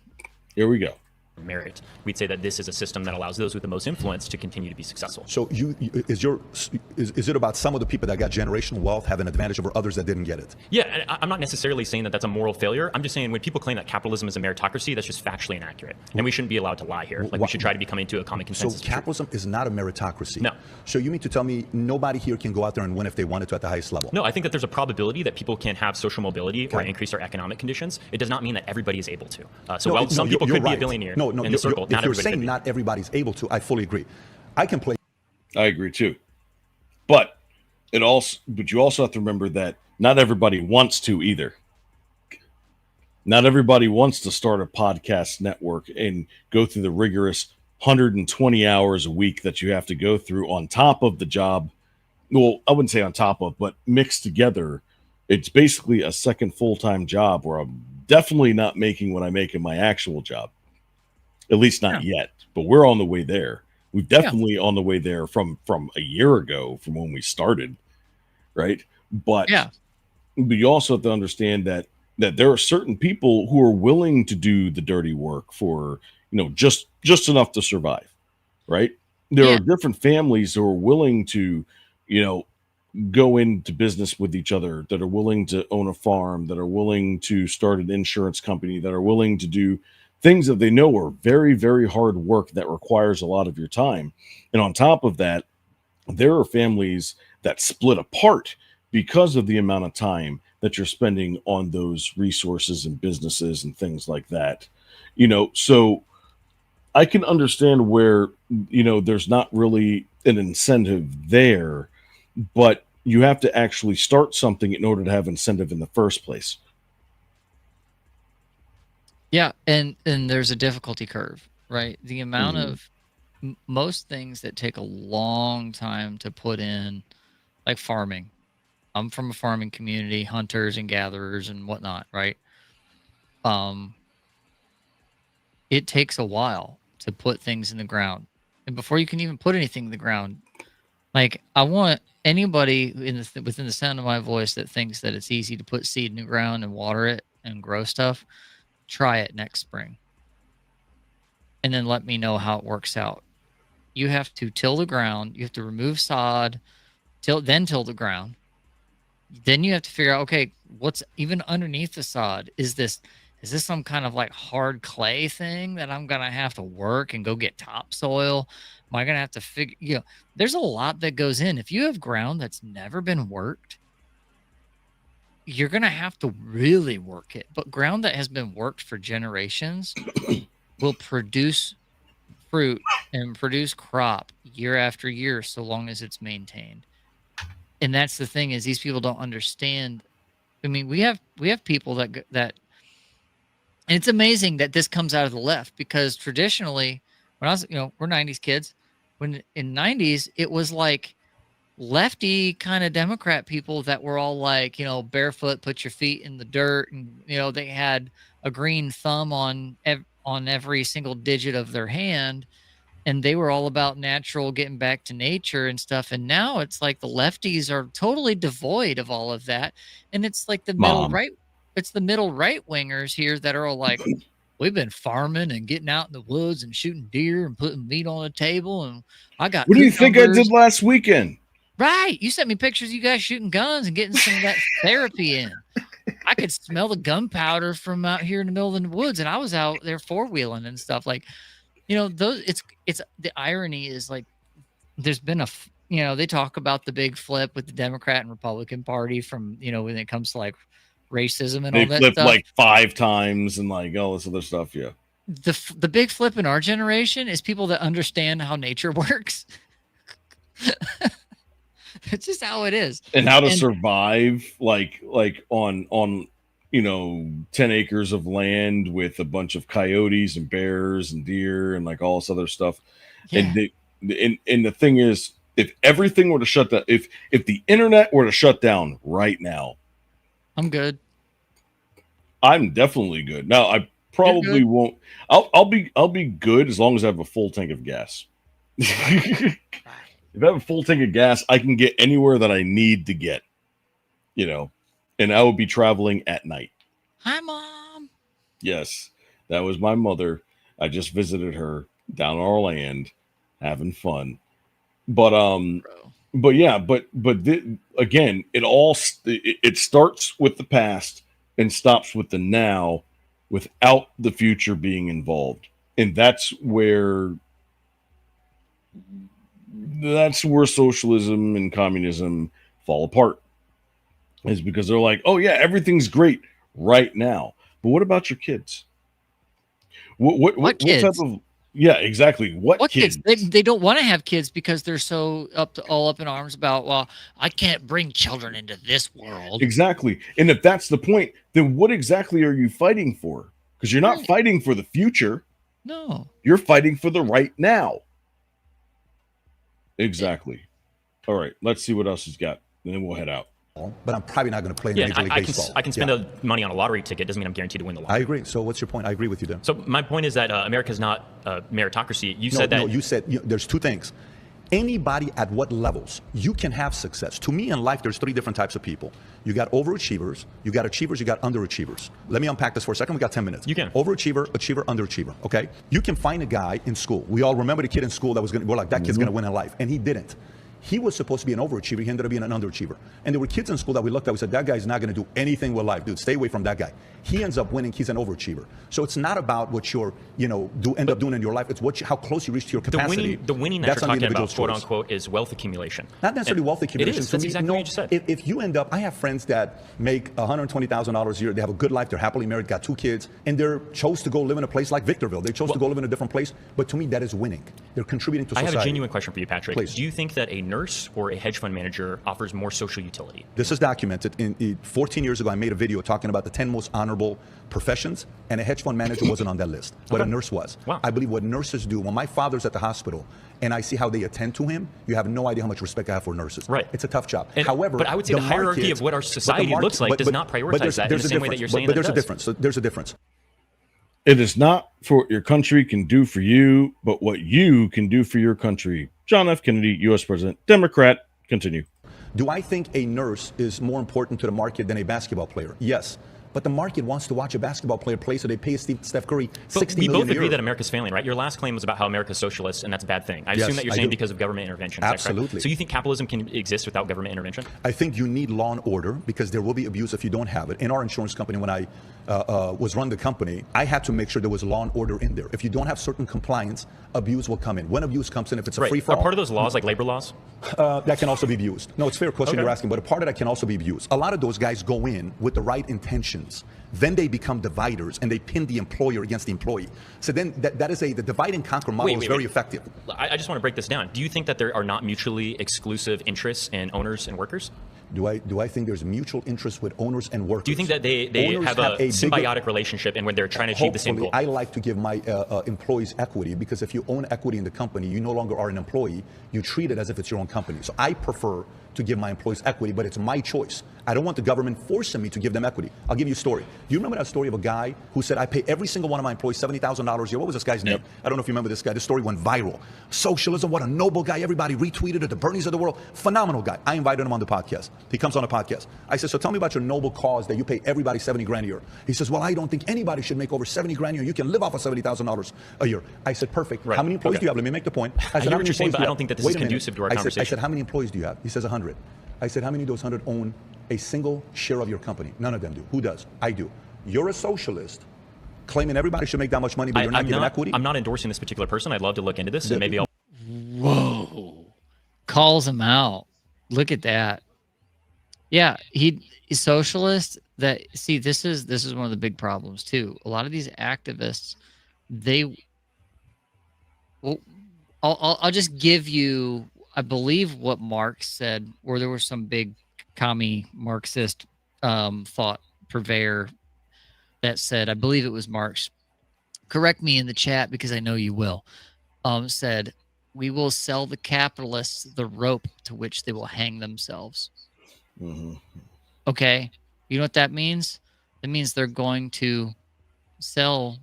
Here we go. Merit. We'd say that this is a system that allows those with the most influence to continue to be successful. So is it about some of the people that got generational wealth have an advantage over others that didn't get it? Yeah, I'm not necessarily saying that that's a moral failure. I'm just saying when people claim that capitalism is a meritocracy, that's just factually inaccurate. And we shouldn't be allowed to lie here. Like we should try to be coming to a common consensus. So capitalism is not a meritocracy? No. So you mean to tell me nobody here can go out there and win if they wanted to at the highest level? No, I think that there's a probability that people can have social mobility or increase their economic conditions. It does not mean that everybody is able to. Some people could be a billionaire in the circle. If you're saying not everybody's able to, I fully agree. I agree too. But you also have to remember that not everybody wants to either. Not everybody wants to start a podcast network and go through the rigorous 120 hours a week that you have to go through on top of the job. Well, I wouldn't say on top of, but mixed together. It's basically a second full-time job where I'm definitely not making what I make in my actual job. At least not yet, but we're on the way there. We're definitely on the way there from a year ago, from when we started, right? But you also have to understand that there are certain people who are willing to do the dirty work for, just enough to survive, right? There are different families who are willing to, go into business with each other, that are willing to own a farm, that are willing to start an insurance company, that are willing to do things that they know are very, very hard work that requires a lot of your time. And on top of that, there are families that split apart because of the amount of time that you're spending on those resources and businesses and things like that. So I can understand where, there's not really an incentive there, but you have to actually start something in order to have incentive in the first place. Yeah, and there's a difficulty curve, right? The amount of most things that take a long time to put in, like farming. I'm from a farming community, hunters and gatherers and whatnot, right? It takes a while to put things in the ground. And before you can even put anything in the ground, like I want anybody within the sound of my voice that thinks that it's easy to put seed in the ground and water it and grow stuff, try it next spring. And then let me know how it works out. You have to till the ground. You have to remove sod, till the ground. Then you have to figure out, okay, what's even underneath the sod? Is this is this some kind of like hard clay thing that I'm going to have to work and go get topsoil? Am I going to have to figure, there's a lot that goes in. If you have ground that's never been worked, you're going to have to really work it. But ground that has been worked for generations will produce fruit and produce crop year after year, so long as it's maintained. And that's the thing, is these people don't understand. I mean, we have people that, and it's amazing that this comes out of the left, because traditionally, when I was, we're 90s kids, when in 90s, it was like lefty kind of Democrat people that were all like, barefoot, put your feet in the dirt. And, they had a green thumb on every single digit of their hand. And they were all about natural, getting back to nature and stuff. And now it's like the lefties are totally devoid of all of that. And it's like the middle right. It's the middle right wingers here that are all like, we've been farming and getting out in the woods and shooting deer and putting meat on the table. And I got. What do you think I did last weekend? Right. You sent me pictures of you guys shooting guns and getting some of that therapy in. I could smell the gunpowder from out here in the middle of the woods. And I was out there four-wheeling and stuff. Like, those, it's the irony is like, there's been they talk about the big flip with the Democrat and Republican Party from, when it comes to like racism and all that stuff. They flipped like 5 times and like all this other stuff. Yeah. The big flip in our generation is people that understand how nature works. It's just how it is. And how to survive like on 10 acres of land with a bunch of coyotes and bears and deer and like all this other stuff. Yeah. And the thing is, if everything were to shut down, if the internet were to shut down right now, I'm good. I'm definitely good. Now I probably won't. I'll be good as long as I have a full tank of gas. If I have a full tank of gas, I can get anywhere that I need to get, and I will be traveling at night. Hi, Mom. Yes, that was my mother. I just visited her down our land, having fun. But again, it starts with the past and stops with the now, without the future being involved, and that's where socialism and communism fall apart, is because they're like, oh yeah, everything's great right now, but what about your kids? What kids? What type of exactly what kids? They don't want to have kids because they're so all up in arms about, well, I can't bring children into this world. Exactly. And if that's the point, then what exactly are you fighting for? Because you're not fighting for the future. No, you're fighting for the right now. Exactly. All right, let's see what else he's got, and then we'll head out. But I'm probably not going to play Major League Baseball. I can spend the money on a lottery ticket. Doesn't mean I'm guaranteed to win the lottery. I agree. So what's your point? I agree with you there. So my point is that America is not a meritocracy. You said there's two things. Anybody at what levels, you can have success. To me in life, there's 3 different types of people. You got overachievers, you got achievers, you got underachievers. Let me unpack this for a second. We got 10 minutes. You can. Overachiever, achiever, underachiever, okay? You can find a guy in school. We all remember the kid in school that was we're like, that kid's going to win in life. And he didn't. He was supposed to be an overachiever. He ended up being an underachiever. And there were kids in school that we looked at. We said, that guy's not going to do anything with life. Dude, stay away from that guy. He ends up winning. He's an overachiever. So it's not about what you're, end up doing in your life. It's what how close you reach to your capacity. The winning that you're talking about, quote unquote, is wealth accumulation. Not necessarily wealth accumulation. It is. That's exactly what you just said. If you end up, I have friends that make $120,000 a year. They have a good life. They're happily married, got 2 kids, and they chose to go live in a place like Victorville. They chose to go live in a different place. But to me, that is winning. They're contributing to society. I have a genuine question for you, Patrick. Please. Do you think that a nurse or a hedge fund manager offers more social utility? This is documented. 14 years ago, I made a video talking about the 10 most honorable professions, and a hedge fund manager wasn't on that list, but a nurse was. Wow. I believe what nurses do, when my father's at the hospital and I see how they attend to him, you have no idea how much respect I have for nurses. Right. It's a tough job. However, but I would say the hierarchy of what our society looks like does not prioritize that in the same way that you're saying But there's a difference. So there's a difference. It is not for what your country can do for you, but what you can do for your country. John F. Kennedy, U.S. President, Democrat. Continue. Do I think a nurse is more important to the market than a basketball player? Yes. but the market wants to watch a basketball player play, so they pay Steph Curry But $60 we million both a agree year. that America's failing, right? Your last claim was about how America's socialist, and that's a bad thing. I assume that you're saying because of government intervention. Is that correct? Absolutely. So you think capitalism can exist without government intervention? I think you need law and order because there will be abuse if you don't have it. In our insurance company, when I was running the company, I had to make sure there was law and order in there. If you don't have certain compliance, abuse will come in. When abuse comes in, if it's a free-for-all. Are part of those laws like labor laws? That can also be abused. No, it's a fair question Okay. you're asking, but a part of that can also be abused. A lot of those guys go in with the right intentions. Then they become dividers and they pin the employer against the employee. So then that is the divide and conquer model is very effective. I just want to break this down. Do you think that there are not mutually exclusive interests in owners and workers? Do I think there's mutual interest with owners and workers? Do you think that they have a symbiotic relationship and when they're trying to achieve the same goal? I like to give my employees equity because if you own equity in the company, you no longer are an employee. You treat it as if it's your own company. So I prefer to give my employees equity, but it's my choice. I don't want the government forcing me to give them equity. I'll give you a story. Do you remember that story of a guy who said, I pay every single one of my employees $70,000 a year? What was this guy's name? I don't know if you remember this guy. This story went viral. Socialism, what a noble guy. Everybody retweeted it. The Bernies of the world. Phenomenal guy. I invited him on the podcast. He comes on the podcast. I said, so tell me about your noble cause that you pay everybody 70 grand a year. He says, well, I don't think anybody should make over 70 grand a year. You can live off of $70,000 a year. I said, perfect. Right. How many employees do you have? Let me make the point. I hear what you're saying, but I don't think that this is conducive to our conversation. I said, how many employees do you have? He says 100. I said, how many of those 100 own a single share of your company? None of them do. Who does? I do. You're a socialist claiming everybody should make that much money, but you're not giving equity? I'm not endorsing this particular person. I'd love to look into this, and maybe I'll... Whoa. Calls him out. Look at that. Yeah, he's socialist. This is one of the big problems, too. A lot of these activists, I'll just give you, I believe what Marx said, or there was some big commie Marxist thought purveyor that said, I believe it was Marx, correct me in the chat because I know you will, said, we will sell the capitalists the rope to which they will hang themselves. Mm-hmm. Okay, you know what that means? That means they're going to sell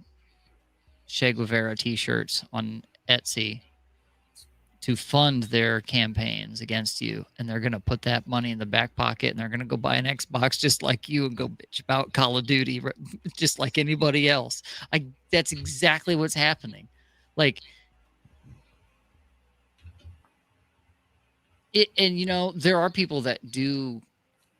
Che Guevara t-shirts on Etsy to fund their campaigns against you, and they're going to put that money in the back pocket, and they're going to go buy an Xbox just like you and go bitch about Call of Duty just like anybody else. That's exactly what's happening. Like, and you know, there are people that do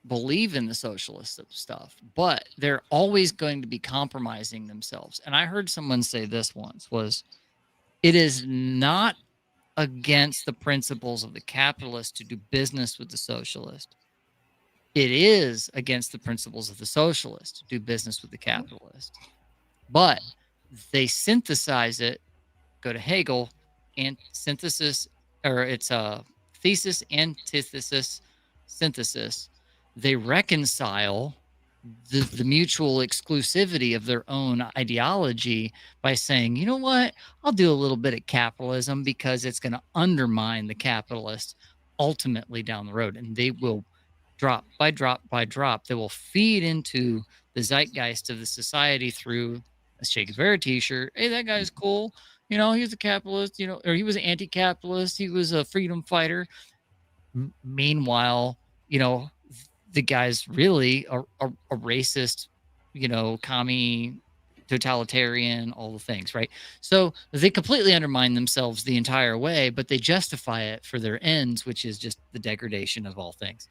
believe in the socialist stuff, but they're always going to be compromising themselves. And I heard someone say this once, was it is not against the principles of the capitalist to do business with the socialist. It is against the principles of the socialist to do business with the capitalist. But they synthesize it, go to Hegel, and synthesis, or it's a thesis, antithesis, synthesis. They reconcile the mutual exclusivity of their own ideology by saying, you know what, I'll do a little bit of capitalism because it's going to undermine the capitalist ultimately down the road. And they will drop by drop by drop. They will feed into the zeitgeist of the society through a Che Guevara t-shirt. Hey, that guy's cool. You know, he was a capitalist, you know, or he was an anti-capitalist. He was a freedom fighter. Meanwhile, you know, the guy's really a racist, you know, commie, totalitarian, all the things, right? So they completely undermine themselves the entire way, but they justify it for their ends, which is just the degradation of all things.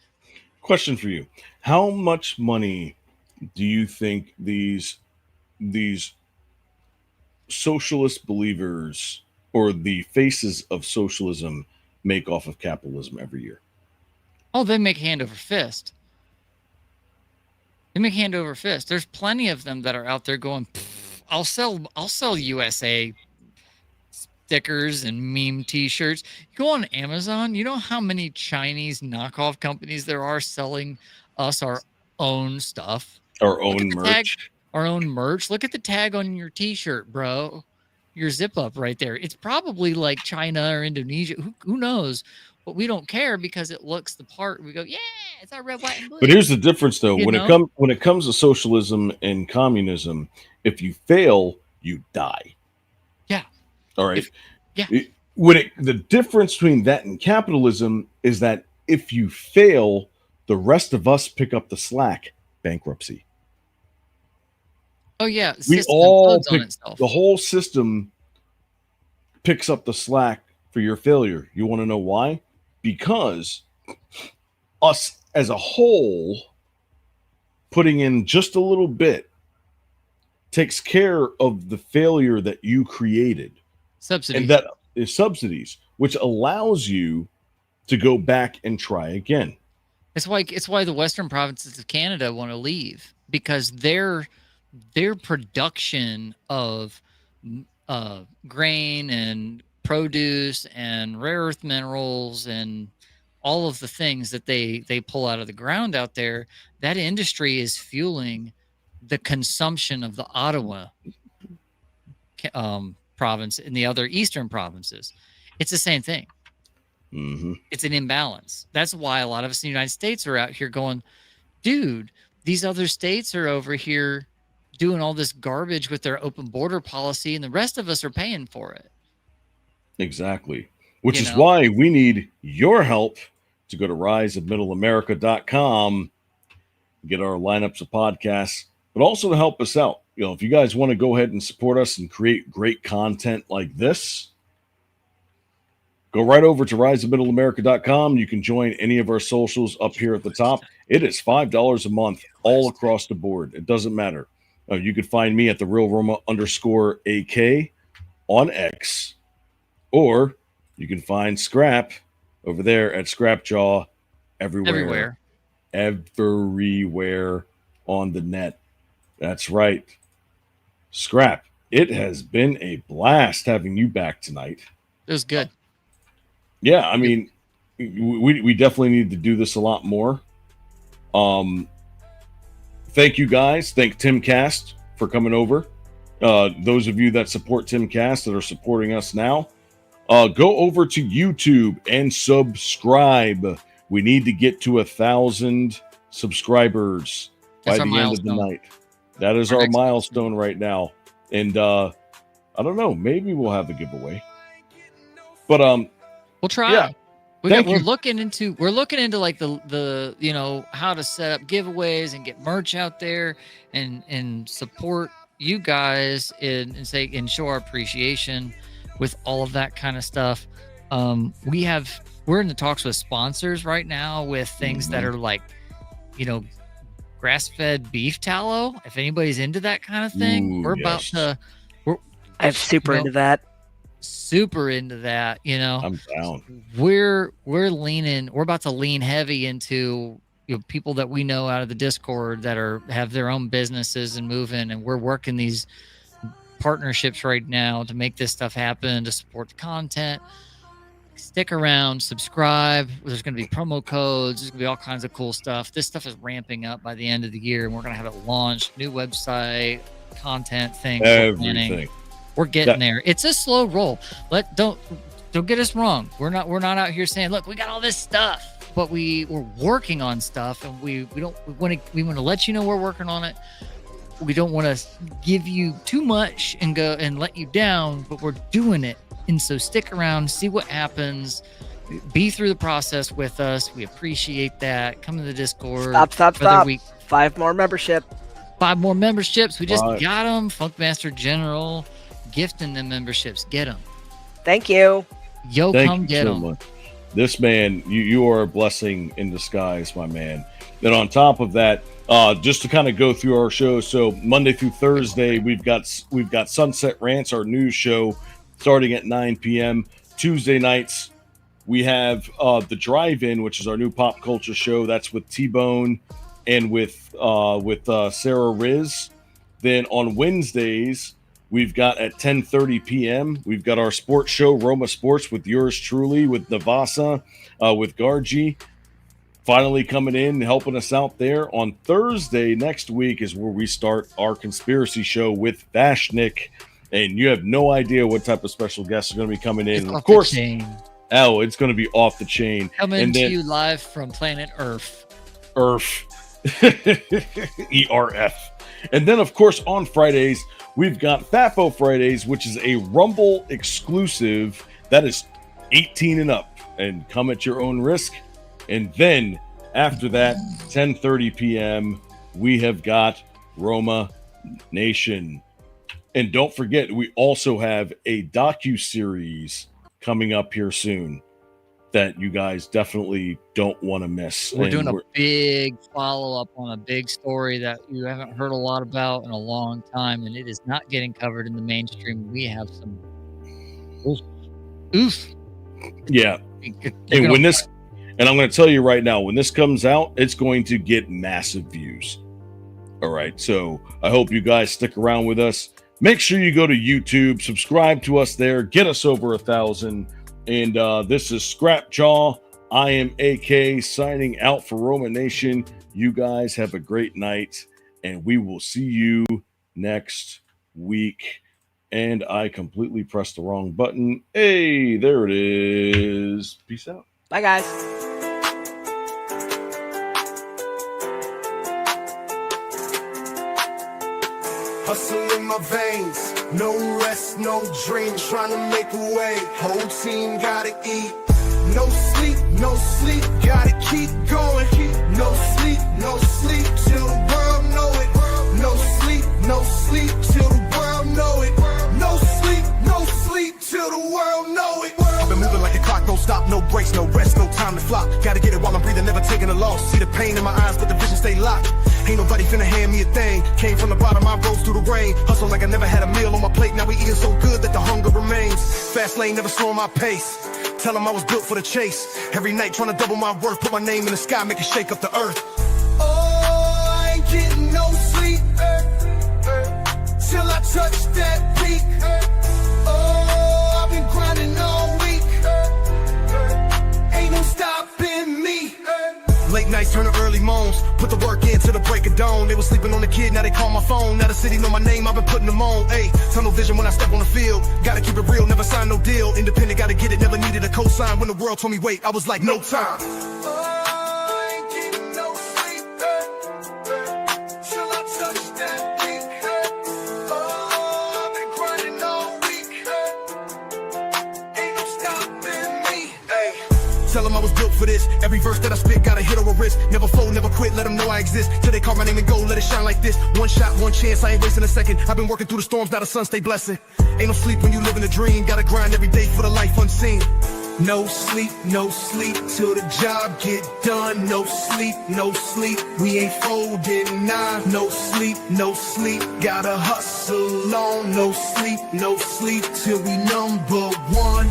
Question for you. How much money do you think these socialist believers or the faces of socialism make off of capitalism every year? Oh, they make hand over fist. They make hand over fist. There's plenty of them that are out there going, I'll sell USA stickers and meme t-shirts. You go on Amazon, you know how many Chinese knockoff companies there are selling us our own stuff? Our own merch. Our own merch. Look at the tag on your t-shirt, bro. Your zip up right there. It's probably like China or Indonesia. Who knows? But we don't care because it looks the part. We go, yeah, it's our red, white, and blue. But here's the difference, though. When it comes to socialism and communism, if you fail, you die. Yeah. All right. Yeah. The difference between that and capitalism is that if you fail, the rest of us pick up the slack. Bankruptcy. Oh yeah, the We system all implodes on pick, itself. the whole system picks up the slack for your failure. You want to know why? Because us as a whole putting in just a little bit takes care of the failure that you created. Subsidies. And that is subsidies, which allows you to go back and try again. It's why the western provinces of Canada want to leave, because their production of grain and produce and rare earth minerals and all of the things that they pull out of the ground out there, that industry is fueling the consumption of the Ottawa province and the other eastern provinces. It's the same thing. Mm-hmm. It's an imbalance. That's why a lot of us in the United States are out here going, dude, these other states are over here doing all this garbage with their open border policy, and the rest of us are paying for it. Exactly. Which is why we need your help to go to riseofmiddleamerica.com, get our lineups of podcasts, but also to help us out. If you guys want to go ahead and support us and create great content like this, go right over to riseofmiddleamerica.com. You can join any of our socials up here at the top. It is $5 a month all across the board. It doesn't matter. You can find me at the real Roma _AK on X, or you can find Scrap over there at Scrapjaw everywhere on the net. That's right. Scrap, it has been a blast having you back tonight. It was good. Yeah, I mean, we definitely need to do this a lot more. Thank you guys. Thank Timcast for coming over. Those of you that support Timcast that are supporting us now, go over to YouTube and subscribe. We need to get to 1,000 subscribers by the end of the night. That is our milestone right now. And I don't know, maybe we'll have a giveaway. But we'll try. Yeah. We're looking into like the how to set up giveaways and get merch out there and support you guys and show our appreciation with all of that kind of stuff. We're in the talks with sponsors right now with things that are like, grass-fed beef tallow. If anybody's into that kind of thing, I'm super into that. Super into that, I'm down. We're about to lean heavy into people that we know out of the Discord that have their own businesses and moving, and we're working these partnerships right now to make this stuff happen, to support the content. Stick around, subscribe. There's going to be promo codes. There's going to be all kinds of cool stuff. This stuff is ramping up by the end of the year, and we're going to have it launched. New website, content, things. Everything. We're getting there. It's a slow roll. Don't get us wrong. We're not out here saying, look, we got all this stuff, but we're working on stuff, and we want to let you know we're working on it. We don't want to give you too much and go and let you down, but we're doing it. And so stick around, see what happens, be through the process with us. We appreciate that. Come to the Discord. Stop. 5 more memberships. We just got them. Funkmaster General gifting them memberships. Get them. Thank you. Come get them. Much. This man, you are a blessing in disguise, my man. Then on top of that, just to kind of go through our show. So Monday through Thursday, we've got Sunset Rants, our news show, starting at 9 p.m. Tuesday nights, we have the Drive-In, which is our new pop culture show. That's with T-Bone and with Sarah Riz. Then on Wednesdays, we've got at 10:30 p.m., we've got our sports show, Roma Sports, with yours truly, with Navasa, with Gargi. Finally coming in, helping us out there. On Thursday next week is where we start our conspiracy show with Vashnik. And you have no idea what type of special guests are going to be coming in. It's of course, it's going to be off the chain. Coming to you live from planet Earth. ERF. And then, of course, on Fridays, we've got FAFO Fridays, which is a Rumble exclusive that is 18 and up. And come at your own risk. And then, after that, 10:30 p.m., we have got Roma Nation. And don't forget, we also have a docu-series coming up here soon that you guys definitely don't want to miss. We're doing a big follow-up on a big story that you haven't heard a lot about in a long time, and it is not getting covered in the mainstream. We have some oof. Yeah. And when this, and I'm going to tell you right now, when this comes out, it's going to get massive views. All right. So I hope you guys stick around with us. Make sure you go to YouTube, subscribe to us there, get us over 1,000. And this is Scrapjaw. I am AK signing out for Roma Nation. You guys have a great night, and we will see you next week. And I completely pressed the wrong button. Hey, there it is. Peace out. Bye, guys. Hustle in my veins, no rest, no dream, trying to make a way. Whole team gotta eat. No sleep, gotta keep going. No sleep, till the world know it. No sleep, till the world know it. No sleep, till the world know it. I've been moving like a clock, no stop, no breaks, no rest, no time to flop. Gotta get it while I'm breathing, never taking a loss. See the pain in my eyes, but the vision stay locked. Ain't nobody finna hand me a thing. Came from the bottom, I rose through the rain. Hustle like I never had a meal on my plate. Now we eating so good that the hunger remains. Fast lane, never slowing my pace. Tell them I was built for the chase. Every night trying to double my worth. Put my name in the sky, make it shake up the earth. Oh, I ain't getting no sleep till I touch that peak. Oh, I've been grinding all week. Ain't no stopping me. Late nights turn to early moans. Put the work in till the break of dawn. They was sleeping on the kid, now they call my phone. Now the city know my name, I've been putting them on. Ayy, tunnel vision when I step on the field. Gotta keep it real, never sign no deal. Independent, gotta get it, never needed a cosign. When the world told me wait, I was like, no time. Tell them I was built for this. Every verse that I spit got a hit or a wrist. Never fold, never quit, let them know I exist. Till they call my name and go, let it shine like this. One shot, one chance, I ain't wasting a second. I've been working through the storms, now the sun stay blessing. Ain't no sleep when you live in a dream. Gotta grind every day for the life unseen. No sleep till the job get done. No sleep, we ain't folding, nah. No sleep, gotta hustle on. No sleep till we number one.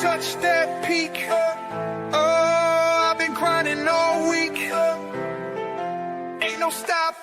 Touch that peak. Oh, I've been grinding all week. Ain't no stop.